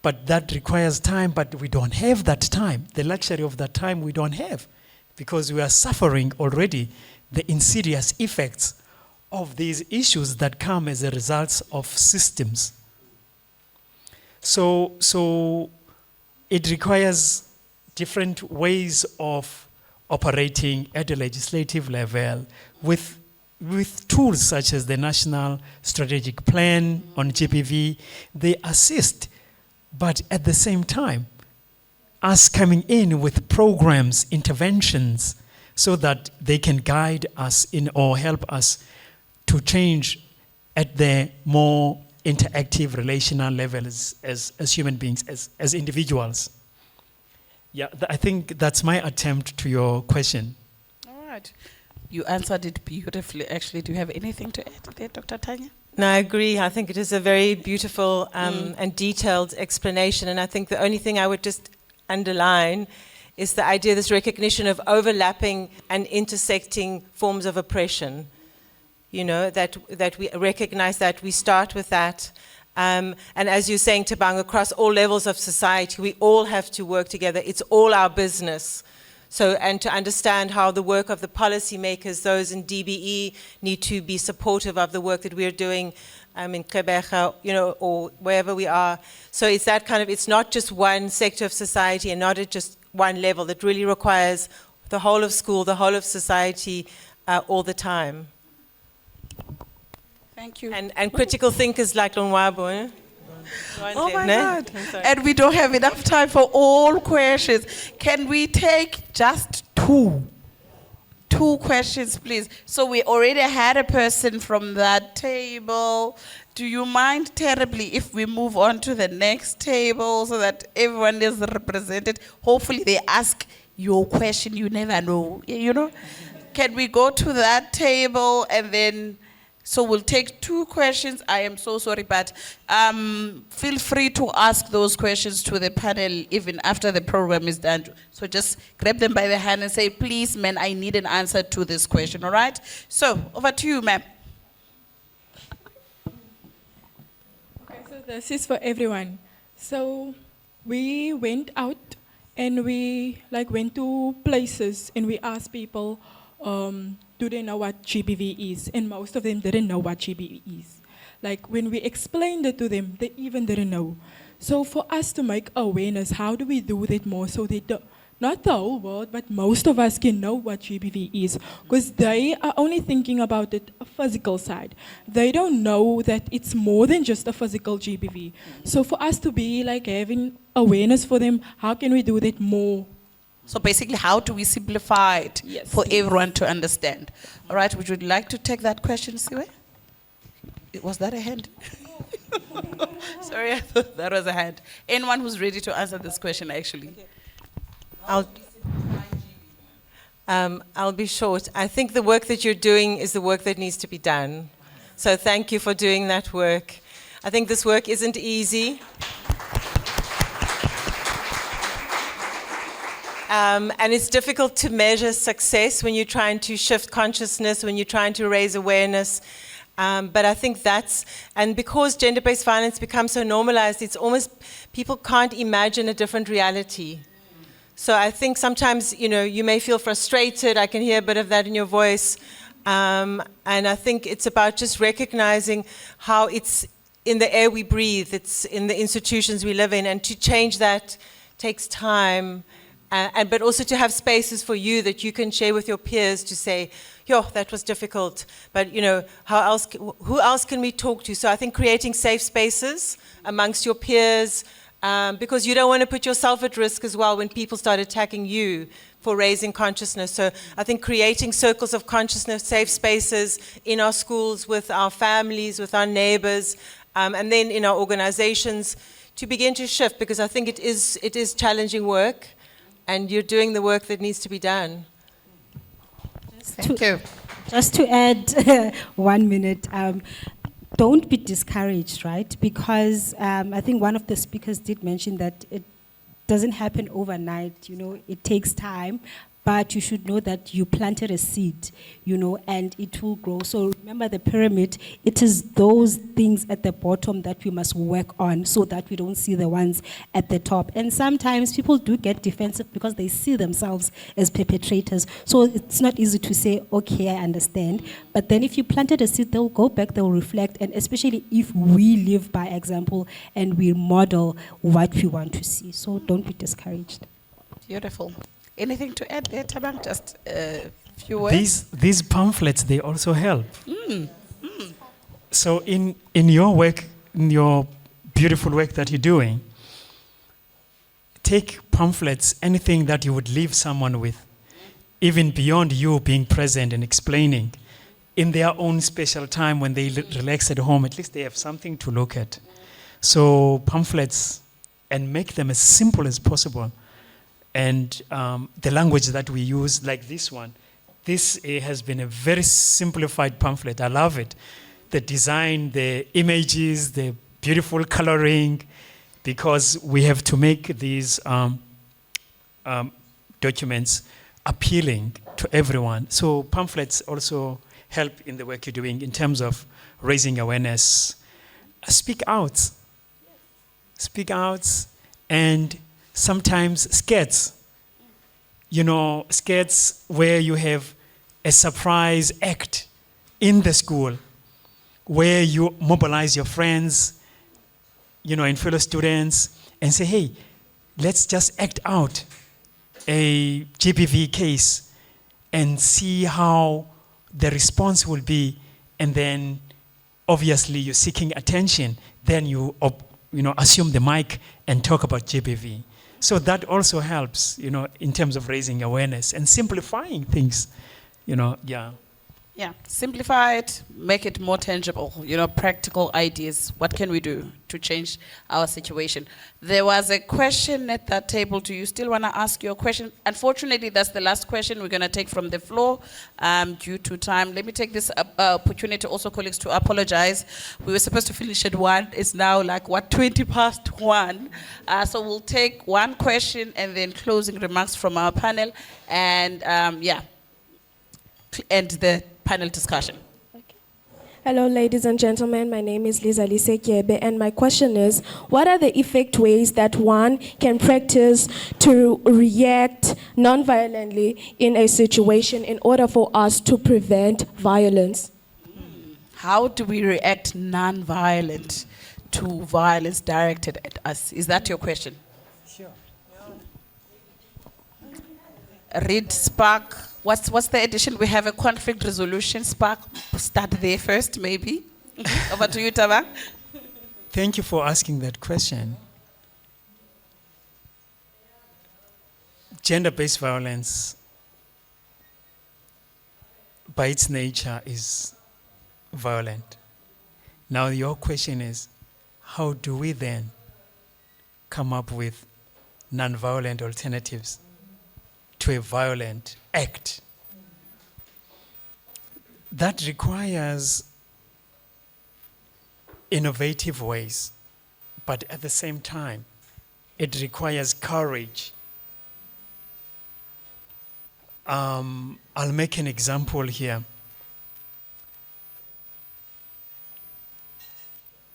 but that requires time, but we don't have that time. The luxury of that time we don't have, because we are suffering already the insidious effects of these issues that come as a result of systems. So it requires different ways of operating at the legislative level with tools such as the National Strategic Plan on GBV. They assist, but at the same time, us coming in with programs, interventions, so that they can guide us in or help us to change at the more interactive relational levels as human beings, as individuals. Yeah, I think that's my attempt to your question. All right. You answered it beautifully, actually. Do you have anything to add there, Dr. Tanya? No, I agree. I think it is a very beautiful and detailed explanation. And I think the only thing I would just underline is the idea, this recognition of overlapping and intersecting forms of oppression. You know, that we recognize that, we start with that. And as you're saying, Tabang, across all levels of society, we all have to work together. It's all our business. So, and to understand how the work of the policymakers, those in DBE, need to be supportive of the work that we're doing in Gqeberha, you know, or wherever we are. So it's that kind of, it's not just one sector of society and not at just one level. That really requires the whole of school, the whole of society, all the time. Thank you. And critical thinkers like Lonwabo, eh? Oh my God. And we don't have enough time for all questions. Can we take just two questions, please? So we already had a person from that table. Do you mind terribly if we move on to the next table so that everyone is represented? Hopefully they ask your question, you never know, you know? Can we go to that table and then... So we'll take two questions. I am so sorry, but feel free to ask those questions to the panel even after the program is done. So just grab them by the hand and say, please, ma'am, I need an answer to this question, all right? So over to you, ma'am. Okay, so this is for everyone. So we went out and we went to places and we asked people, do they know what GBV is? And most of them didn't know what GBV is. Like when we explained it to them, they even didn't know. So for us to make awareness, how do we do that more so they not the whole world, but most of us can know what GBV is, because they are only thinking about it a physical side. They don't know that it's more than just a physical GBV. So for us to be like having awareness for them, how can we do that more? So basically, how do we simplify it for everyone to understand? All right, would you like to take that question, Siwe? Was that a hand? Sorry, I thought that was a hand. Anyone who's ready to answer this question, actually. I'll be short. I think the work that you're doing is the work that needs to be done. So thank you for doing that work. I think this work isn't easy. And it's difficult to measure success when you're trying to shift consciousness, when you're trying to raise awareness. But I think and because gender-based violence becomes so normalized, it's almost, people can't imagine a different reality. So I think sometimes, you may feel frustrated. I can hear a bit of that in your voice. And I think it's about just recognizing how it's in the air we breathe, it's in the institutions we live in, and to change that takes time. But also to have spaces for you that you can share with your peers to say, yo, that was difficult, but who else can we talk to? So I think creating safe spaces amongst your peers, because you don't want to put yourself at risk as well when people start attacking you for raising consciousness. So I think creating circles of consciousness, safe spaces in our schools, with our families, with our neighbors, and then in our organizations to begin to shift, because I think it is challenging work. And you're doing the work that needs to be done. Thank you. Just to add 1 minute, don't be discouraged, right? Because I think one of the speakers did mention that it doesn't happen overnight, it takes time. But you should know that you planted a seed, and it will grow. So remember the pyramid, it is those things at the bottom that we must work on so that we don't see the ones at the top. And sometimes people do get defensive because they see themselves as perpetrators. So it's not easy to say, okay, I understand. But then if you planted a seed, they'll go back, they'll reflect, and especially if we live by example and we model what we want to see. So don't be discouraged. Beautiful. Anything to add there, Tabang? Just a few words. These pamphlets, they also help. So in your work, in your beautiful work that you're doing, take pamphlets, anything that you would leave someone with, even beyond you being present and explaining, in their own special time when they relax at home, at least they have something to look at. So pamphlets, and make them as simple as possible. And the language that we use, like this one, this has been a very simplified pamphlet. I love it. The design, the images, the beautiful coloring, because we have to make these documents appealing to everyone. So pamphlets also help in the work you're doing in terms of raising awareness. Speak out. Speak out, and sometimes skits, skits where you have a surprise act in the school where you mobilize your friends, and fellow students and say, hey, let's just act out a GBV case and see how the response will be. And then obviously you're seeking attention. Then you assume the mic and talk about GBV. So that also helps, in terms of raising awareness and simplifying things, yeah. Yeah, simplify it, make it more tangible, practical ideas. What can we do to change our situation? There was a question at that table. Do you still want to ask your question? Unfortunately, that's the last question we're going to take from the floor due to time. Let me take this opportunity also, colleagues, to apologize. We were supposed to finish at 1. It's now 20 past 1. So we'll take one question and then closing remarks from our panel. And end the panel discussion. Hello, ladies and gentlemen. My name is Liza Lisekiebe, and my question is, what are the effect ways that one can practice to react non-violently in a situation in order for us to prevent violence? How do we react non-violent to violence directed at us? Is that your question? Sure. read Spark. What's the edition? We have a conflict resolution Spark. Start there first, maybe. Over to you, Taba. Thank you for asking that question. Gender-based violence, by its nature, is violent. Now your question is, how do we then come up with non-violent alternatives to a violent act? That requires innovative ways, but at the same time, it requires courage. I'll make an example here.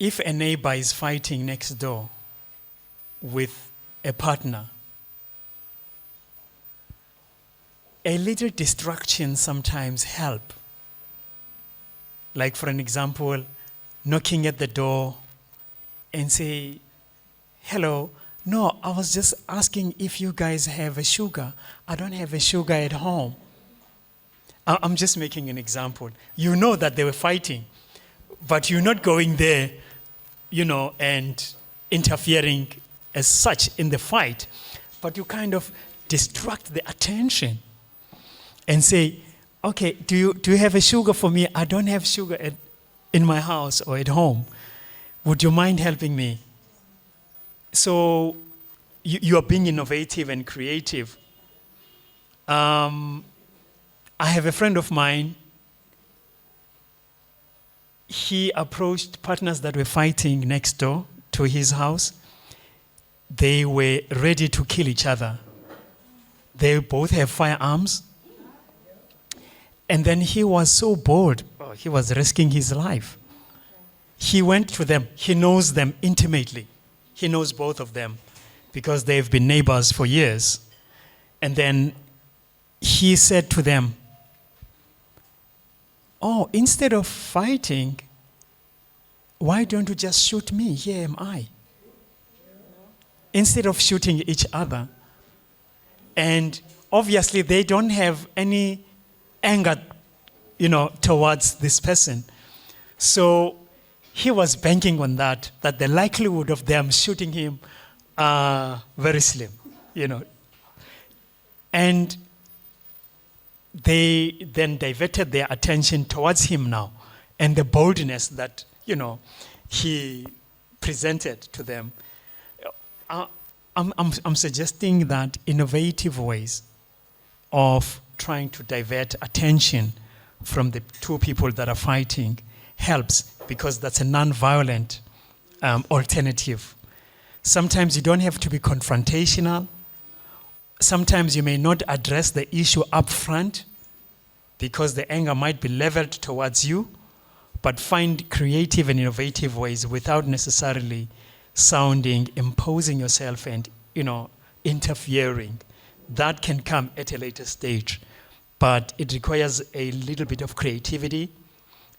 If a neighbor is fighting next door with a partner, a little distraction sometimes help. Like for an example, knocking at the door and say, hello, no, I was just asking if you guys have a sugar. I don't have a sugar at home. I'm just making an example. You know that they were fighting, but you're not going there, and interfering as such in the fight, but you kind of distract the attention and say, okay, do you have a sugar for me? I don't have sugar in my house or at home. Would you mind helping me? So you are being innovative and creative. I have a friend of mine. He approached partners that were fighting next door to his house. They were ready to kill each other. They both have firearms. And then he was so bold, he was risking his life. He went to them. He knows them intimately. He knows both of them because they've been neighbors for years. And then he said to them, oh, instead of fighting, why don't you just shoot me? Here am I. Instead of shooting each other. And obviously they don't have any anger, towards this person. So he was banking on that the likelihood of them shooting him are very slim, And they then diverted their attention towards him now, and the boldness that, he presented to them. I'm suggesting that innovative ways of trying to divert attention from the two people that are fighting helps, because that's a non-violent alternative. Sometimes you don't have to be confrontational. Sometimes you may not address the issue up front because the anger might be leveled towards you, but find creative and innovative ways without necessarily imposing yourself and, interfering. That can come at a later stage, but it requires a little bit of creativity.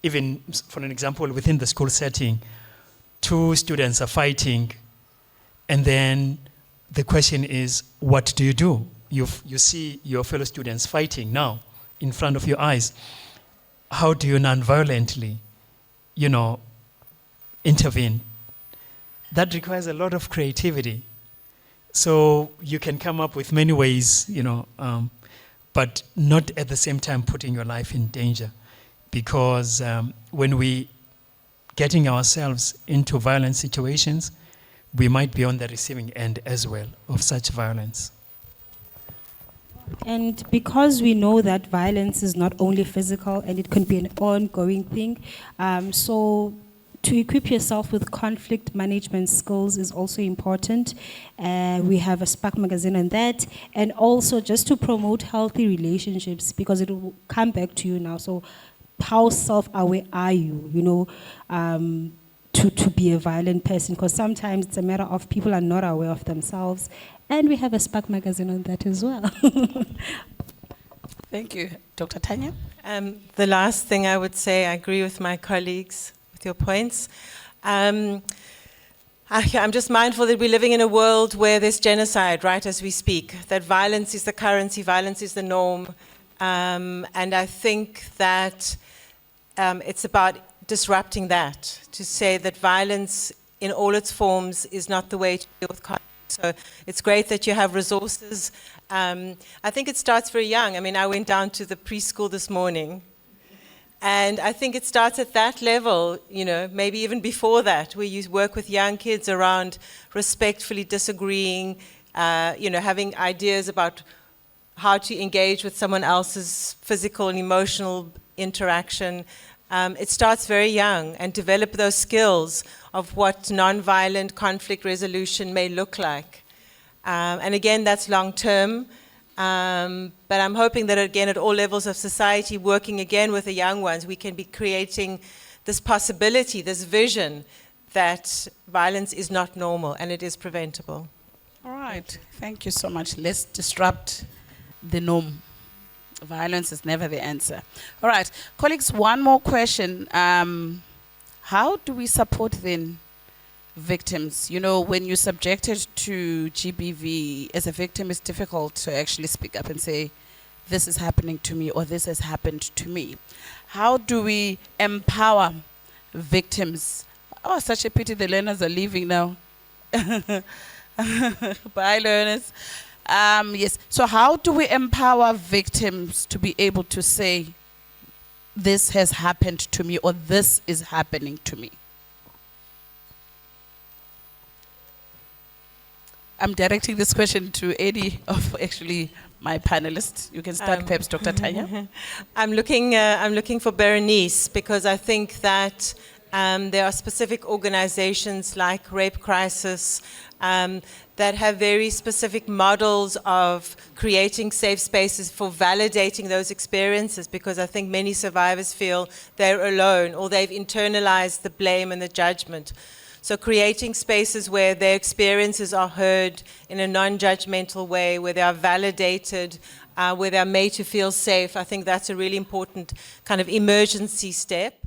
Even, for an example, within the school setting, two students are fighting, and then the question is, what do? You see your fellow students fighting now in front of your eyes. How do you non-violently, intervene? That requires a lot of creativity. So you can come up with many ways, but not at the same time putting your life in danger. Because when we getting ourselves into violent situations, we might be on the receiving end as well of such violence. And because we know that violence is not only physical and it can be an ongoing thing, so to equip yourself with conflict management skills is also important. We have a Spark magazine on that, and also just to promote healthy relationships, because it will come back to you now. So how self-aware are you, to be a violent person? Because sometimes it's a matter of people are not aware of themselves. And we have a Spark magazine on that as well. Thank you. Dr. Tanya? The last thing I would say, I agree with my colleagues with your points. I'm just mindful that we're living in a world where there's genocide right as we speak, that violence is the currency, violence is the norm. And I think that it's about disrupting that, to say that violence in all its forms is not the way to deal with conflict. So it's great that you have resources. I think it starts very young. I mean, I went down to the preschool this morning, and I think it starts at that level, you know, maybe even before that, where you work with young kids around respectfully disagreeing, you know, having ideas about how to engage with someone else's physical and emotional interaction. It starts very young, and develop those skills of what nonviolent conflict resolution may look like. And again, that's long term. But I'm hoping that again, at all levels of society, working again with the young ones, we can be creating this possibility, this vision that violence is not normal and it is preventable. All right, thank you so much. Let's disrupt the norm. Violence is never the answer. All right, colleagues, one more question. How do we support then victims? You know, when you're subjected to GBV, as a victim, it's difficult to actually speak up and say, this is happening to me, or this has happened to me. How do we empower victims? Oh, such a pity the learners are leaving now. Bye, learners. Yes, so how do we empower victims to be able to say, this has happened to me, or this is happening to me? I'm directing this question to any of actually my panelists. You can start, perhaps, Dr. Tanya. I'm looking for Berenice, because I think that there are specific organizations like Rape Crisis that have very specific models of creating safe spaces for validating those experiences, because I think many survivors feel they're alone, or they've internalized the blame and the judgment. So creating spaces where their experiences are heard in a non-judgmental way, where they are validated, where they're made to feel safe, I think that's a really important kind of emergency step.